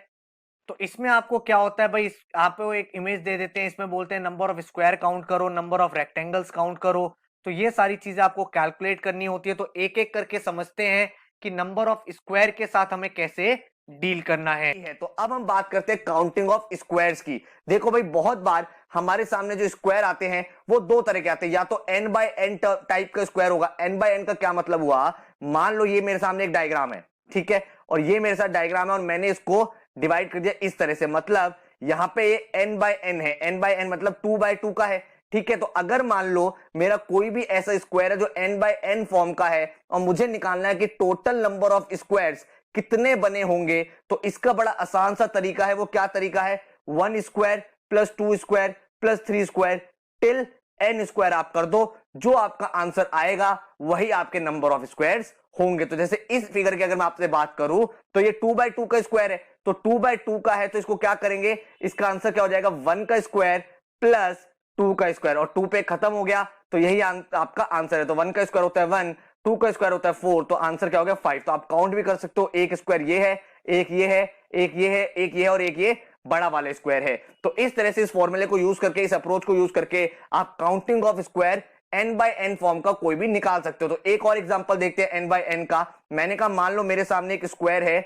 तो इसमें आपको क्या होता है भाई, आपको एक इमेज दे देते हैं, इसमें बोलते हैं नंबर ऑफ स्क्वायर काउंट करो, नंबर ऑफ रेक्टेंगल्स काउंट करो। तो ये सारी चीजें आपको कैलकुलेट करनी होती है। तो एक एक करके समझते हैं कि नंबर ऑफ स्क्वायर के साथ हमें कैसे डील करना है। तो अब हम बात करते हैं काउंटिंग ऑफ स्क्वायर्स की। देखो भाई, बहुत बार हमारे सामने जो स्क्वायर आते हैं वो दो तरह के आते हैं, या तो n बाय n टाइप का स्क्वायर होगा। n बाय n का क्या मतलब हुआ, मान लो ये मेरे सामने एक डायग्राम है, ठीक है, और ये मेरे साथ डायग्राम है और मैंने इसको डिवाइड कर दिया इस तरह से, मतलब यहां पे ये n बाय n है, n बाय n मतलब 2 बाय 2 का है, ठीक है। तो अगर मान लो मेरा कोई भी ऐसा स्क्वायर है जो n बाय n फॉर्म का है और मुझे निकालना है कि टोटल नंबर ऑफ स्क्वायर्स कितने बने होंगे, तो इसका बड़ा आसान सा तरीका है। वो क्या तरीका है, 1 square plus 2 square plus 3 square till n square आप कर दो, जो आपका आंसर आएगा वही आपके नंबर ऑफ स्क्वायर्स होंगे। तो जैसे इस फिगर की अगर मैं आपसे बात करूं तो ये 2 बाय 2 का स्क्वायर है, तो 2 बाय 2 का है, तो इसको क्या करेंगे, इसका आंसर क्या हो जाएगा, 1 का स्क्वायर प्लस 2 का स्क्वायर, और 2 पे खत्म हो गया, तो यही आपका आंसर है। तो 1 का स्क्वायर होता है 1, 2 का स्क्वायर होता है 4, तो आंसर क्या हो गया 5। तो आप काउंट भी कर सकते हो, एक स्क्वायर ये है, एक ये है, एक ये है, एक ये है, और एक ये बड़ा वाला स्क्वायर है। तो इस तरह से इस फॉर्मूले को यूज करके, इस अप्रोच को यूज करके आप counting of square n by n form का कोई भी निकाल सकते हो। तो एक और एग्जांपल देखते हैं n बाय n का। मैंने कहा मान लो मेरे सामने एक स्क्वायर है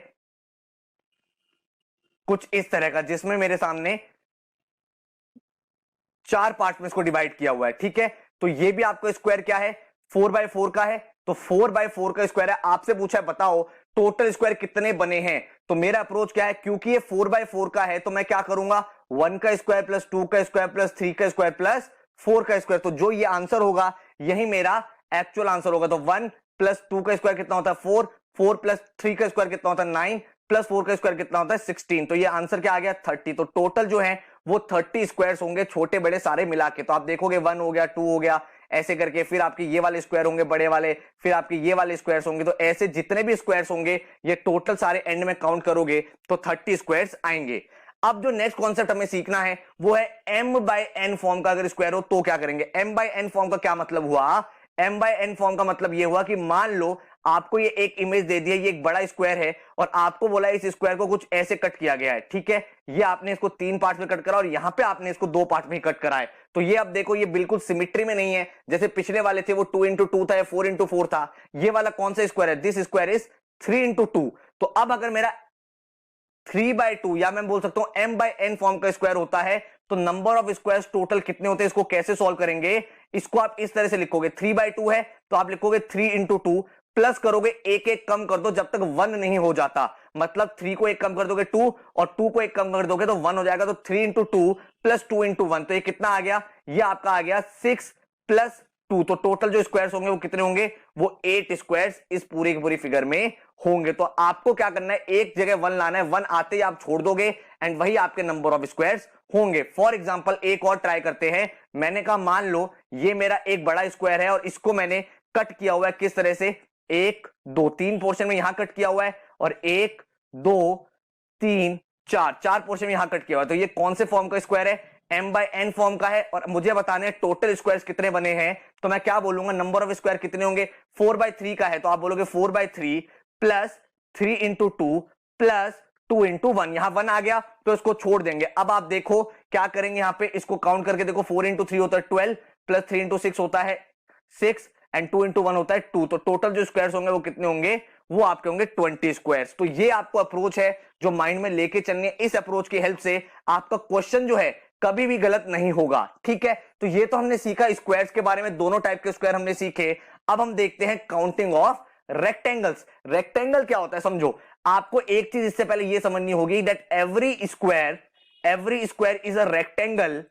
कुछ इस तरह का, जिसमें मेरे सामने 4 पार्ट में इसको डिवाइड किया हुआ है, ठीक है। तो ये भी आपका स्क्वायर क्या है, 4 बाय 4 का है, तो 4 बाय 4 का स्क्वायर है। आपसे पूछा है बताओ टोटल स्क्वायर कितने बने हैं, तो मेरा अप्रोच क्या है, क्योंकि ये 4 बाय 4 का है तो मैं क्या करूंगा, 1 का स्क्वायर प्लस 2 का स्क्वायर प्लस 3 का स्क्वायर प्लस 4 का स्क्वायर। तो जो ये आंसर होगा यही मेरा एक्चुअल आंसर होगा। तो 1 प्लस 2 का स्क्वायर कितना होता है 4, 4 प्लस 3 का स्क्वायर कितना होता है 9, प्लस 4 का स्क्वायर कितना होता है 16। तो ये आंसर क्या आ गया 30। तो टोटल जो है वो 30 स्क्वायर्स होंगे, छोटे बड़े सारे मिला के। तो आप देखोगे 1 हो गया, 2 हो गया, ऐसे करके फिर आपके ये वाले स्क्वायर होंगे बड़े वाले, फिर आपके ये वाले स्क्वायर्स होंगे। तो ऐसे जितने भी स्क्वायर्स होंगे ये टोटल सारे एंड में काउंट करोगे तो 30 स्क्वायर्स आएंगे। अब जो नेक्स्ट कॉन्सेप्ट हमें सीखना है वो है m बाय n फॉर्म का अगर स्क्वायर हो तो क्या करेंगे। m बाय n फॉर्म का क्या मतलब हुआ, m बाय n फॉर्म का मतलब ये हुआ कि मान लो आपको ये एक इमेज दे दिया, ये एक बड़ा स्क्वायर है और आपको बोला इस स्क्वायर को कुछ ऐसे कट किया गया है, ठीक है। ये आपने इसको 3 पार्ट में कट करा और यहां पे आपने इसको 2 पार्ट में कट करा है। तो ये अब देखो ये बिल्कुल सिमेट्री में नहीं है, जैसे पिछले वाले थे वो 2 इंटू 2 था या 4 इंटू 4 था। ये वाला कौन सा स्क्वायर है? This square is 3 into 2। तो अब अगर मेरा 3/2 या मैं बोल सकता हूं m/n फॉर्म का स्क्वायर होता है तो नंबर ऑफ स्क्वायर्स टोटल कितने होते हैं? इसको कैसे सॉल्व करेंगे? इसको आप इस तरह से लिखोगे, 3/2 है तो आप लिखोगे 3 इंटू 2, प्लस करोगे, एक एक कम कर दो जब तक 1 नहीं हो जाता। मतलब 3 को एक कम कर दोगे 2 और 2 को एक कम कर दोगे तो 1 हो जाएगा। तो 3 इंटू 2 प्लस 2 इंटू 1, तो ये कितना आ गया? ये आपका आ गया 6 प्लस 2। तो टोटल जो स्क्वायर्स होंगे वो कितने होंगे? वो 8 स्क्वायर्स इस पूरी की पूरी फिगर में होंगे। तो आपको क्या करना है? एक जगह 1 लाना है, 1 आते ही आप छोड़ दोगे एंड वही आपके नंबर ऑफ स्क्वायर्स होंगे। फॉर एग्जांपल एक और ट्राई करते हैं। मैंने कहा मान लो ये मेरा एक बड़ा स्क्वायर है और इसको मैंने कट किया हुआ है किस तरह से? 1 2 3 पोर्शन में यहां कट किया हुआ है और 1 2 3 4 पोर्शन में यहां कट किया हुआ है। तो ये कौन से फॉर्म का स्क्वायर है? m/n फॉर्म का है। और मुझे बताने टोटल स्क्वायर्स कितने बने हैं, तो मैं क्या बोलूंगा? नंबर ऑफ स्क्वायर कितने होंगे? 4/3 का है तो आप बोलोगे 4/3 प्लस 3 इंटू 2 प्लस 2 इंटू 1। यहां 1 आ गया तो इसको छोड़ देंगे। अब आप देखो क्या करेंगे, यहां पे इसको काउंट करके देखो, 4 इंटू 3 होता है 12 प्लस 3 इंटू 6 होता है 6 एंड 2 इंटू 1 होता है 2। तो टोटल जो स्क्वायर्स होंगे वो कितने होंगे? वो आपके होंगे 20 स्क्वायर्स। तो ये आपको अप्रोच है जो माइंड में लेके चलनी है। इस अप्रोच की हेल्प से आपका क्वेश्चन जो है कभी भी गलत नहीं होगा, ठीक है। तो ये तो हमने सीखा स्क्वायर्स के बारे में, दोनों टाइप के स्क्वायर हमने सीखे। अब हम देखते हैं काउंटिंग ऑफ रेक्टेंगल्स। रेक्टेंगल क्या होता है समझो। आपको एक चीज इससे पहले ये समझनी होगी that every square is a rectangle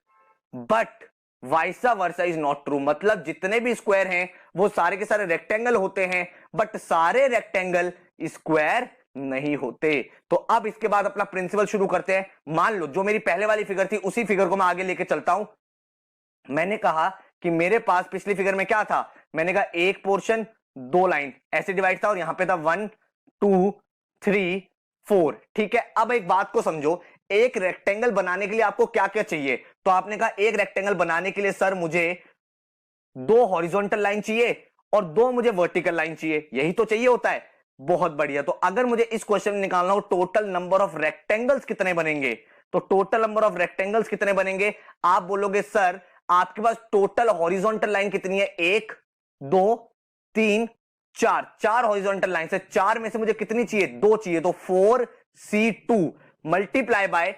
but वाइसा versa is not true. मतलब जितने भी स्क्वायर हैं वो सारे के सारे रेक्टेंगल होते हैं बट सारे रेक्टेंगल स्क्वायर नहीं होते। तो अब इसके बाद अपना प्रिंसिपल शुरू करते हैं। मान लो जो मेरी पहले वाली फिगर थी उसी फिगर को मैं आगे लेके चलता हूं। मैंने कहा कि मेरे पास पिछली फिगर में क्या था? मैंने कहा एक पोर्शन 2 लाइन ऐसे डिवाइड था और यहां पे था 1 2 3 4, ठीक है। अब एक बात को समझो, एक रेक्टेंगल बनाने के लिए आपको क्या क्या चाहिए? तो आपने कहा एक रेक्टेंगल बनाने के लिए सर मुझे 2 हॉरिजॉन्टल लाइन चाहिए और 2 मुझे वर्टिकल लाइन चाहिए, यही तो चाहिए होता है। बहुत बढ़िया। तो अगर मुझे इस क्वेश्चन में निकालना हो टोटल नंबर ऑफ रेक्टेंगल्स कितने बनेंगे, तो टोटल नंबर ऑफ रेक्टेंगल्स कितने बनेंगे? आप बोलोगे सर आपके पास टोटल हॉरिजॉन्टल लाइन कितनी है? 1 2 3 4 हॉरिजॉन्टल लाइन है। 4 में से मुझे कितनी चाहिए? 2 चाहिए। तो 4c2 multiply by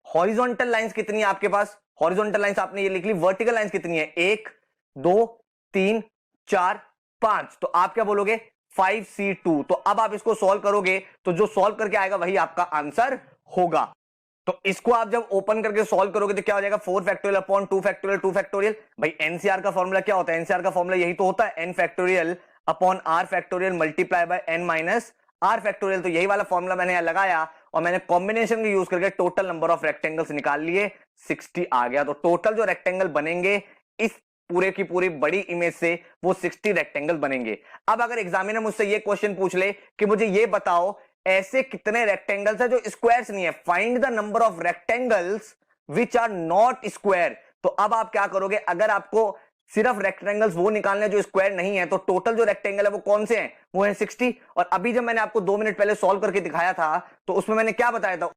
horizontal lines कितनी है आपके पास? हॉरिजॉन्टल लाइंस आपने ये लिख ली। वर्टिकल लाइंस कितनी है? 1 2 3 4 5। तो आप क्या बोलोगे? 5c2। तो अब आप इसको सॉल्व करोगे तो जो सॉल्व करके आएगा वही आपका आंसर होगा। तो इसको आप जब ओपन करके सॉल्व करोगे तो क्या हो जाएगा? 4 फैक्टोरियल अपॉन 2 फैक्टोरियल 2 फैक्टोरियल। भाई एनसीआर का फॉर्मूला क्या होता है? एनसीआर का फॉर्मूला यही तो होता है, n factorial upon r factorial multiply by n minus r factorial. तो यही वाला फॉर्मूला मैंने यहां लगाया और मैंने कॉम्बिनेशन का यूज करके टोटल नंबर ऑफ रेक्टेंगल्स निकाल लिए, 60 आ गया। तो टोटल जो रेक्टेंगल बनेंगे इस पूरे की पूरी बड़ी इमेज से वो 60 रेक्टेंगल बनेंगे। अब अगर एग्जामिनर मुझसे ये क्वेश्चन पूछ ले कि मुझे ये बताओ ऐसे कितने रेक्टेंगल्स है जो स्क्वायर्स नहीं है, find the number of rectangles which are not square. तो अब आप क्या करोगे? अगर आपको सिर्फ रेक्टेंगल्स वो निकालने जो स्क्वायर नहीं है तो टोटल जो रेक्टेंगल है वो कौन से हैं? वो है 60। और अभी जब मैंने आपको 2 मिनट पहले सॉल्व करके दिखाया था तो उसमें मैंने क्या बताया था?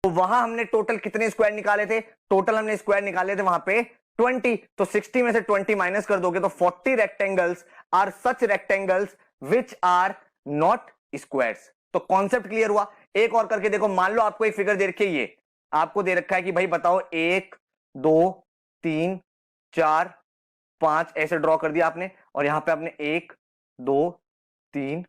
तो वहां हमने टोटल कितने स्क्वायर निकाले थे? टोटल हमने स्क्वायर निकाले थे वहां पे 20। तो 60 में से 20 माइनस कर दोगे तो 40 rectangles are such rectangles which are not squares. तो कॉन्सेप्ट क्लियर हुआ। एक और करके देखो। मान लो आपको एक फिगर दे रखी है, ये आपको दे रखा है कि भाई बताओ 1 2 3 4 5 ऐसे ड्रॉ कर दिया आपने और यहां पे आपने 1 2 3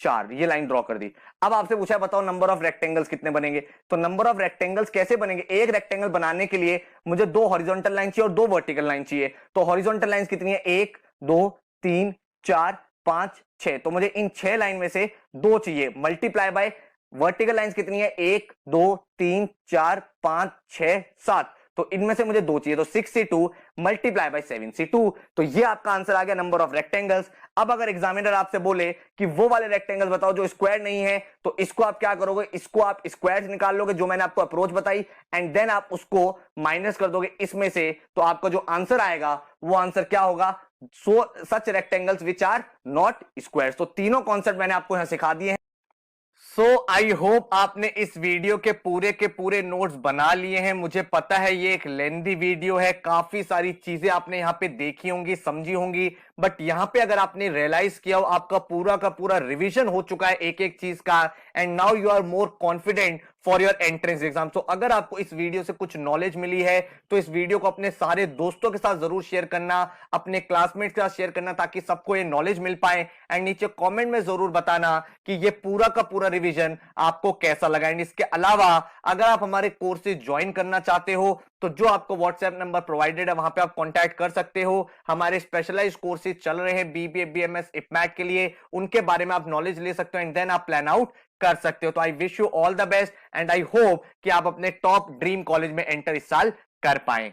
4 ये लाइन ड्रॉ कर दी। अब आपसे पूछा है बताओ नंबर ऑफ रेक्टेंगल्स कितने बनेंगे। तो नंबर ऑफ रेक्टेंगल्स कैसे बनेंगे? एक रेक्टेंगल बनाने के लिए मुझे 2 हॉरिजॉन्टल लाइन चाहिए और 2 वर्टिकल लाइन चाहिए। तो हॉरिजॉन्टल लाइंस कितनी है? 1 2 3 4 5 6। तो मुझे इन 6 लाइन में से 2 चाहिए, मल्टीप्लाई बाय वर्टिकल लाइंस कितनी है? 1 2 3 4 5 6 7। तो इनमें से मुझे 2 चाहिए। तो 6c2 मल्टीप्लाई बाय 7c2। तो ये आपका आंसर आ गया नंबर ऑफ रेक्टेंगल्स। अब अगर एग्जामिनर आपसे बोले कि वो वाले रेक्टेंगल्स बताओ जो स्क्वायर नहीं है तो इसको आप क्या करोगे? इसको आप स्क्वायर्स निकाल लोगे जो मैंने आपको अप्रोच बताई एंड देन आप उसको माइनस कर दोगे इसमें से। तो आपका जो आंसर आएगा वो आंसर क्या होगा? such rectangles which are not squares। तो तीनों कॉन्सेप्ट मैंने आपको यहां सिखा दिए हैं। सो आई होप आपने इस वीडियो के पूरे नोट्स बना लिए हैं। मुझे पता है ये एक लेंथी वीडियो है, काफी सारी चीजें आपने यहाँ पे देखी होंगी, समझी होंगी, बट यहाँ पे अगर आपने रियलाइज किया हो आपका पूरा का पूरा रिवीजन हो चुका है एक एक चीज का, and now you are more confident for your entrance exam. तो अगर आपको इस वीडियो से कुछ नॉलेज मिली है तो इस वीडियो को अपने सारे दोस्तों के साथ जरूर शेयर करना, अपने क्लासमेट्स के साथ शेयर करना, ताकि सबको ये नॉलेज मिल पाए। एंड नीचे कमेंट में जरूर बताना कि ये पूरा का पूरा रिवीजन आपको कैसा लगा। एंड इसके अलावा अगर आप हमारे कोर्सेज ज्वाइन करना चाहते हो तो जो आपको व्हाट्सएप नंबर प्रोवाइडेड है वहां पे आप कांटेक्ट कर सकते हो। हमारे स्पेशलाइज्ड कोर्सेज चल रहे हैं बीबीए बीएमएस इपमैट के लिए, उनके बारे में आप नॉलेज ले सकते हो एंड देन आप प्लान आउट कर सकते हो। तो I wish you all the best and I hope कि आप अपने टॉप ड्रीम कॉलेज में एंटर इस साल कर पाएं।